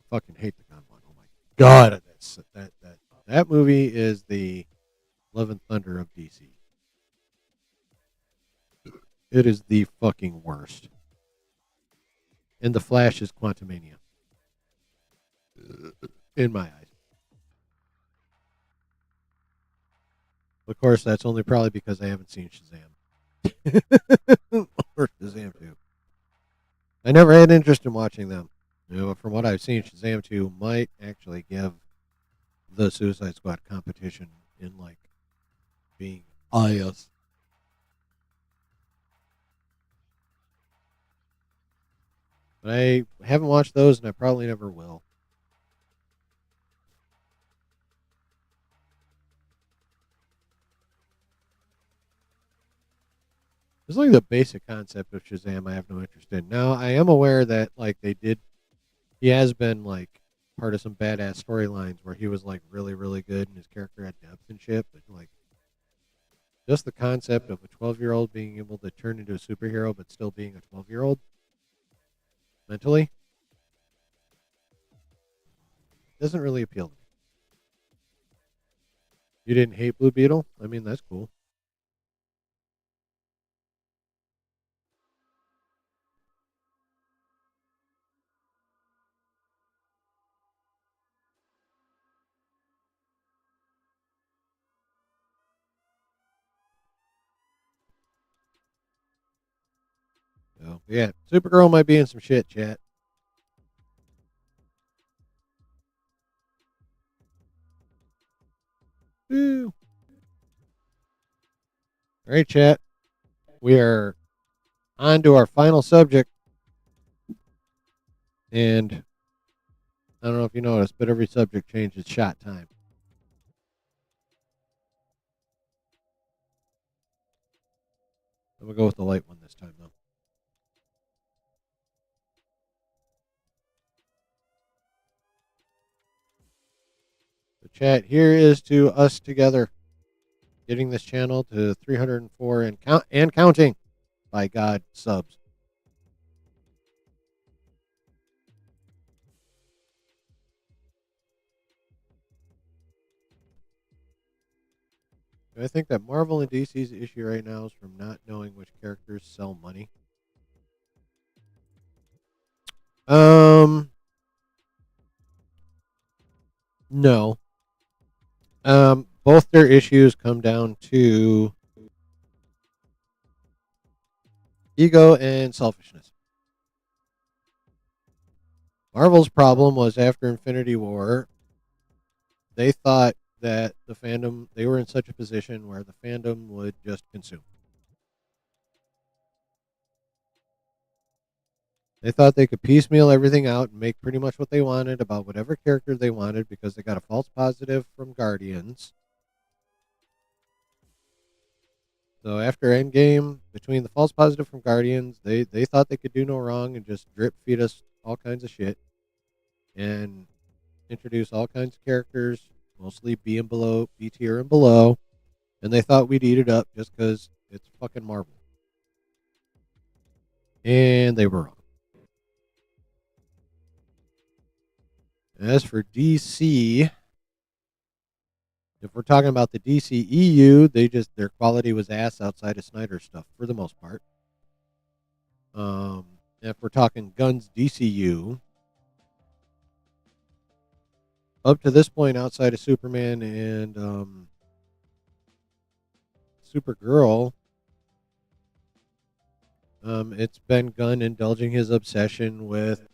Fucking hate the gun one. Oh my god, that movie is the Love and Thunder of DC. It is the fucking worst. And the Flash is Quantumania in my eyes. Of course, that's only probably because I haven't seen Shazam or Shazam 2. I never had interest in watching them. From what I've seen, Shazam 2 might actually give the Suicide Squad competition in like being yes. But I haven't watched those, and I probably never will. It's like the basic concept of Shazam. I have no interest in. Now I am aware that like he has been like part of some badass storylines where he was like really really good and his character had depth and shit. But like just the concept of a 12-year-old being able to turn into a superhero but still being a 12-year-old mentally doesn't really appeal to me. You didn't hate Blue Beetle? I mean, that's cool. So, yeah, Supergirl might be in some shit, chat. Woo. All right, chat. We are on to our final subject. And I don't know if you noticed, but every subject changes shot time. I'm going to go with the light one this time, though. chat. Here is to us together getting this channel to 304 and counting. By God, subs. I think that Marvel and DC's issue right now is from not knowing which characters sell money. No. Both their issues come down to ego and selfishness. Marvel's problem was after Infinity War, they thought that the fandom, they were in such a position where the fandom would just consume. They thought they could piecemeal everything out and make pretty much what they wanted about whatever character they wanted because they got a false positive from Guardians. So after Endgame, between the false positive from Guardians, they thought they could do no wrong and just drip feed us all kinds of shit and introduce all kinds of characters, mostly B and below, B tier and below, and they thought we'd eat it up just because it's fucking Marvel. And they were wrong. As for DC, if we're talking about the DCEU, their quality was ass outside of Snyder's stuff for the most part. If we're talking Guns DCU, up to this point, outside of Superman and Supergirl, it's been Gunn indulging his obsession with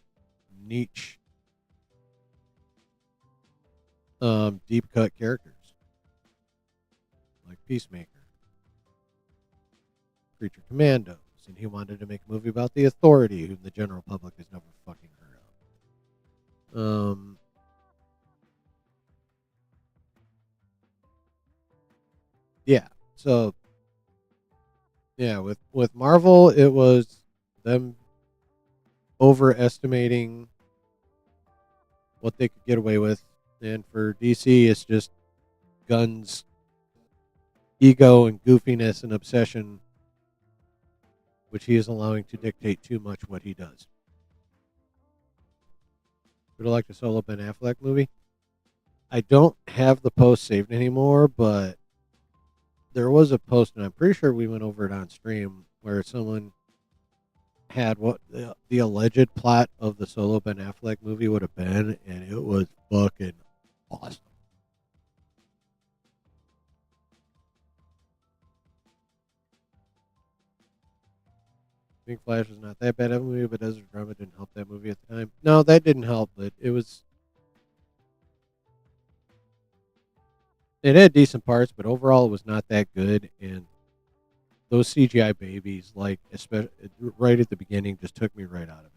niche, deep cut characters like Peacemaker, Creature Commandos, and he wanted to make a movie about the Authority, whom the general public has never fucking heard of. Yeah, so yeah, with Marvel, it was them overestimating what they could get away with, and for DC, it's just Gunn's ego and goofiness and obsession, which he is allowing to dictate too much what he does. Would have liked a solo Ben Affleck movie. I don't have the post saved anymore, but there was a post, and I'm pretty sure we went over it on stream, where someone had what the alleged plot of the solo Ben Affleck movie would have been, and it was fucking awesome. Pink Flash was not that bad of a movie, but Desert Drama didn't help that movie at the time. No, that didn't help, but it was. It had decent parts, but overall it was not that good. And those CGI babies, like especially right at the beginning, just took me right out of it.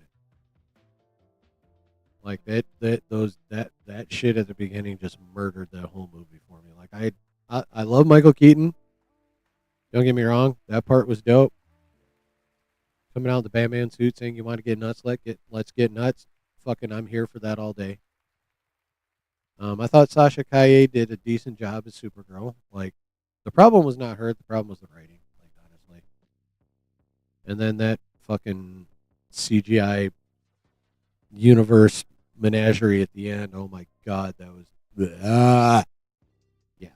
Like that shit at the beginning just murdered that whole movie for me. Like I love Michael Keaton. Don't get me wrong, that part was dope. Coming out in the Batman suit saying you want to get nuts, let's get nuts. Fucking I'm here for that all day. I thought Sasha Kaye did a decent job as Supergirl. Like the problem was not her, the problem was the writing, like honestly. And then that fucking CGI universe menagerie at the end. Oh my god, that was yeah.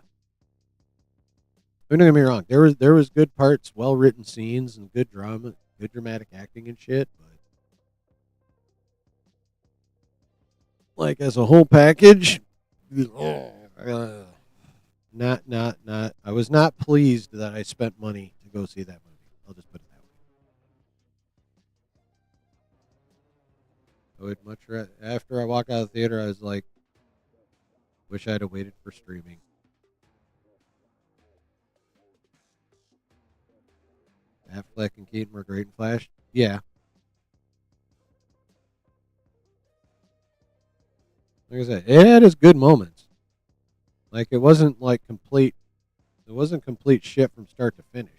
Don't get me wrong. There was good parts, well written scenes, and good drama, good dramatic acting and shit. But like as a whole package, not. I was not pleased that I spent money to go see that movie. I'll just put it that way. I would much rather, after I walk out of the theater, I was like, wish I'd have waited for streaming. Affleck and Keaton were great in Flash. Yeah. Like I said, it had its good moments. Like it wasn't like complete. It wasn't complete shit from start to finish.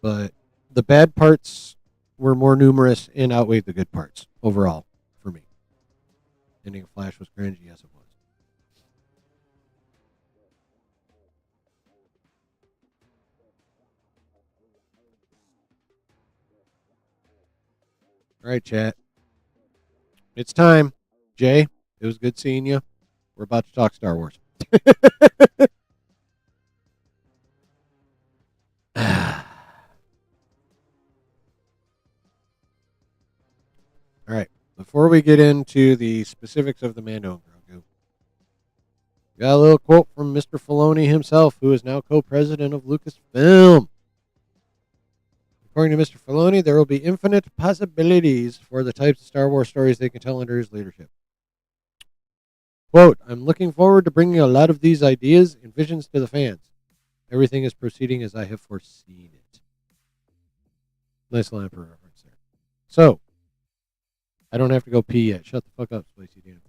But the bad parts were more numerous and outweighed the good parts overall for me. Ending of Flash was cringe. Yes, it was. All right, chat. It's time. Jay, it was good seeing you. We're about to talk Star Wars. All right. Before we get into the specifics of the Mando and Grogu, got a little quote from Mr. Filoni himself, who is now co-president of Lucasfilm. According to Mr. Filoni, there will be infinite possibilities for the types of Star Wars stories they can tell under his leadership. Quote, I'm looking forward to bringing a lot of these ideas and visions to the fans. Everything is proceeding as I have foreseen it. Nice line for reference there. So, I don't have to go pee yet. Shut the fuck up, Spicy Dan.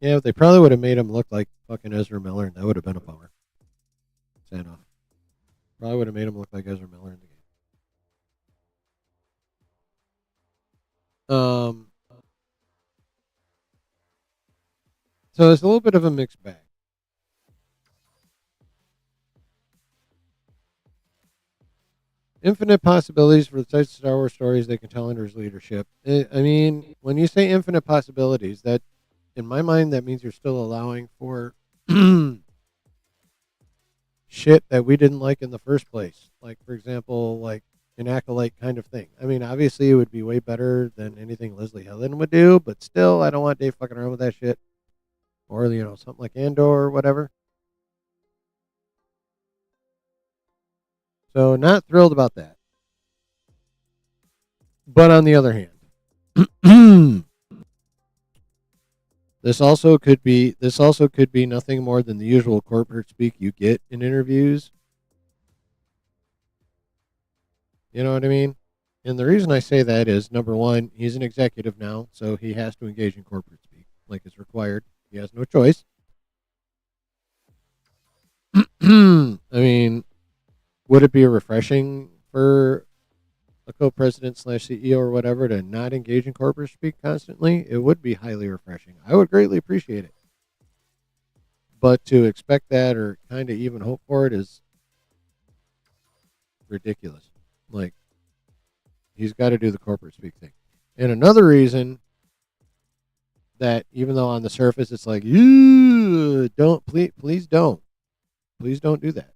Yeah, they probably would have made him look like fucking Ezra Miller, and that would have been a bummer. Stand off. Probably would have made him look like Ezra Miller in the game. So it's a little bit of a mixed bag. Infinite possibilities for the types of Star Wars stories they can tell under his leadership. I mean, when you say infinite possibilities, that in my mind that means you're still allowing for shit that we didn't like in the first place. Like, for example, like an acolyte kind of thing. I mean, obviously it would be way better than anything Leslie Helen would do, but still, I don't want Dave fucking around with that shit. Or, something like Andor or whatever. So, not thrilled about that. But on the other hand, this also could be nothing more than the usual corporate speak you get in interviews. You know what I mean? And the reason I say that is, number one, he's an executive now, so he has to engage in corporate speak like it's required. He has no choice. I mean, would it be refreshing for a co-president / CEO or whatever to not engage in corporate speak constantly? It would be highly refreshing. I would greatly appreciate it. But to expect that or kind of even hope for it is ridiculous. Like, he's got to do the corporate speak thing. And another reason that, even though on the surface it's like, you don't, please don't do that.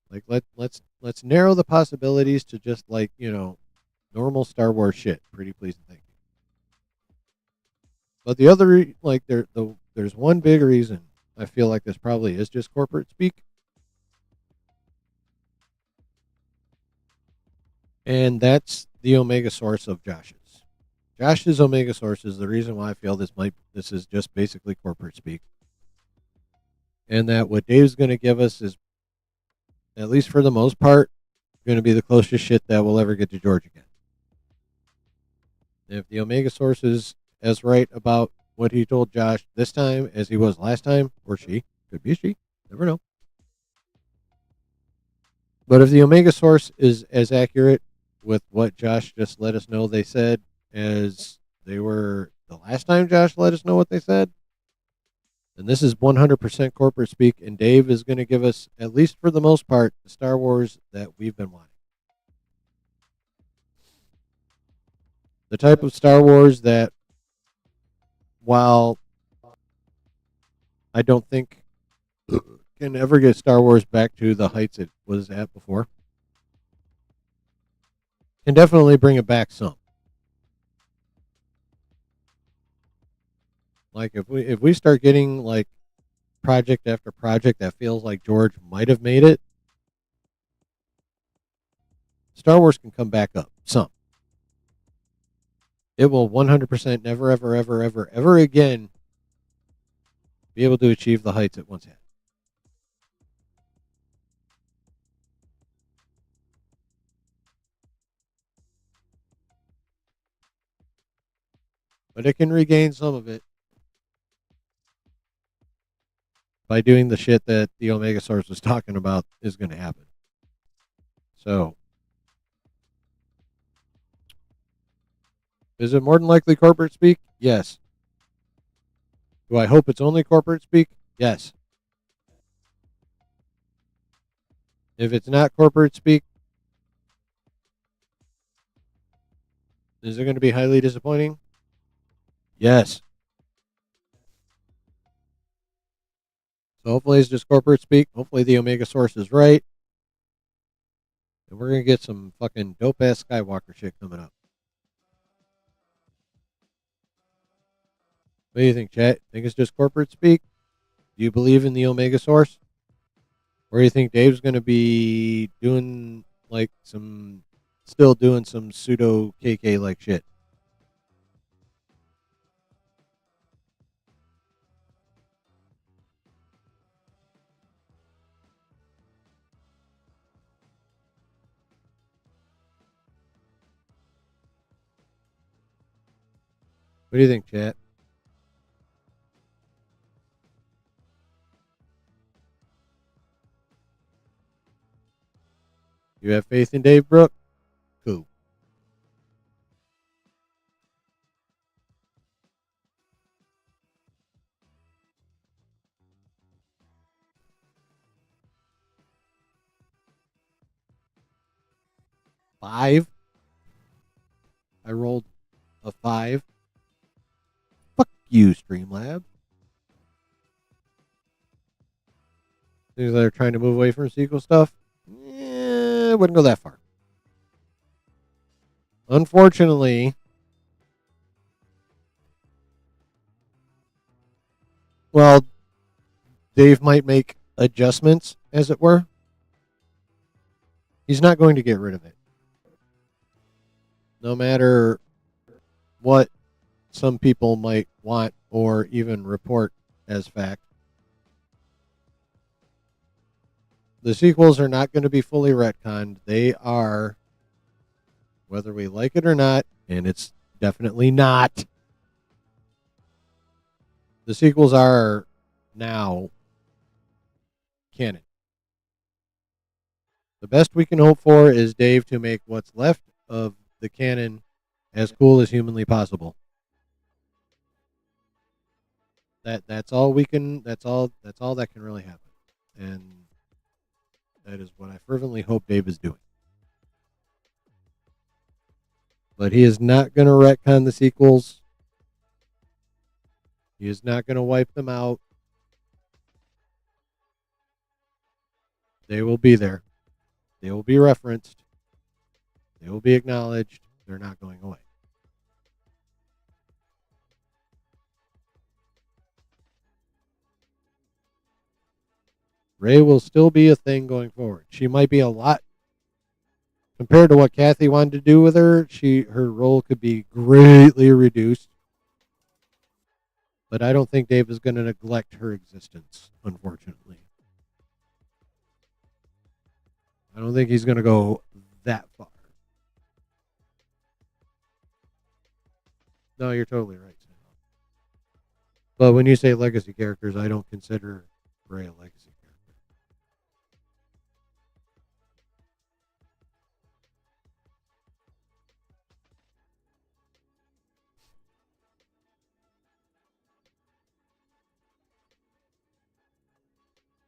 Like, let's narrow the possibilities to just like normal Star Wars shit. Pretty please and thank you. But the other there's one big reason I feel like this probably is just corporate speak. And that's the Omega source of Josh's. Josh's Omega source is the reason why I feel this is just basically corporate speak. And that what Dave's going to give us is, at least for the most part, going to be the closest shit that we'll ever get to George again. If the Omega source is as right about what he told Josh this time as he was last time, or she, could be she, never know. But if the Omega source is as accurate with what Josh just let us know they said as they were the last time Josh let us know what they said, and this is 100% corporate speak, and Dave is going to give us, at least for the most part, the Star Wars that we've been wanting. The type of Star Wars that, while I don't think can ever get Star Wars back to the heights it was at before, can definitely bring it back some. Like if we start getting like project after project that feels like George might have made it, Star Wars can come back up some. It will 100% never, ever, ever, ever, ever again be able to achieve the heights it once had. But it can regain some of it by doing the shit that the Omega Source was talking about is going to happen. So, Is it more than likely corporate speak? Yes. Do I hope it's only corporate speak? Yes. If it's not corporate speak, is it going to be highly disappointing? Yes. So hopefully it's just corporate speak. Hopefully the Omega source is right. And we're going to get some fucking dope ass Skywalker shit coming up. What do you think, chat? Think it's just corporate speak? Do you believe in the Omega source? Or do you think Dave's going to be doing like still doing some pseudo KK like shit? What do you think, chat? You have faith in Dave Brooke? Cool. Five. I rolled a 5. Fuck you, Streamlab. Things that are trying to move away from sequel stuff. I wouldn't go that far. Unfortunately, well, Dave might make adjustments, as it were. He's not going to get rid of it. No matter what some people might want or even report as fact. The sequels are not going to be fully retconned. They are, whether we like it or not, and it's definitely not, the sequels are now canon. The best we can hope for is Dave to make what's left of the canon as cool as humanly possible. That's all we can. That's all that can really happen, and that is what I fervently hope Dave is doing. But he is not going to retcon the sequels. He is not going to wipe them out. They will be there. They will be referenced. They will be acknowledged. They're not going away. Rey will still be a thing going forward. She might be a lot compared to what Kathy wanted to do with her. Her role could be greatly reduced. But I don't think Dave is going to neglect her existence, unfortunately. I don't think he's going to go that far. No, you're totally right, Sam. But when you say legacy characters, I don't consider Rey a legacy character.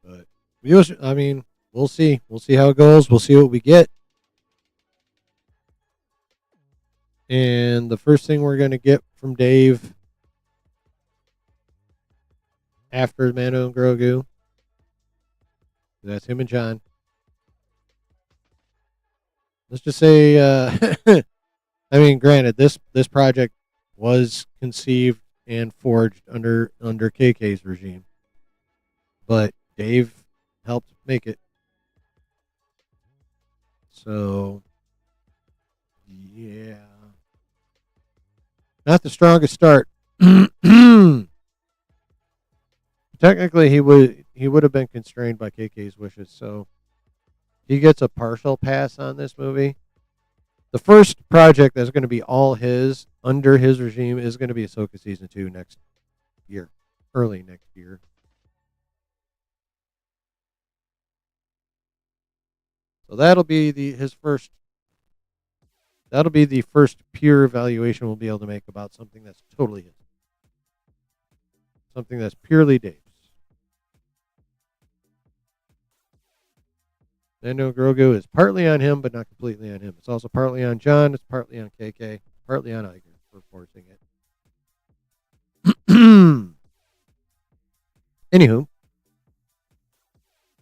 But I mean, we'll see. We'll see how it goes. We'll see what we get. And the first thing we're going to get from Dave after Mando and Grogu, that's him and John. Let's just say, I mean, granted, this project was conceived and forged under KK's regime, but Dave helped make it. So, yeah, not the strongest start. Technically, he would have been constrained by KK's wishes, so he gets a partial pass on this movie. The first project that's going to be all his under his regime is going to be Ahsoka season 2 next year, early next year. So that'll be his first That'll be the first pure evaluation we'll be able to make about something that's totally his. Something that's purely Dave's. Mando Grogu is partly on him, but not completely on him. It's also partly on John. It's partly on KK. Partly on Iger for forcing it. Anywho,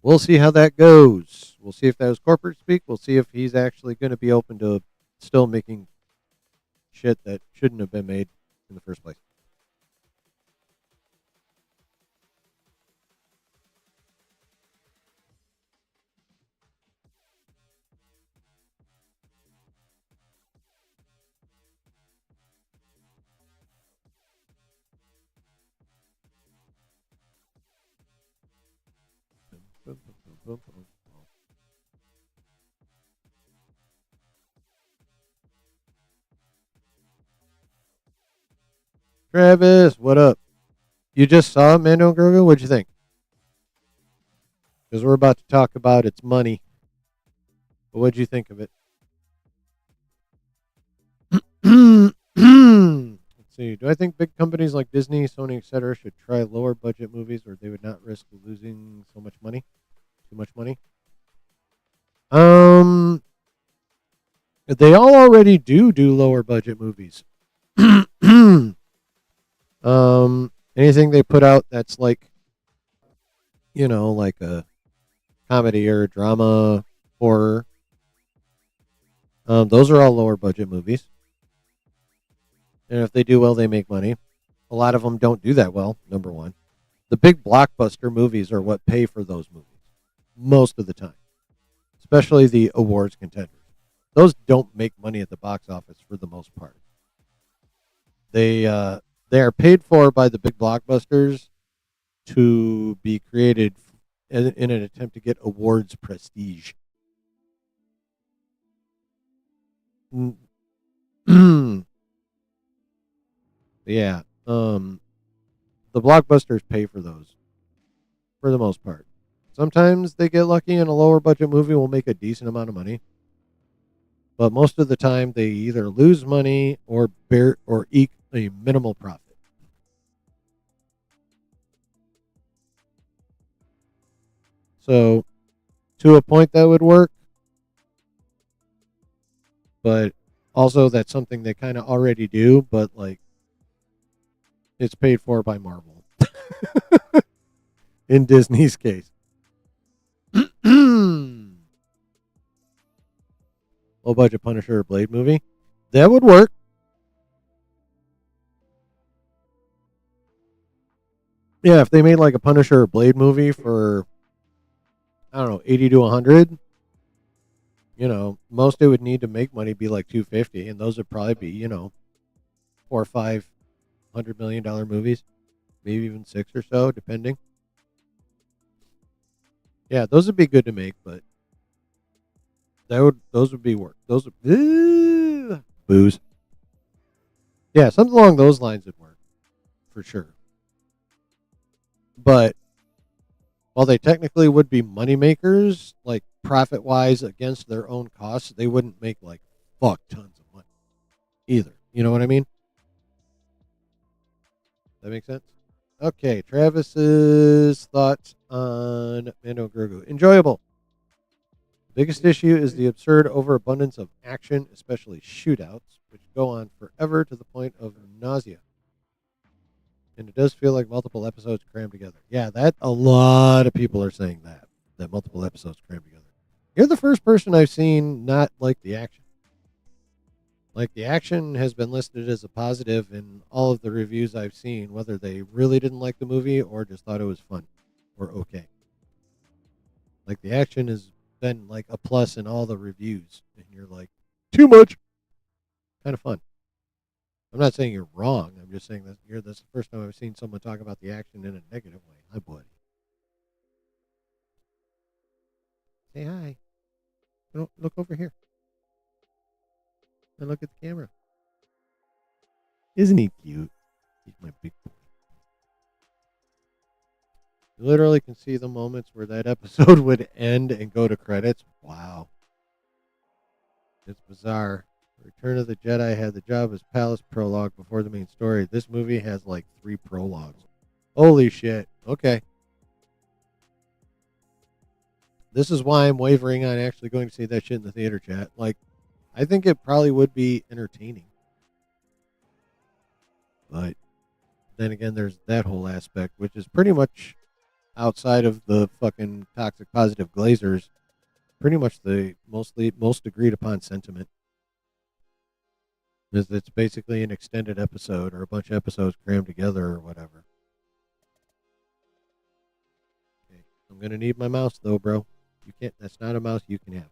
we'll see how that goes. We'll see if that was corporate speak. We'll see if he's actually going to be open to still making shit that shouldn't have been made in the first place. Travis, what up? You just saw Mando and Grogu? What'd you think? Because we're about to talk about its money. But what'd you think of it? Let's see. Do I think big companies like Disney, Sony, etc. should try lower budget movies or they would not risk losing so much money? Too much money? They all already do lower budget movies. Anything they put out that's like, like a comedy or a drama, horror. Those are all lower budget movies. And if they do well, they make money. A lot of them don't do that well, number one. The big blockbuster movies are what pay for those movies most of the time, especially the awards contenders. Those don't make money at the box office for the most part. They are paid for by the big blockbusters to be created in an attempt to get awards prestige. Yeah. The blockbusters pay for those for the most part. Sometimes they get lucky and a lower budget movie will make a decent amount of money. But most of the time they either lose money or eke a minimal profit. So to a point that would work, but also that's something they kind of already do, but like it's paid for by Marvel. In Disney's case. Low budget Punisher or Blade movie. That would work. Yeah, if they made like a Punisher or Blade movie for, I don't know, 80 to 100, most it would need to make money be like 250, and those would probably be, $4 or $500 million movies, maybe even 6 or so, depending. Yeah, those would be good to make, but those would be work. Those would booze. Yeah, something along those lines would work for sure. But while they technically would be money makers, like profit wise against their own costs, they wouldn't make like fuck tons of money either. You know what I mean? That makes sense? Okay, Travis's thoughts on Mando Grogu. Enjoyable. Biggest issue is the absurd overabundance of action, especially shootouts, which go on forever to the point of nausea. And it does feel like multiple episodes crammed together. Yeah, that a lot of people are saying that multiple episodes crammed together. You're the first person I've seen not like the action. Like the action has been listed as a positive in all of the reviews I've seen, whether they really didn't like the movie or just thought it was fun or okay. Like the action has been like a plus in all the reviews, and you're like, too much. Kind of fun. I'm not saying you're wrong. I'm just saying that that's the first time I've seen someone talk about the action in a negative way. Hi, buddy. Say hi. Look over here. And look at the camera. Isn't he cute? He's my big boy. You literally can see the moments where that episode would end and go to credits. Wow. It's bizarre. Return of the Jedi had the job as Palace prologue before the main story. This movie has like 3 prologues. Holy shit. Okay. This is why I'm wavering on actually going to see that shit in the theater, chat. Like, I think it probably would be entertaining. But then again, there's that whole aspect, which is pretty much outside of the fucking toxic positive glazers, pretty much the most agreed upon sentiment. Is it's basically an extended episode or a bunch of episodes crammed together or whatever. Okay. I'm gonna need my mouse though, bro. You can't. That's not a mouse you can have.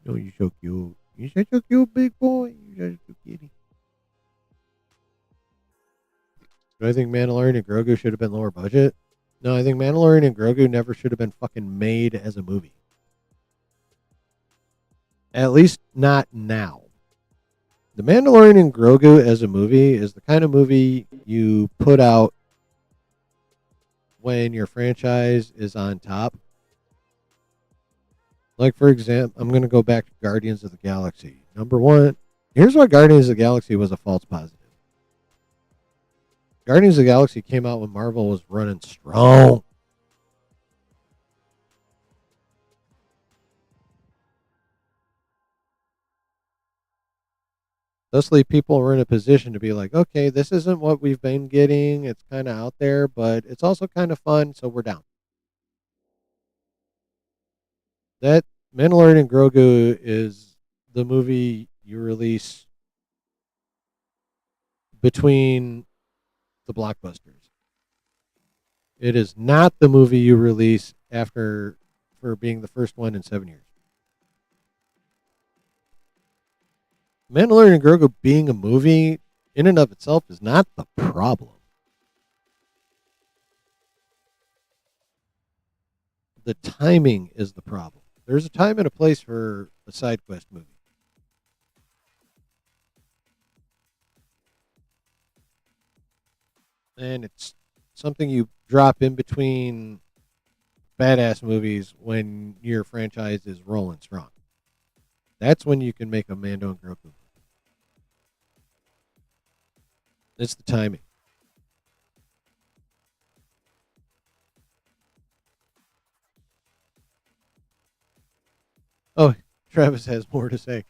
No, you're so cute. You're such a cute big boy. You're such a cute kitty. Do I think Mandalorian and Grogu should have been lower budget? No, I think Mandalorian and Grogu never should have been fucking made as a movie. At least not now. The Mandalorian and Grogu as a movie is the kind of movie you put out when your franchise is on top. Like, for example, I'm going to go back to Guardians of the Galaxy. Number one, here's why Guardians of the Galaxy was a false positive. Guardians of the Galaxy came out when Marvel was running strong. Thusly, people were in a position to be like, okay, this isn't what we've been getting. It's kind of out there, but it's also kind of fun, so we're down. That Mandalorian and Grogu is the movie you release between the blockbusters. It is not the movie you release after for being the first one in 7 years. Mandalorian and Grogu being a movie in and of itself is not the problem. The timing is the problem. There's a time and a place for a side quest movie. And it's something you drop in between badass movies when your franchise is rolling strong. That's when you can make a Mando and Grogu. It's the timing. Oh, Travis has more to say.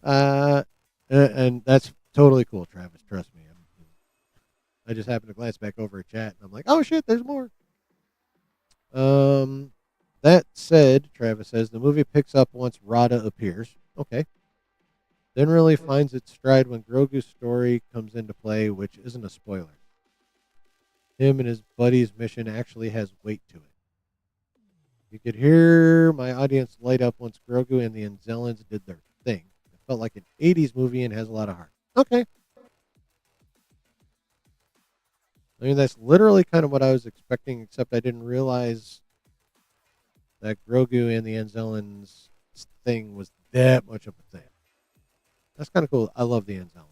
And that's totally cool, Travis. Trust me. I just happened to glance back over at chat, and I'm like, oh shit, there's more. That said, Travis says the movie picks up once Rada appears. Okay. Then really finds its stride when Grogu's story comes into play, which isn't a spoiler. Him and his buddy's mission actually has weight to it. You could hear my audience light up once Grogu and the Anzellans did their thing. It felt like an 80s movie and has a lot of heart. Okay. I mean, that's literally kind of what I was expecting, except I didn't realize that Grogu and the Anzellans thing was that much of a thing. That's kind of cool. I love the Anzellans.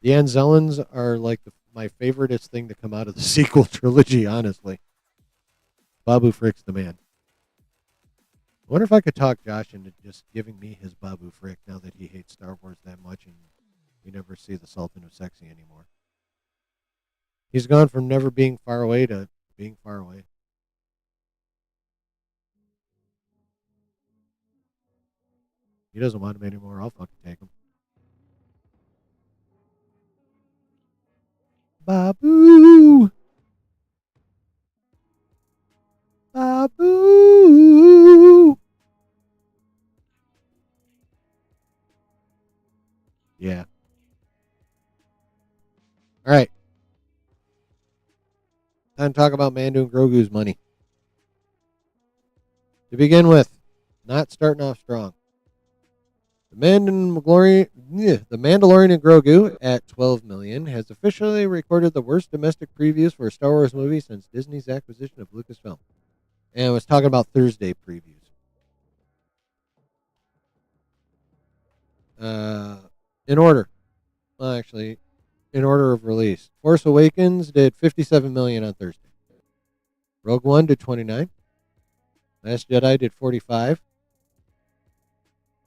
The Anzellans are like my favoriteest thing to come out of the sequel trilogy, honestly. Babu Frick's the man. I wonder if I could talk Josh into just giving me his Babu Frick now that he hates Star Wars that much and we never see the Sultan of Sexy anymore. He's gone from never being far away to being far away. He doesn't want him anymore. I'll fucking take him. Babu! Babu! Yeah. All right. Time to talk about Mando and Grogu's money. To begin with, not starting off strong. The Mandalorian and Grogu at 12 million has officially recorded the worst domestic previews for a Star Wars movie since Disney's acquisition of Lucasfilm. And I was talking about Thursday previews. In order. Well, actually, in order of release. Force Awakens did 57 million on Thursday. Rogue One did 29. Last Jedi did 45.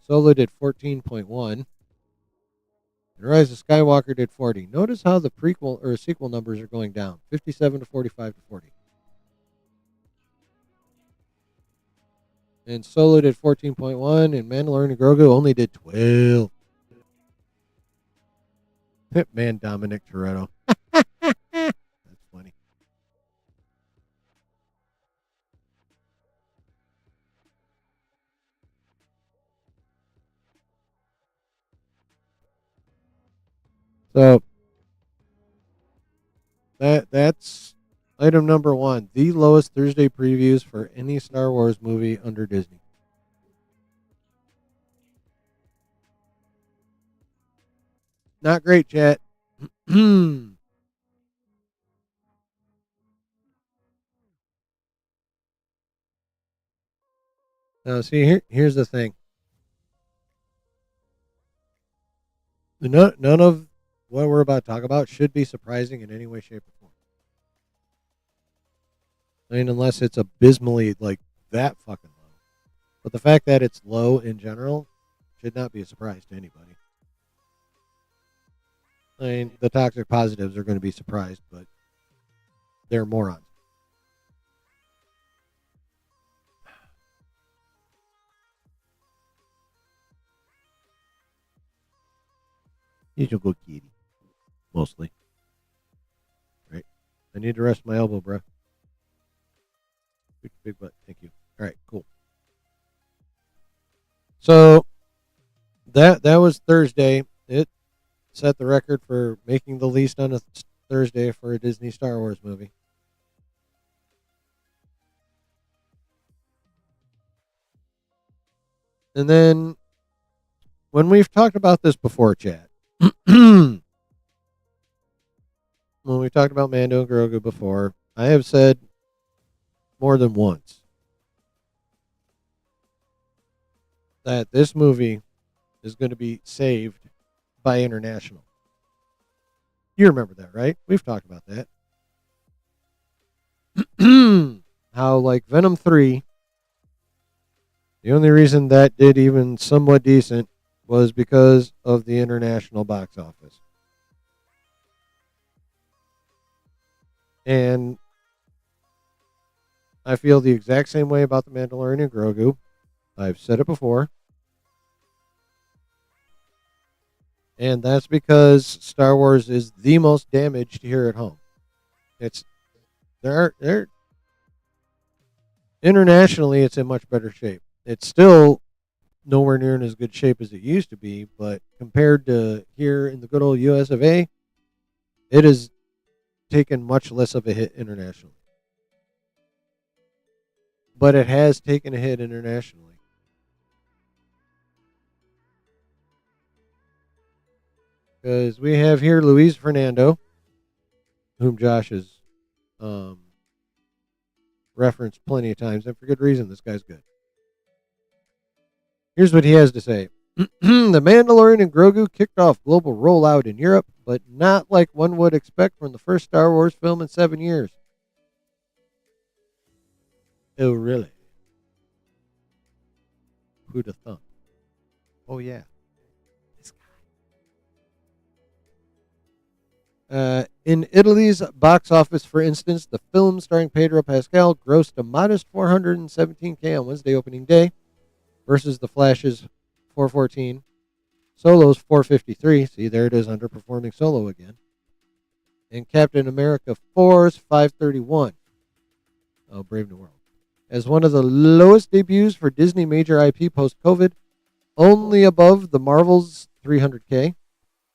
Solo did 14.1. And Rise of Skywalker did 40. Notice how the prequel or sequel numbers are going down. 57 to 45 to 40. And Solo did 14.1, and Mandalorian Grogu only did 12. Man, Dominic Toretto. That's funny. So that's item number one. The lowest Thursday previews for any Star Wars movie under Disney. Not great, chat. Now, see, here's the thing. None of what we're about to talk about should be surprising in any way, shape, or form. I mean, unless it's abysmally like that fucking low. But the fact that it's low in general should not be a surprise to anybody. I mean, the toxic positives are going to be surprised, but they're morons. You should go kitty. Mostly. Right? I need to rest my elbow, bro. Big butt. Thank you. All right, cool. So that was Thursday. It set the record for making the least on a Thursday for a Disney Star Wars movie. And then when we've talked about this before, chat, when we talked about Mando and Grogu before, I have said more than once that this movie is going to be saved by international. You remember that, right? We've talked about that. How, like Venom 3, the only reason that did even somewhat decent was because of the international box office. And I feel the exact same way about the Mandalorian and Grogu. I've said it before. And that's because Star Wars is the most damaged here at home. They're internationally it's in much better shape. It's still nowhere near in as good shape as it used to be, but compared to here in the good old US of A, it has taken much less of a hit internationally. But it has taken a hit internationally. Because we have here Luis Fernando, whom Josh has referenced plenty of times, and for good reason. This guy's good. Here's what he has to say. The Mandalorian and Grogu kicked off global rollout in Europe, but not like one would expect from the first Star Wars film in 7 years. Oh, really? Who'd have thunk? Oh, yeah. This guy. In Italy's box office, for instance, the film starring Pedro Pascal grossed a modest 417K on Wednesday opening day versus The Flash's 414. Solo's 453. See, there it is, underperforming Solo again. And Captain America 4's 531. Oh, Brave New World. As one of the lowest debuts for Disney major IP post-COVID, only above the Marvel's 300K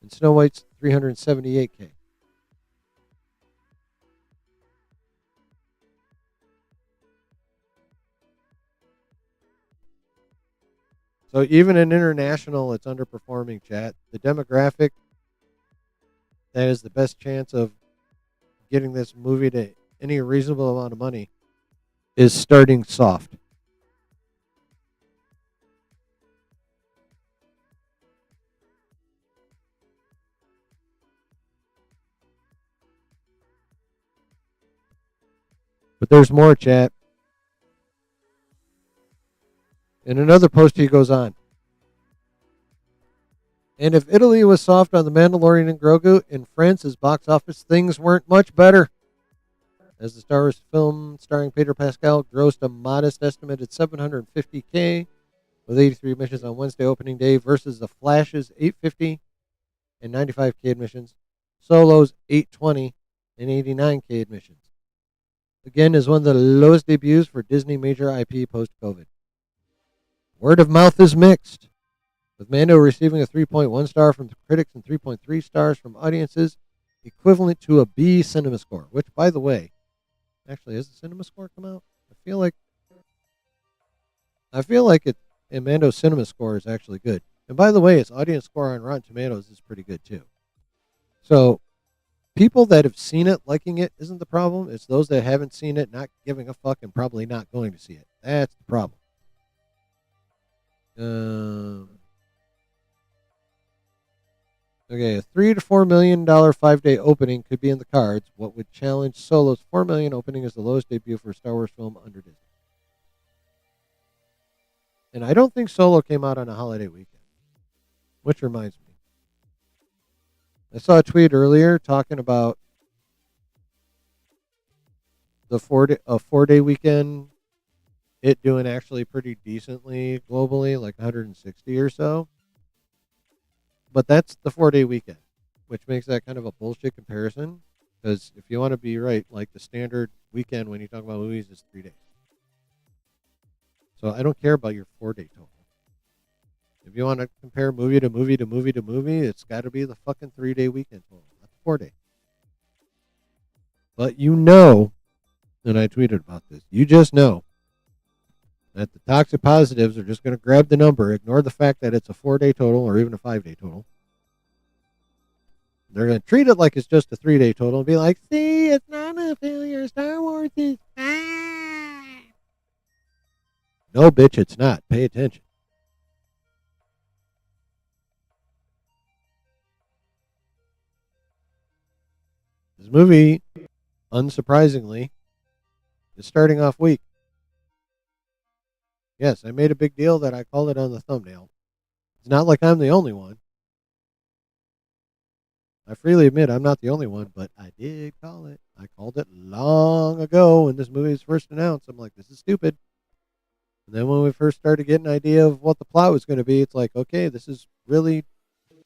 and Snow White's 378K. So even in international, it's underperforming, chat. The demographic that is the best chance of getting this movie to any reasonable amount of money is starting soft. But there's more, chat. In another post, he goes on. And if Italy was soft on the Mandalorian and Grogu, in France's box office, things weren't much better. As the Star Wars film starring Pedro Pascal grossed a modest estimated $750K with 83 admissions on Wednesday opening day versus The Flash's 850 and 95K admissions, Solo's 820 and 89K admissions. Again, is one of the lowest debuts for Disney major IP post-COVID. Word of mouth is mixed, with Mando receiving a 3.1 star from the critics and 3.3 stars from audiences, equivalent to a B cinema score, which, by the way, actually, has the cinema score come out? I feel like Mando's cinema score is actually good. And by the way, its audience score on Rotten Tomatoes is pretty good too. So people that have seen it liking it isn't the problem. It's those that haven't seen it not giving a fuck and probably not going to see it. That's the problem. Okay, a $3 to $4 million 5-day opening could be in the cards. What would challenge Solo's $4 million opening as the lowest debut for a Star Wars film under Disney. And I don't think Solo came out on a holiday weekend, which reminds me. I saw a tweet earlier talking about the 4-day weekend, it doing actually pretty decently globally, like 160 or so. But that's the 4-day weekend, which makes that kind of a bullshit comparison. Because if you want to be right, like the standard weekend when you talk about movies is 3 days. So I don't care about your 4-day total. If you want to compare movie to movie to movie to movie, it's got to be the fucking 3-day weekend total, not the 4-day. But you know, and I tweeted about this, you just know that the toxic positives are just going to grab the number, ignore the fact that it's a 4-day total or even a 5-day total. They're going to treat it like it's just a 3-day total and be like, see, it's not a failure. Star Wars is fine. No, bitch, it's not. Pay attention. This movie, unsurprisingly, is starting off weak. Yes, I made a big deal that I called it on the thumbnail. It's not like I'm the only one. I freely admit I'm not the only one, but I did call it. I called it long ago when this movie was first announced. I'm like, this is stupid. And then when we first started getting an idea of what the plot was going to be, it's like, okay, this is really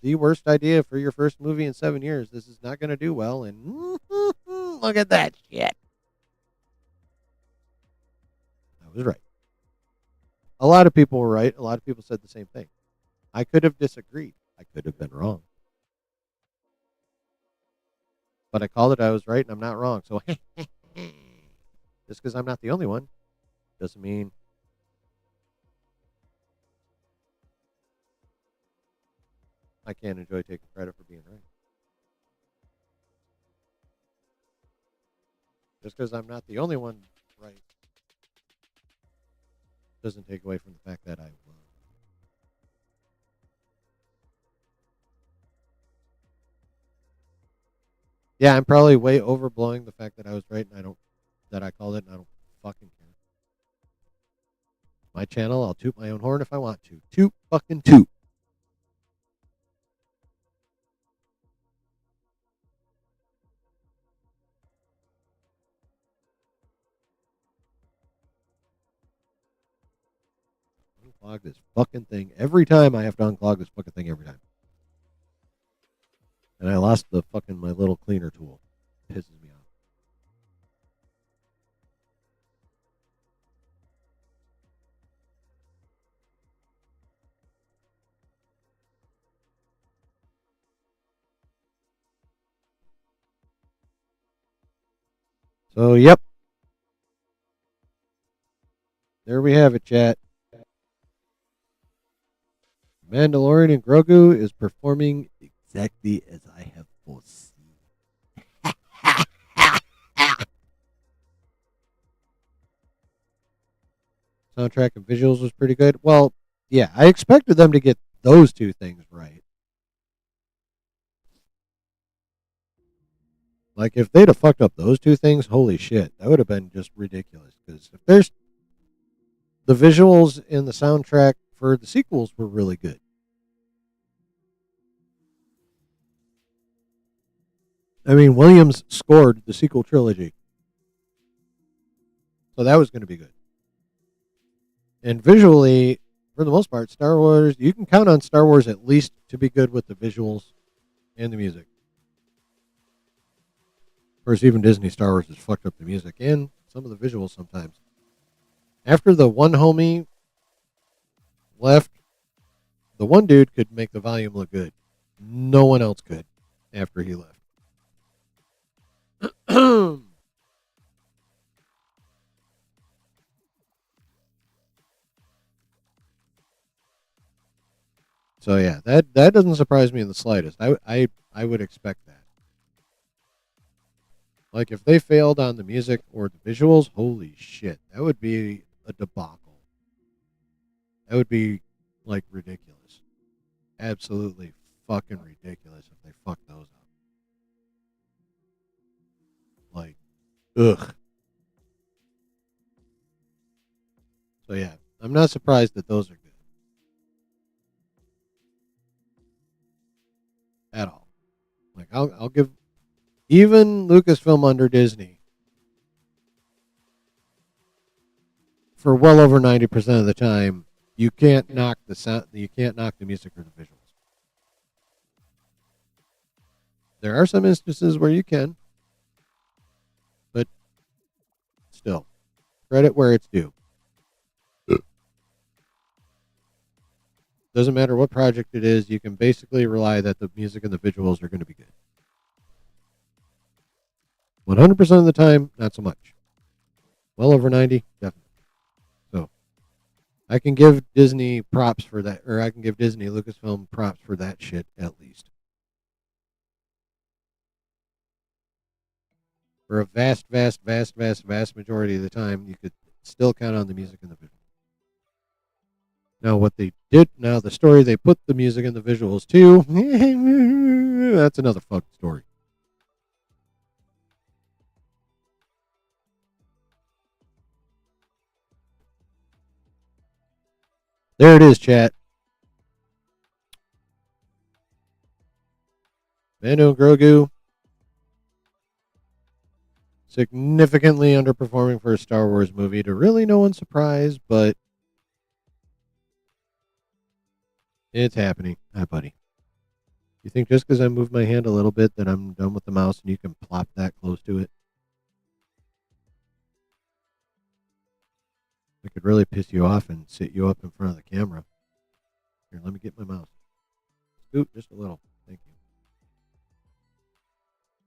the worst idea for your first movie in 7 years. This is not going to do well. And look at that shit. I was right. A lot of people were right. A lot of people said the same thing. I could have disagreed. I could have been wrong. But I called it. I was right, and I'm not wrong. So just because I'm not the only one doesn't mean I can't enjoy taking credit for being right. Just because I'm not the only one right doesn't take away from the fact that I was. Yeah, I'm probably way overblowing the fact that I was right and that I called it and I don't fucking care. My channel, I'll toot my own horn if I want to. Toot fucking toot. Unclog this fucking thing every time. I have to unclog this fucking thing every time. And I lost my little cleaner tool. It pisses me off. So, yep. There we have it, chat. Mandalorian and Grogu is performing exactly as I have foreseen. Soundtrack and visuals was pretty good. Well, yeah, I expected them to get those two things right. Like, if they'd have fucked up those two things, holy shit, that would have been just ridiculous. Because if there's the visuals and the soundtrack for the sequels were really good. I mean, Williams scored the sequel trilogy, so that was going to be good. And visually, for the most part, Star Wars, you can count on Star Wars at least to be good with the visuals and the music. Of course, even Disney Star Wars has fucked up the music and some of the visuals sometimes. After the one homie left, the one dude could make the volume look good. No one else could after he left. So yeah, that doesn't surprise me in the slightest. I would expect that. Like if they failed on the music or the visuals, holy shit, that would be a debacle. That would be like ridiculous. Absolutely fucking ridiculous if they fuck those up. Like, ugh. So yeah, I'm not surprised that those are good at all. Like I'll give even Lucasfilm under Disney for well over 90% of the time. You can't knock the sound. You can't knock the music or the visuals. There are some instances where you can, but still, credit where it's due. Doesn't matter what project it is, you can basically rely that the music and the visuals are going to be good. 100% of the time, not so much. Well over 90, definitely. So I can give Disney props for that, or I can give Disney Lucasfilm props for that shit at least. For a vast, vast, vast, vast, vast majority of the time, you could still count on the music and the visuals. Now, what they did, now the story they put the music and the visuals to, that's another fucking story. There it is, chat. Mando and Grogu, significantly underperforming for a Star Wars movie to really no one's surprise, but it's happening. Hi, buddy. You think just because I move my hand a little bit that I'm done with the mouse and you can plop that close to it? I could really piss you off and sit you up in front of the camera. Here, let me get my mouse. Scoot just a little. Thank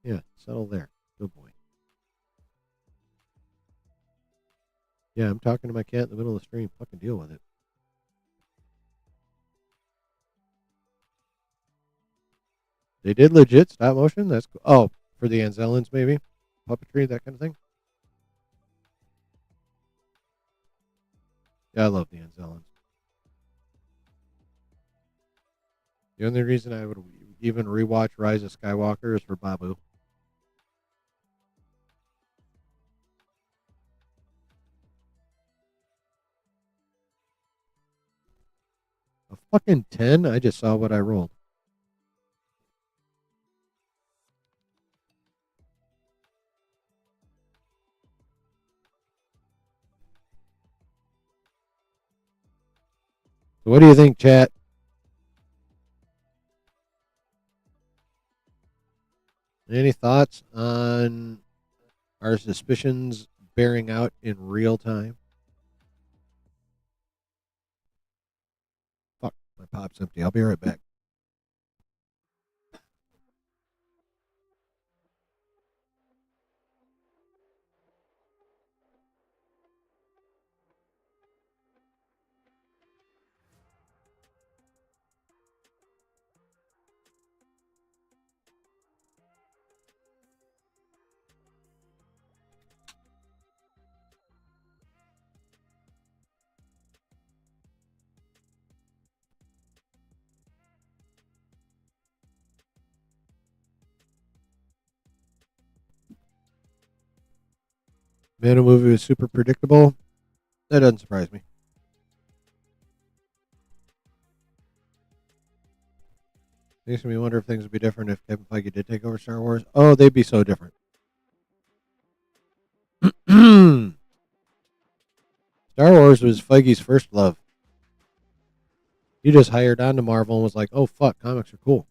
you. Yeah, settle there. Good boy. Yeah, I'm talking to my cat in the middle of the stream. Fucking deal with it. They did legit stop motion? That's cool. Oh, for the Anzellans, maybe? Puppetry, that kind of thing? Yeah, I love the Anzellans. The only reason I would even rewatch Rise of Skywalker is for Babu. A fucking 10? I just saw what I rolled. So what do you think, chat? Any thoughts on our suspicions bearing out in real time? Fuck, my pop's empty. I'll be right back. Mando movie was super predictable. That doesn't surprise me. Makes me wonder if things would be different if Kevin Feige did take over Star Wars. Oh, they'd be so different. Star Wars was Feige's first love. He just hired on to Marvel and was like, "Oh fuck, comics are cool."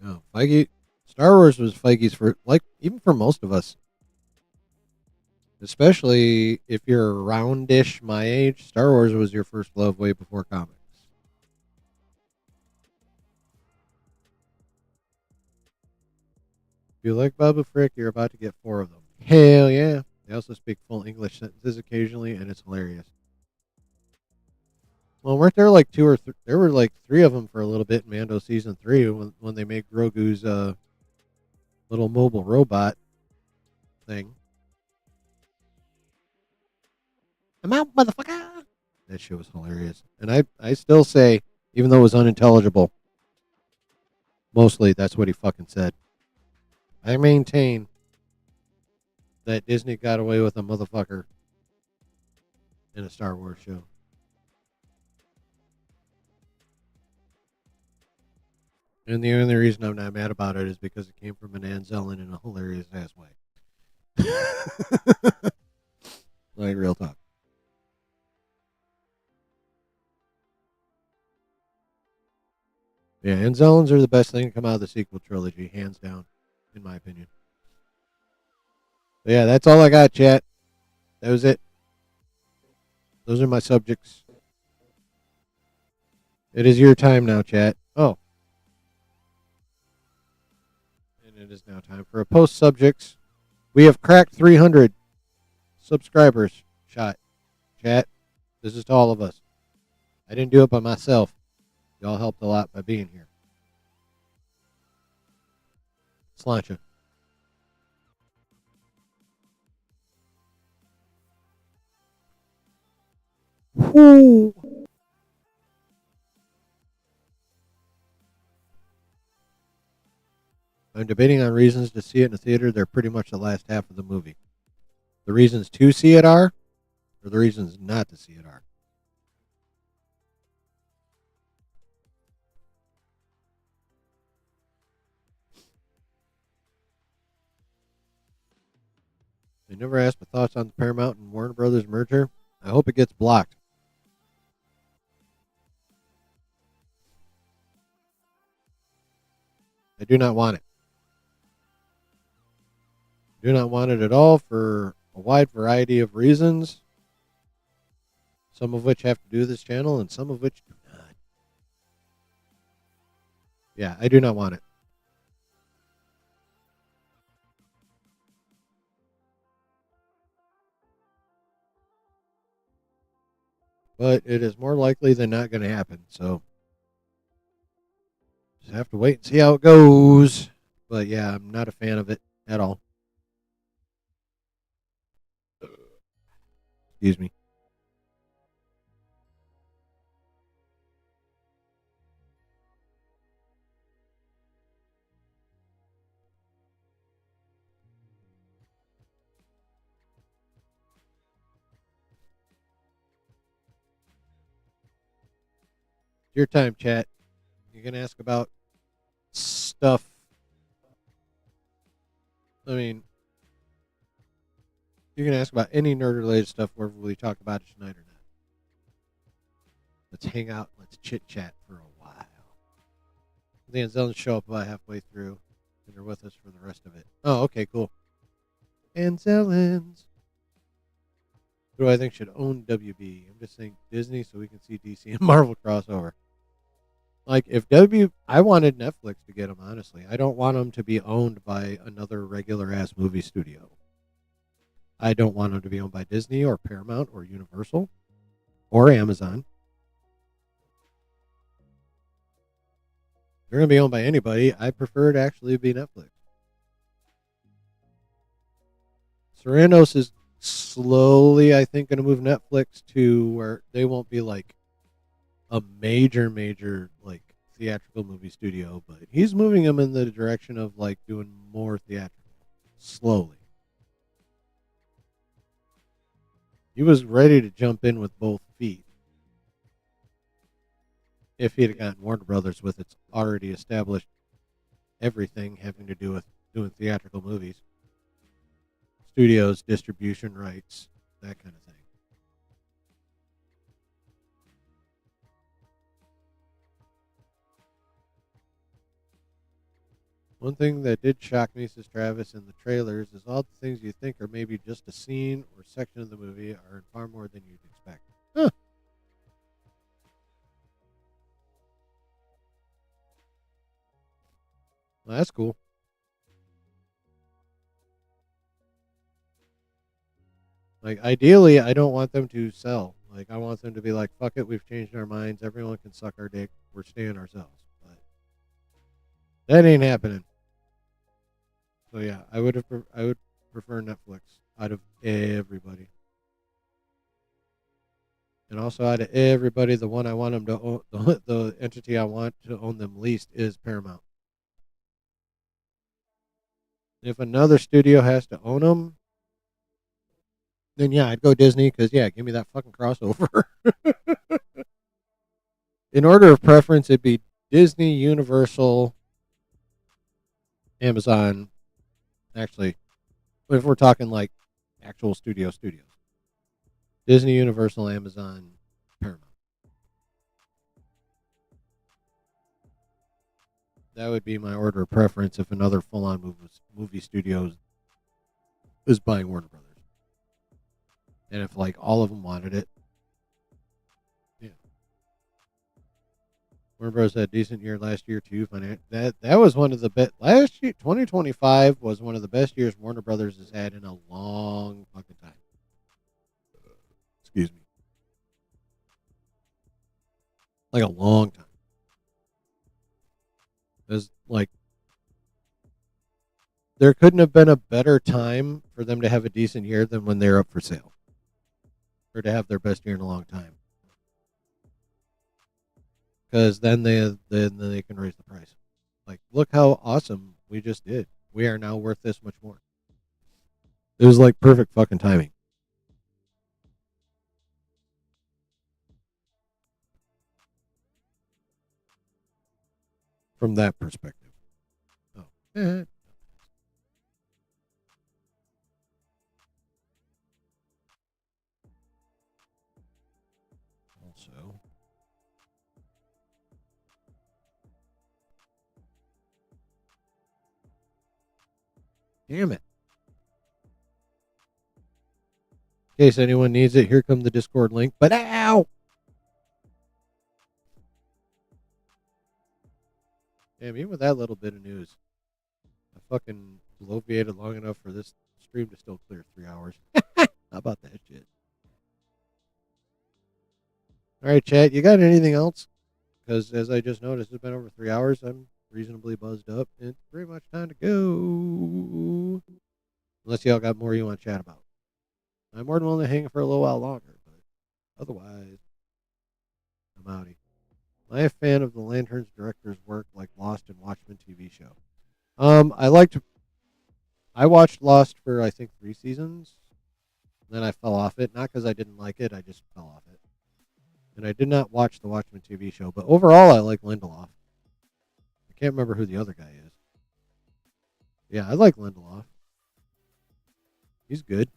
No, Feige. Star Wars was Feige's first, like even for most of us, especially if you're roundish my age. Star Wars was your first love way before comics. If you like Babu Frick, you're about to get 4 of them. Hell yeah! They also speak full English sentences occasionally, and it's hilarious. Well, weren't there like there were like 3 of them for a little bit in Mando season 3 when they made Grogu's little mobile robot thing. I'm out, motherfucker. That shit was hilarious, and I still say, even though it was unintelligible, mostly that's what he fucking said. I maintain that Disney got away with a motherfucker in a Star Wars show. And the only reason I'm not mad about it is because it came from an Anzelin in a hilarious ass way. Like real talk. Yeah, Anzelins are the best thing to come out of the sequel trilogy, hands down, in my opinion. But yeah, that's all I got, chat. That was it. Those are my subjects. It is your time now, chat. Oh, and it is now time for a post subjects. We have cracked 300 subscribers. Shot, chat. This is to all of us. I didn't do it by myself. Y'all helped a lot by being here. Slancha. Whoo. I'm debating on reasons to see it in the theater. They're pretty much the last half of the movie. The reasons to see it are, or the reasons not to see it are. They never asked my thoughts on the Paramount and Warner Brothers merger. I hope it gets blocked. I do not want it. Do not want it at all for a wide variety of reasons, some of which have to do with this channel and some of which do not. Yeah, I do not want it. But it is more likely than not going to happen. So just have to wait and see how it goes. But yeah, I'm not a fan of it at all. Excuse me. Your time, chat. You're going to ask about stuff. I mean, you can ask about any nerd related stuff, whether we talk about it tonight or not. Let's hang out. Let's chit chat for a while. The Anzellans show up about halfway through, and they're with us for the rest of it. Oh, okay, cool. Anzellans. Who do I think should own WB? I'm just saying Disney so we can see DC and Marvel crossover. Like, if I wanted Netflix to get them, honestly. I don't want them to be owned by another regular ass movie studio. I don't want them to be owned by Disney or Paramount or Universal or Amazon. If they're going to be owned by anybody, I prefer it actually be Netflix. Serendos is slowly, I think, going to move Netflix to where they won't be like a major like theatrical movie studio, but he's moving them in the direction of like doing more theatrical slowly. He was ready to jump in with both feet, if he'd have gotten Warner Brothers with its already established everything having to do with doing theatrical movies, studios, distribution rights, that kind of thing. One thing that did shock me, says Travis, in the trailers is all the things you think are maybe just a scene or section of the movie are in far more than you'd expect. Huh. Well, that's cool. Like, ideally, I don't want them to sell. Like, I want them to be like, fuck it, we've changed our minds. Everyone can suck our dick. We're staying ourselves. But that ain't happening. So yeah, I would prefer Netflix out of everybody. And also out of everybody, the one I want them to own, the entity I want to own them least is Paramount. If another studio has to own them, then yeah, I'd go Disney because yeah, give me that fucking crossover. In order of preference, it'd be Disney, Universal, Amazon. Actually, if we're talking like actual studios, Disney, Universal, Amazon, Paramount. That would be my order of preference if another full-on movie studio is buying Warner Brothers, and if like all of them wanted it, yeah. Warner Bros. Had a decent year last year too. That was one of the best last year. 2025 was one of the best years Warner Brothers has had in a long fucking time. Excuse me, like a long time. There's like there couldn't have been a better time for them to have a decent year than when they're up for sale, or to have their best year in a long time. Because then they can raise the price. Like, look how awesome we just did. We are now worth this much more. It was like perfect fucking timing from that perspective. Oh, also, damn it. In case anyone needs it, here come the Discord link. But ow! Damn, even with that little bit of news, I fucking bloviated long enough for this stream to still clear 3 hours. How about that shit? All right, chat. You got anything else? Because as I just noticed, it's been over 3 hours. I'm reasonably buzzed up. It's pretty much time to go. Unless y'all got more you want to chat about. I'm more than willing to hang for a little while longer, but otherwise, I'm outie. I'm a fan of the Lanterns director's work, like Lost and Watchmen TV show. I liked. I watched Lost for I think 3 seasons. Then I fell off it, not because I didn't like it. I just fell off it. And I did not watch the Watchmen TV show, but overall, I like Lindelof. I can't remember who the other guy is. Yeah, I like Lindelof. He's good.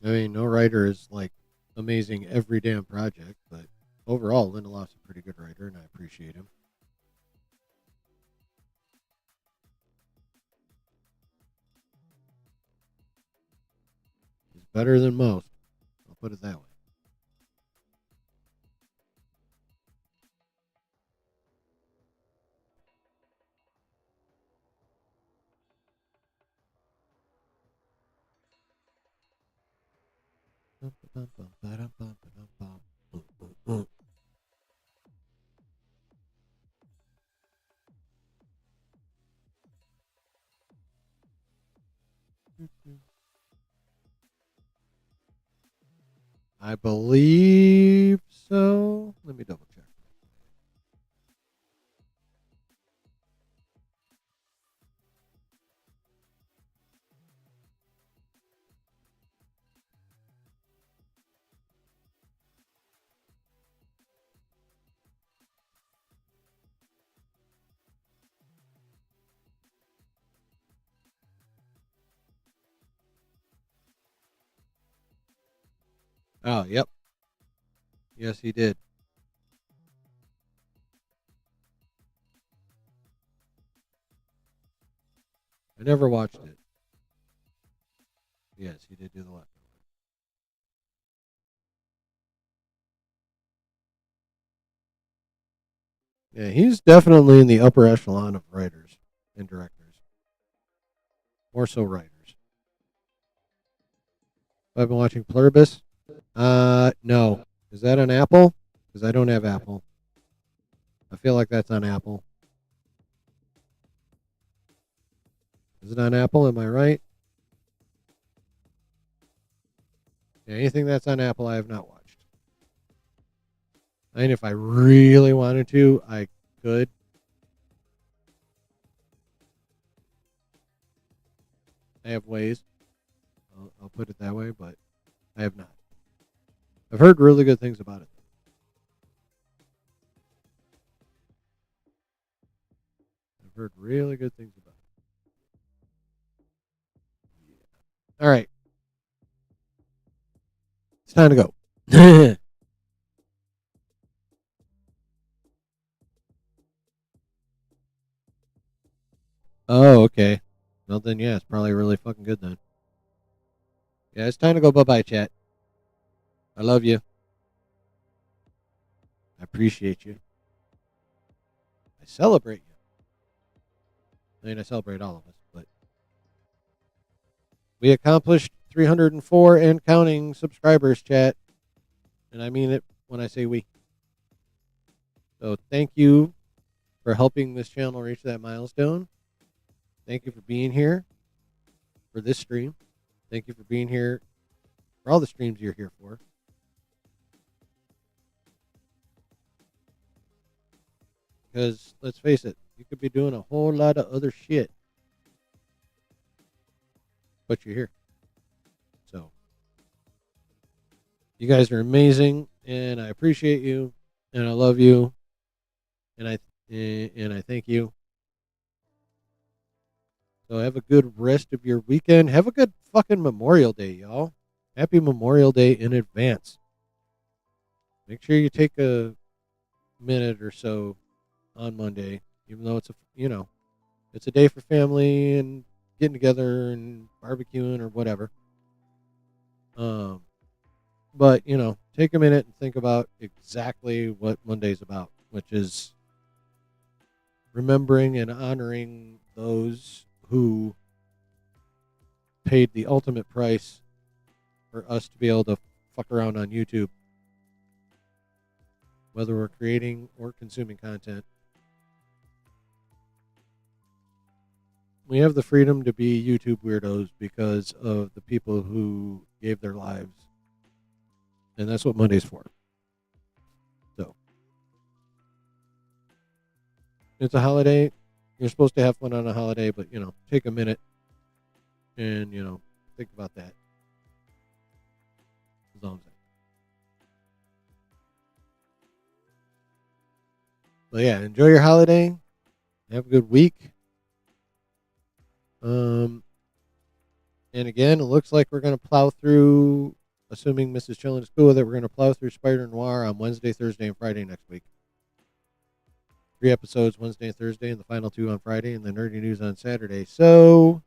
I mean, no writer is like amazing every damn project, but overall, Lindelof's a pretty good writer, and I appreciate him. He's better than most. I'll put it that way. I believe so. Let me double check. Oh, yep. Yes, he did. I never watched it. Yes, he did do the left. Yeah, he's definitely in the upper echelon of writers and directors. More so writers. I've been watching Pluribus. No. Is that on Apple? Because I don't have Apple. I feel like that's on Apple. Is it on Apple? Am I right? Yeah, anything that's on Apple, I have not watched. I mean, if I really wanted to, I could. I have ways. I'll put it that way, but I have not. I've heard really good things about it. I've heard really good things about it. All right, it's time to go. Oh, okay. Well, then, yeah, it's probably really fucking good then. Yeah, it's time to go. Bye bye, chat. I love you. I appreciate you. I celebrate you. I mean, I celebrate all of us, but we accomplished 304 and counting subscribers, chat. And I mean it when I say we. So thank you for helping this channel reach that milestone. Thank you for being here for this stream. Thank you for being here for all the streams you're here for. Because let's face it, you could be doing a whole lot of other shit, but you're here. So you guys are amazing, and I appreciate you, and I love you, and I thank you. So have a good rest of your weekend. Have a good fucking Memorial Day, y'all. Happy Memorial Day in advance. Make sure you take a minute or so on Monday, even though it's a day for family and getting together and barbecuing or whatever. Um, but take a minute and think about exactly what Monday's about, which is remembering and honoring those who paid the ultimate price for us to be able to fuck around on YouTube, whether we're creating or consuming content. We have the freedom to be YouTube weirdos because of the people who gave their lives. And that's what Monday's for. So, it's a holiday. You're supposed to have fun on a holiday, but, take a minute and, think about that. As long as But yeah, enjoy your holiday. Have a good week. And again, it looks like we're going to plow through, assuming Mrs. Chillin is cool with it, we're going to plow through Spider Noir on Wednesday, Thursday, and Friday next week. 3 episodes Wednesday and Thursday, and the final 2 on Friday, and the nerdy news on Saturday. So,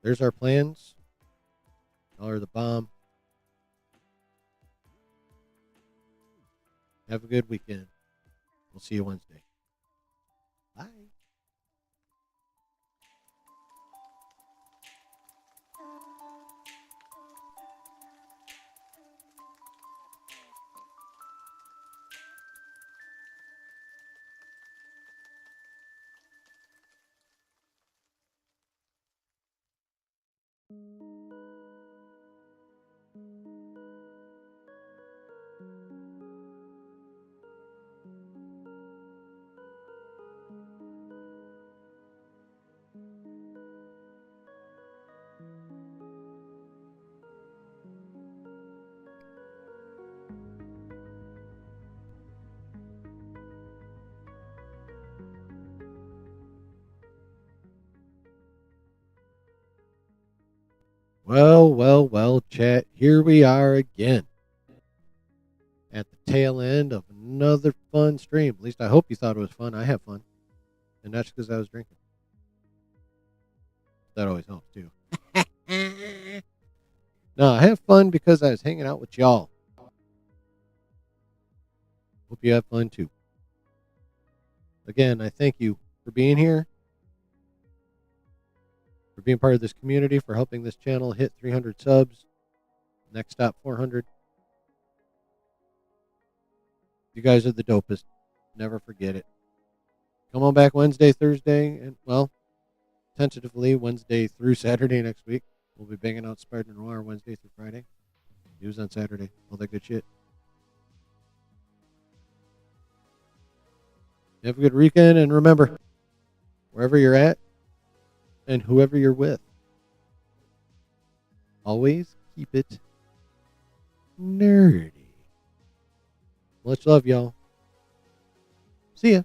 there's our plans. Y'all are the bomb. Have a good weekend. We'll see you Wednesday. Bye. Well, chat. Here we are again at the tail end of another fun stream. At least I hope you thought it was fun. I have fun. And that's because I was drinking. That always helps too. No, I have fun because I was hanging out with y'all. Hope you have fun too. Again, I thank you for being here, for being part of this community, for helping this channel hit 300 subs. Next stop, 400. You guys are the dopest. Never forget it. Come on back Wednesday, Thursday, and, well, tentatively Wednesday through Saturday next week. We'll be banging out Spider Noir Wednesday through Friday. News on Saturday. All that good shit. Have a good weekend, and remember, wherever you're at and whoever you're with, always keep it nerdy. Much love, y'all. See ya.